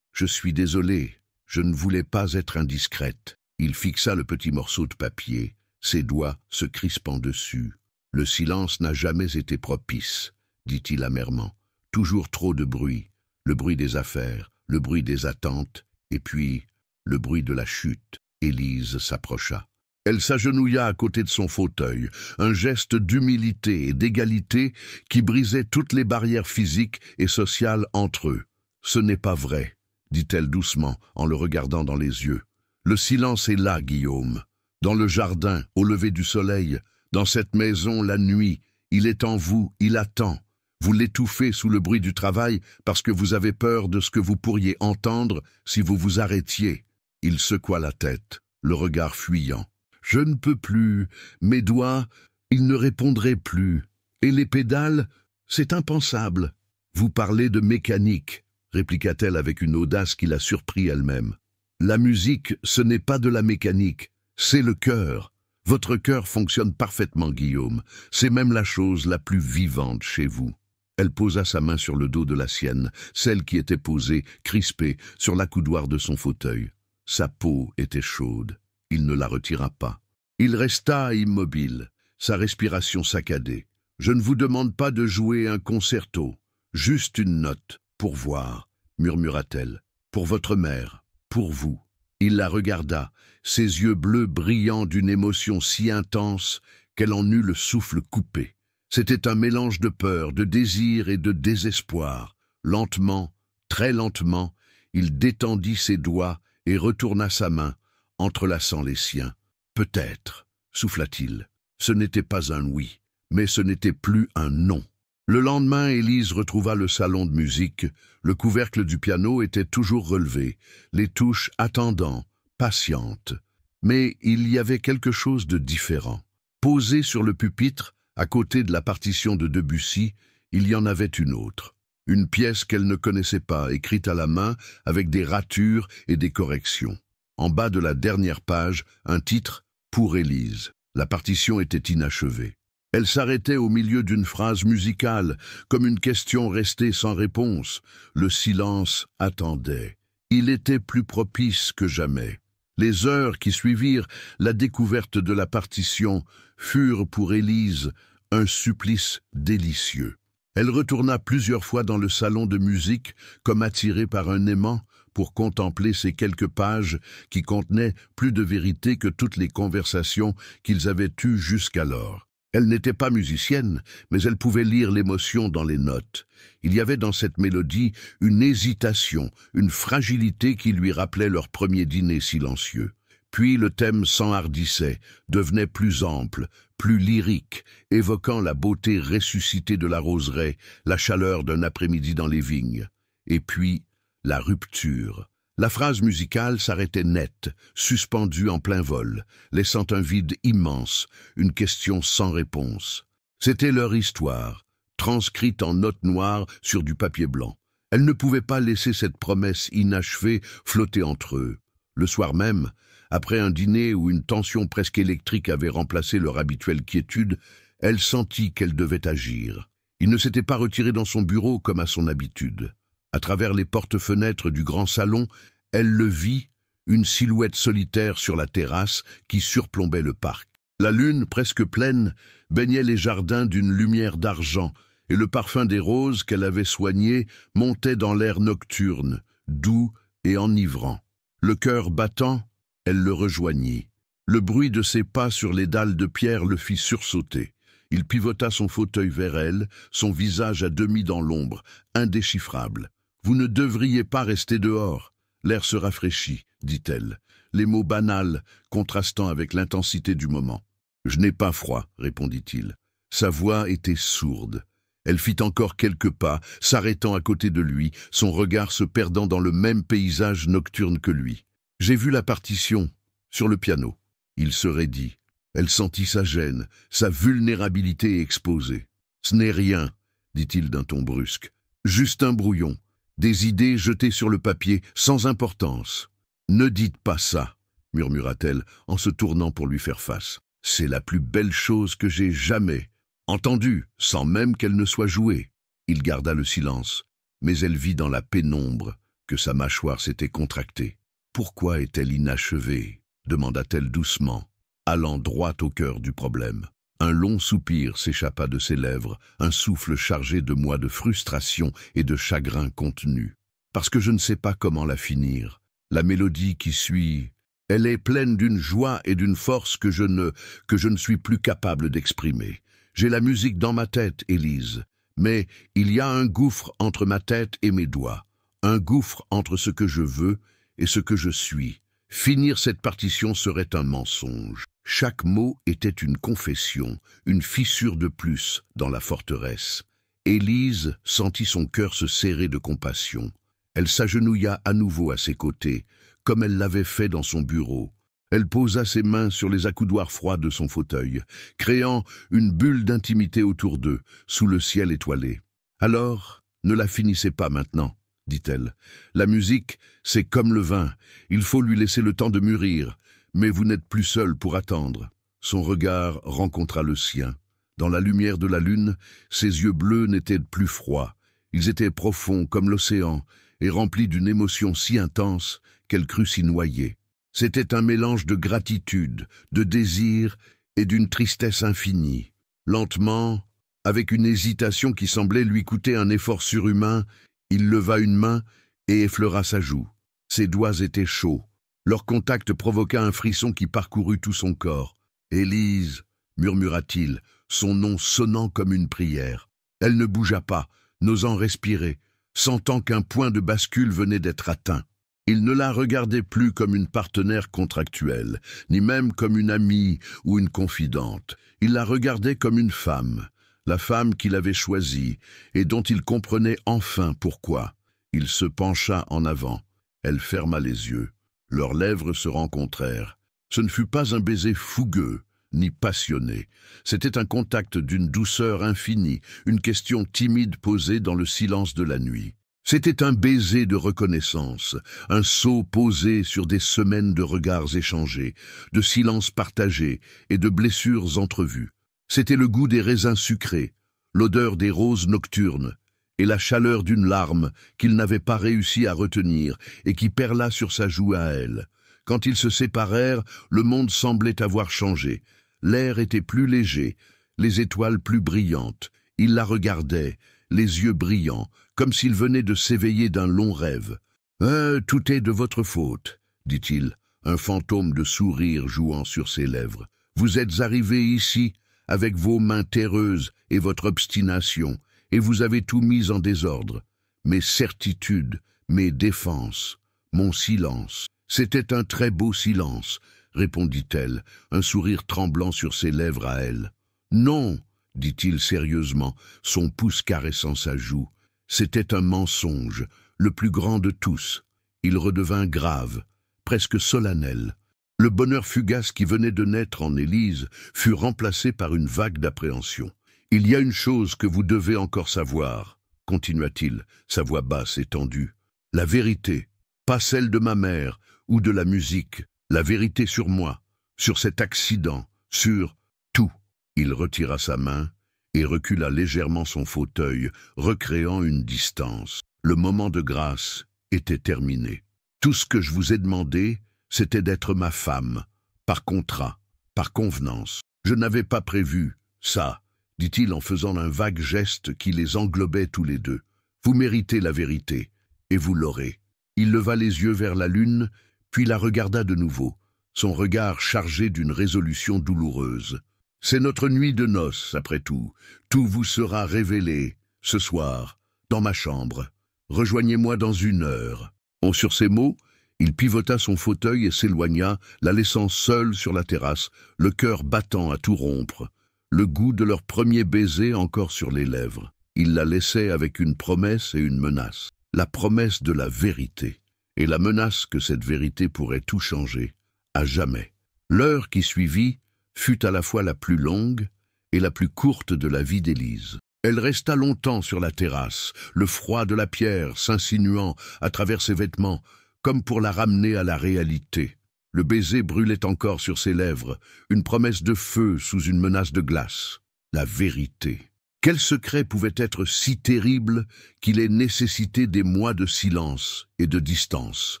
suis désolé, je ne voulais pas être indiscrète. » Il fixa le petit morceau de papier, ses doigts se crispant dessus. « Le silence n'a jamais été propice, » dit-il amèrement. « Toujours trop de bruit, le bruit des affaires, le bruit des attentes, et puis le bruit de la chute. » Élise s'approcha. Elle s'agenouilla à côté de son fauteuil, un geste d'humilité et d'égalité qui brisait toutes les barrières physiques et sociales entre eux. « Ce n'est pas vrai, » dit-elle doucement en le regardant dans les yeux. « Le silence est là, Guillaume. Dans le jardin, au lever du soleil, dans cette maison, la nuit, il est en vous, il attend. Vous l'étouffez sous le bruit du travail parce que vous avez peur de ce que vous pourriez entendre si vous vous arrêtiez. » Il secoua la tête, le regard fuyant. « Je ne peux plus. Mes doigts, ils ne répondraient plus. Et les pédales, c'est impensable. »« Vous parlez de mécanique, » répliqua-t-elle avec une audace qui la surprit elle-même. « La musique, ce n'est pas de la mécanique, c'est le cœur. Votre cœur fonctionne parfaitement, Guillaume. C'est même la chose la plus vivante chez vous. » Elle posa sa main sur le dos de la sienne, celle qui était posée, crispée, sur l'accoudoir de son fauteuil. Sa peau était chaude. Il ne la retira pas. Il resta immobile, sa respiration saccadée. « Je ne vous demande pas de jouer un concerto, juste une note, pour voir, » murmura-t-elle. « Pour votre mère, pour vous. » Il la regarda, ses yeux bleus brillant d'une émotion si intense qu'elle en eut le souffle coupé. C'était un mélange de peur, de désir et de désespoir. Lentement, très lentement, il détendit ses doigts et retourna sa main, entrelaçant les siens. « Peut-être, » souffla-t-il. Ce n'était pas un oui, mais ce n'était plus un non. Le lendemain, Élise retrouva le salon de musique. Le couvercle du piano était toujours relevé, les touches attendant, patientes. Mais il y avait quelque chose de différent. Posé sur le pupitre, à côté de la partition de Debussy, il y en avait une autre. Une pièce qu'elle ne connaissait pas, écrite à la main, avec des ratures et des corrections. En bas de la dernière page, un titre « Pour Élise ». La partition était inachevée. Elle s'arrêtait au milieu d'une phrase musicale, comme une question restée sans réponse. Le silence attendait. Il était plus propice que jamais. Les heures qui suivirent la découverte de la partition furent pour Élise un supplice délicieux. Elle retourna plusieurs fois dans le salon de musique, comme attirée par un aimant, pour contempler ces quelques pages qui contenaient plus de vérité que toutes les conversations qu'ils avaient eues jusqu'alors. Elle n'était pas musicienne, mais elle pouvait lire l'émotion dans les notes. Il y avait dans cette mélodie une hésitation, une fragilité qui lui rappelait leur premier dîner silencieux. Puis le thème s'enhardissait, devenait plus ample, plus lyrique, évoquant la beauté ressuscitée de la roseraie, la chaleur d'un après-midi dans les vignes. Et puis, la rupture. La phrase musicale s'arrêtait nette, suspendue en plein vol, laissant un vide immense, une question sans réponse. C'était leur histoire, transcrite en notes noires sur du papier blanc. Elle ne pouvait pas laisser cette promesse inachevée flotter entre eux. Le soir même, après un dîner où une tension presque électrique avait remplacé leur habituelle quiétude, elle sentit qu'elle devait agir. Il ne s'était pas retiré dans son bureau comme à son habitude. À travers les portes-fenêtres du grand salon, elle le vit, une silhouette solitaire sur la terrasse qui surplombait le parc. La lune, presque pleine, baignait les jardins d'une lumière d'argent, et le parfum des roses qu'elle avait soignées montait dans l'air nocturne, doux et enivrant. Le cœur battant, elle le rejoignit. Le bruit de ses pas sur les dalles de pierre le fit sursauter. Il pivota son fauteuil vers elle, son visage à demi dans l'ombre, indéchiffrable. « Vous ne devriez pas rester dehors. L'air se rafraîchit, dit-elle, les mots banals contrastant avec l'intensité du moment. « Je n'ai pas froid, répondit-il. Sa voix était sourde. Elle fit encore quelques pas, s'arrêtant à côté de lui, son regard se perdant dans le même paysage nocturne que lui. « J'ai vu la partition, sur le piano. » Il se raidit. Elle sentit sa gêne, sa vulnérabilité exposée. « Ce n'est rien, dit-il d'un ton brusque. Juste un brouillon. Des idées jetées sur le papier, sans importance. « Ne dites pas ça, murmura-t-elle en se tournant pour lui faire face. C'est la plus belle chose que j'ai jamais entendue, sans même qu'elle ne soit jouée. Il garda le silence, mais elle vit dans la pénombre que sa mâchoire s'était contractée. Pourquoi est-elle inachevée ? Demanda-t-elle doucement, allant droit au cœur du problème. Un long soupir s'échappa de ses lèvres, un souffle chargé de moi de frustration et de chagrin contenu. Parce que je ne sais pas comment la finir. La mélodie qui suit, elle est pleine d'une joie et d'une force que je ne suis plus capable d'exprimer. J'ai la musique dans ma tête, Élise, mais il y a un gouffre entre ma tête et mes doigts, un gouffre entre ce que je veux et ce que je suis. Finir cette partition serait un mensonge. Chaque mot était une confession, une fissure de plus dans la forteresse. Élise sentit son cœur se serrer de compassion. Elle s'agenouilla à nouveau à ses côtés, comme elle l'avait fait dans son bureau. Elle posa ses mains sur les accoudoirs froids de son fauteuil, créant une bulle d'intimité autour d'eux, sous le ciel étoilé. « Alors, ne la finissez pas maintenant, » dit-elle. « La musique, c'est comme le vin, il faut lui laisser le temps de mûrir, mais vous n'êtes plus seul pour attendre. » Son regard rencontra le sien. Dans la lumière de la lune, ses yeux bleus n'étaient plus froids. Ils étaient profonds comme l'océan et remplis d'une émotion si intense qu'elle crut s'y noyer. C'était un mélange de gratitude, de désir et d'une tristesse infinie. Lentement, avec une hésitation qui semblait lui coûter un effort surhumain, il leva une main et effleura sa joue. Ses doigts étaient chauds. Leur contact provoqua un frisson qui parcourut tout son corps. « Élise » murmura-t-il, son nom sonnant comme une prière. Elle ne bougea pas, n'osant respirer, sentant qu'un point de bascule venait d'être atteint. Il ne la regardait plus comme une partenaire contractuelle, ni même comme une amie ou une confidente. Il la regardait comme une femme, la femme qu'il avait choisie et dont il comprenait enfin pourquoi. Il se pencha en avant. Elle ferma les yeux. Leurs lèvres se rencontrèrent. Ce ne fut pas un baiser fougueux, ni passionné. C'était un contact d'une douceur infinie, une question timide posée dans le silence de la nuit. C'était un baiser de reconnaissance, un sceau posé sur des semaines de regards échangés, de silences partagés et de blessures entrevues. C'était le goût des raisins sucrés, l'odeur des roses nocturnes et la chaleur d'une larme qu'il n'avait pas réussi à retenir et qui perla sur sa joue à elle. Quand ils se séparèrent, le monde semblait avoir changé. L'air était plus léger, les étoiles plus brillantes. Il la regardait, les yeux brillants, comme s'il venait de s'éveiller d'un long rêve. « Tout est de votre faute, dit-il, un fantôme de sourire jouant sur ses lèvres. Vous êtes arrivé ici avec vos mains terreuses et votre obstination, et vous avez tout mis en désordre. Mes certitudes, mes défenses, mon silence. C'était un très beau silence, répondit-elle, un sourire tremblant sur ses lèvres à elle. Non, dit-il sérieusement, son pouce caressant sa joue. C'était un mensonge, le plus grand de tous. Il redevint grave, presque solennel. Le bonheur fugace qui venait de naître en Élise fut remplacé par une vague d'appréhension. « Il y a une chose que vous devez encore savoir, » continua-t-il, sa voix basse et tendue. « La vérité, pas celle de ma mère ou de la musique, la vérité sur moi, sur cet accident, sur tout. » Il retira sa main et recula légèrement son fauteuil, recréant une distance. Le moment de grâce était terminé. « Tout ce que je vous ai demandé, c'était d'être ma femme, par contrat, par convenance. Je n'avais pas prévu ça, dit-il en faisant un vague geste qui les englobait tous les deux. Vous méritez la vérité, et vous l'aurez. Il leva les yeux vers la lune, puis la regarda de nouveau, son regard chargé d'une résolution douloureuse. C'est notre nuit de noces, après tout. Tout vous sera révélé, ce soir, dans ma chambre. Rejoignez-moi dans 1 heure. Sur ces mots, il pivota son fauteuil et s'éloigna, la laissant seule sur la terrasse, le cœur battant à tout rompre, le goût de leur premier baiser encore sur les lèvres. Il la laissait avec une promesse et une menace, la promesse de la vérité, et la menace que cette vérité pourrait tout changer, à jamais. L'heure qui suivit fut à la fois la plus longue et la plus courte de la vie d'Élise. Elle resta longtemps sur la terrasse, le froid de la pierre s'insinuant à travers ses vêtements, comme pour la ramener à la réalité. Le baiser brûlait encore sur ses lèvres, une promesse de feu sous une menace de glace. La vérité. Quel secret pouvait être si terrible qu'il ait nécessité des mois de silence et de distance?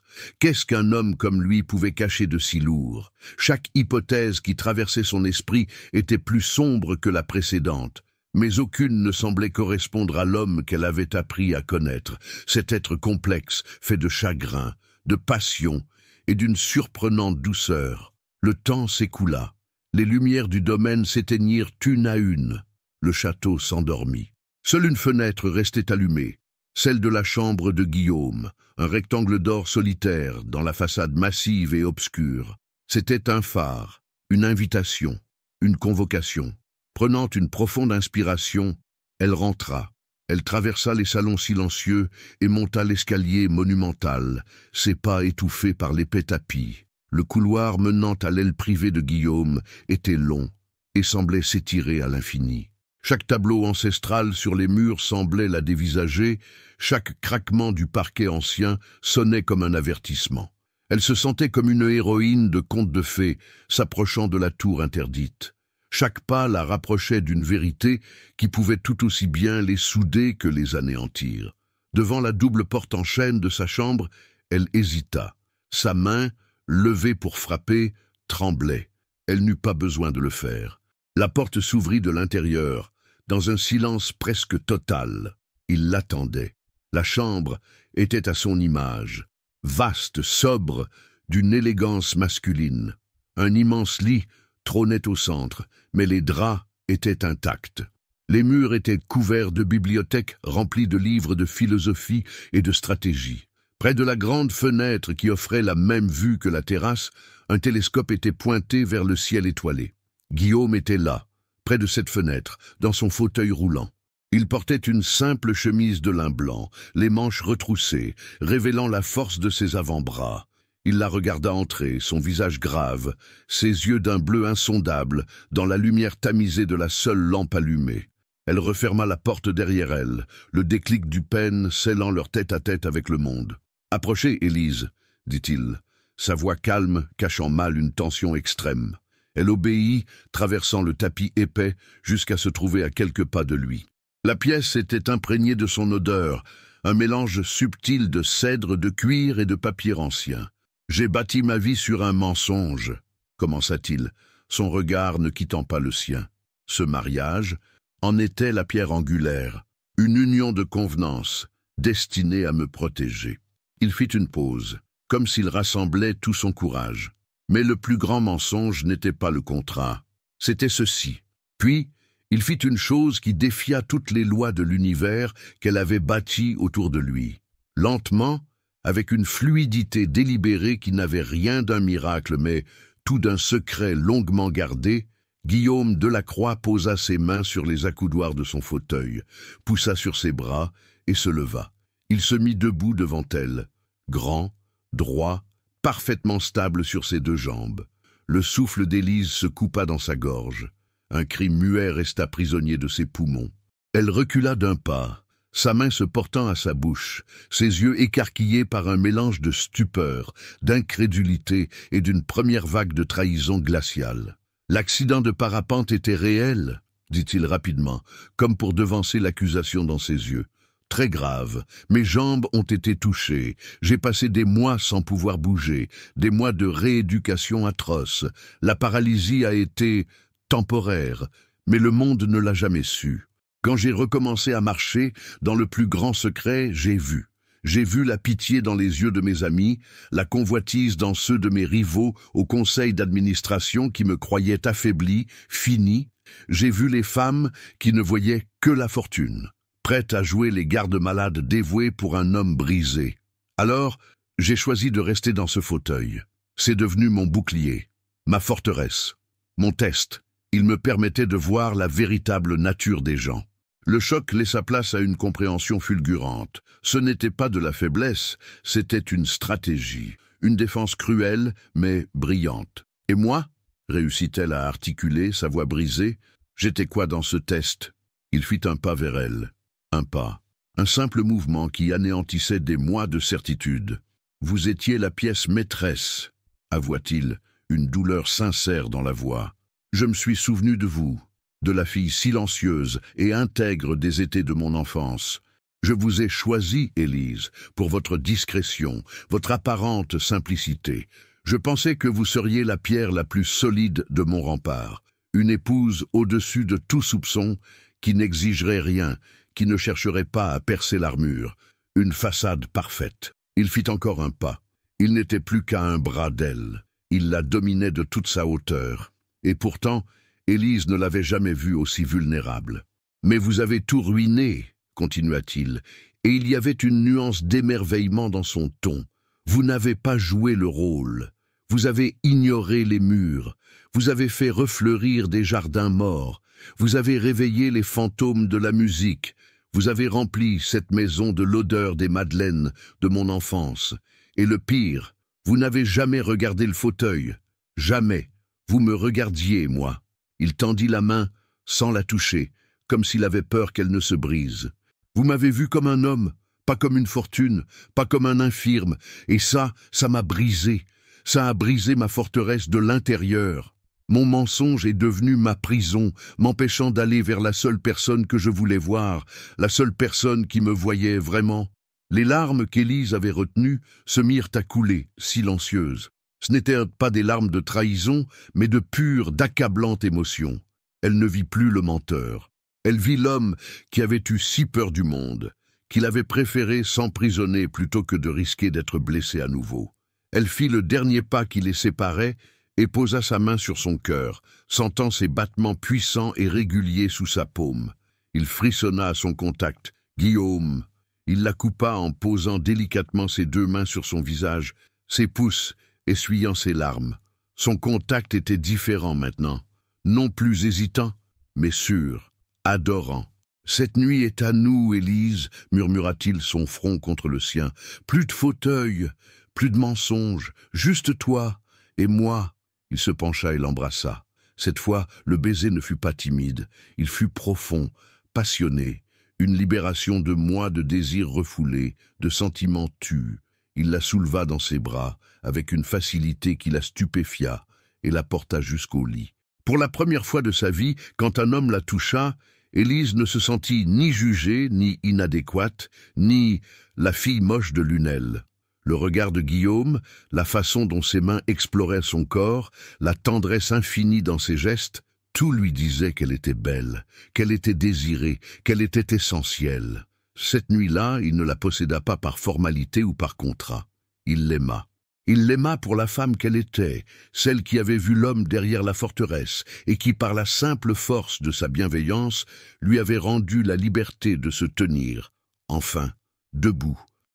Qu'est-ce qu'un homme comme lui pouvait cacher de si lourd? Chaque hypothèse qui traversait son esprit était plus sombre que la précédente, mais aucune ne semblait correspondre à l'homme qu'elle avait appris à connaître, cet être complexe, fait de chagrin, de passion et d'une surprenante douceur. Le temps s'écoula. Les lumières du domaine s'éteignirent une à une. Le château s'endormit. Seule une fenêtre restait allumée, celle de la chambre de Guillaume, un rectangle d'or solitaire dans la façade massive et obscure. C'était un phare, une invitation, une convocation. Prenant une profonde inspiration, elle rentra. Elle traversa les salons silencieux et monta l'escalier monumental, ses pas étouffés par l'épais tapis. Le couloir menant à l'aile privée de Guillaume était long et semblait s'étirer à l'infini. Chaque tableau ancestral sur les murs semblait la dévisager, chaque craquement du parquet ancien sonnait comme un avertissement. Elle se sentait comme une héroïne de conte de fées s'approchant de la tour interdite. Chaque pas la rapprochait d'une vérité qui pouvait tout aussi bien les souder que les anéantir. Devant la double porte en chêne de sa chambre, elle hésita. Sa main, levée pour frapper, tremblait. Elle n'eut pas besoin de le faire. La porte s'ouvrit de l'intérieur, dans un silence presque total. Il l'attendait. La chambre était à son image, vaste, sobre, d'une élégance masculine. Un immense lit trônait au centre, mais les draps étaient intacts. Les murs étaient couverts de bibliothèques remplies de livres de philosophie et de stratégie. Près de la grande fenêtre qui offrait la même vue que la terrasse, un télescope était pointé vers le ciel étoilé. Guillaume était là, près de cette fenêtre, dans son fauteuil roulant. Il portait une simple chemise de lin blanc, les manches retroussées, révélant la force de ses avant-bras. Il la regarda entrer, son visage grave, ses yeux d'un bleu insondable, dans la lumière tamisée de la seule lampe allumée. Elle referma la porte derrière elle, le déclic du peine scellant leur tête-à-tête avec le monde. « Approchez, Élise, » dit-il, sa voix calme cachant mal une tension extrême. Elle obéit, traversant le tapis épais jusqu'à se trouver à quelques pas de lui. La pièce était imprégnée de son odeur, un mélange subtil de cèdre, de cuir et de papier ancien. « J'ai bâti ma vie sur un mensonge, » commença-t-il, son regard ne quittant pas le sien. Ce mariage en était la pierre angulaire, une union de convenance, destinée à me protéger. Il fit une pause, comme s'il rassemblait tout son courage. Mais le plus grand mensonge n'était pas le contrat, c'était ceci. Puis, il fit une chose qui défia toutes les lois de l'univers qu'elle avait bâti autour de lui. Lentement, avec une fluidité délibérée qui n'avait rien d'un miracle, mais tout d'un secret longuement gardé, Guillaume Delacroix posa ses mains sur les accoudoirs de son fauteuil, poussa sur ses bras et se leva. Il se mit debout devant elle, grand, droit, parfaitement stable sur ses deux jambes. Le souffle d'Élise se coupa dans sa gorge. Un cri muet resta prisonnier de ses poumons. Elle recula d'un pas, sa main se portant à sa bouche, ses yeux écarquillés par un mélange de stupeur, d'incrédulité et d'une première vague de trahison glaciale. L'accident de parapente était réel, dit-il rapidement, comme pour devancer l'accusation dans ses yeux. Très grave, mes jambes ont été touchées, j'ai passé des mois sans pouvoir bouger, des mois de rééducation atroce. La paralysie a été temporaire, mais le monde ne l'a jamais su. Quand j'ai recommencé à marcher, dans le plus grand secret, j'ai vu. J'ai vu la pitié dans les yeux de mes amis, la convoitise dans ceux de mes rivaux au conseil d'administration qui me croyaient affaibli, fini. J'ai vu les femmes qui ne voyaient que la fortune, prêtes à jouer les gardes-malades dévoués pour un homme brisé. Alors, j'ai choisi de rester dans ce fauteuil. C'est devenu mon bouclier, ma forteresse, mon test. Il me permettait de voir la véritable nature des gens. Le choc laissa place à une compréhension fulgurante. Ce n'était pas de la faiblesse, c'était une stratégie, une défense cruelle, mais brillante. Et moi, réussit-elle à articuler, sa voix brisée, j'étais quoi dans ce test? Il fit un pas vers elle. Un pas, un simple mouvement qui anéantissait des mois de certitude. Vous étiez la pièce maîtresse, avoua-t-il, une douleur sincère dans la voix. Je me suis souvenu de vous, de la fille silencieuse et intègre des étés de mon enfance. Je vous ai choisi, Élise, pour votre discrétion, votre apparente simplicité. Je pensais que vous seriez la pierre la plus solide de mon rempart, une épouse au-dessus de tout soupçon, qui n'exigerait rien, qui ne chercherait pas à percer l'armure, une façade parfaite. Il fit encore un pas. Il n'était plus qu'à un bras d'elle. Il la dominait de toute sa hauteur. Et pourtant, Élise ne l'avait jamais vue aussi vulnérable. « Mais vous avez tout ruiné, » continua-t-il, et il y avait une nuance d'émerveillement dans son ton. « Vous n'avez pas joué le rôle. Vous avez ignoré les murs. Vous avez fait refleurir des jardins morts. Vous avez réveillé les fantômes de la musique. Vous avez rempli cette maison de l'odeur des madeleines de mon enfance. Et le pire, vous n'avez jamais regardé le fauteuil. Jamais. Vous me regardiez, moi. » Il tendit la main, sans la toucher, comme s'il avait peur qu'elle ne se brise. Vous m'avez vu comme un homme, pas comme une fortune, pas comme un infirme, et ça m'a brisé. Ça a brisé ma forteresse de l'intérieur. Mon mensonge est devenu ma prison, m'empêchant d'aller vers la seule personne que je voulais voir, la seule personne qui me voyait vraiment. Les larmes qu'Élise avait retenues se mirent à couler, silencieuses. Ce n'étaient pas des larmes de trahison, mais de pure, d'accablante émotion. Elle ne vit plus le menteur. Elle vit l'homme qui avait eu si peur du monde, qu'il avait préféré s'emprisonner plutôt que de risquer d'être blessé à nouveau. Elle fit le dernier pas qui les séparait et posa sa main sur son cœur, sentant ses battements puissants et réguliers sous sa paume. Il frissonna à son contact. « Guillaume !» Il la coupa en posant délicatement ses deux mains sur son visage, ses pouces essuyant ses larmes. Son contact était différent maintenant, non plus hésitant, mais sûr, adorant. « Cette nuit est à nous, Élise, » murmura-t-il, son front contre le sien. « Plus de fauteuil, plus de mensonges, juste toi et moi. » Il se pencha et l'embrassa. Cette fois, le baiser ne fut pas timide, il fut profond, passionné, une libération de mois de désirs refoulés, de sentiments tus. Il la souleva dans ses bras, avec une facilité qui la stupéfia, et la porta jusqu'au lit. Pour la première fois de sa vie, quand un homme la toucha, Élise ne se sentit ni jugée, ni inadéquate, ni la fille moche de Lunel. Le regard de Guillaume, la façon dont ses mains exploraient son corps, la tendresse infinie dans ses gestes, Tout lui disait qu'elle était belle, qu'elle était désirée, qu'elle était essentielle. Cette nuit-là, il ne la posséda pas par formalité ou par contrat. Il l'aima. Il l'aima pour la femme qu'elle était, celle qui avait vu l'homme derrière la forteresse et qui, par la simple force de sa bienveillance, lui avait rendu la liberté de se tenir, enfin, debout.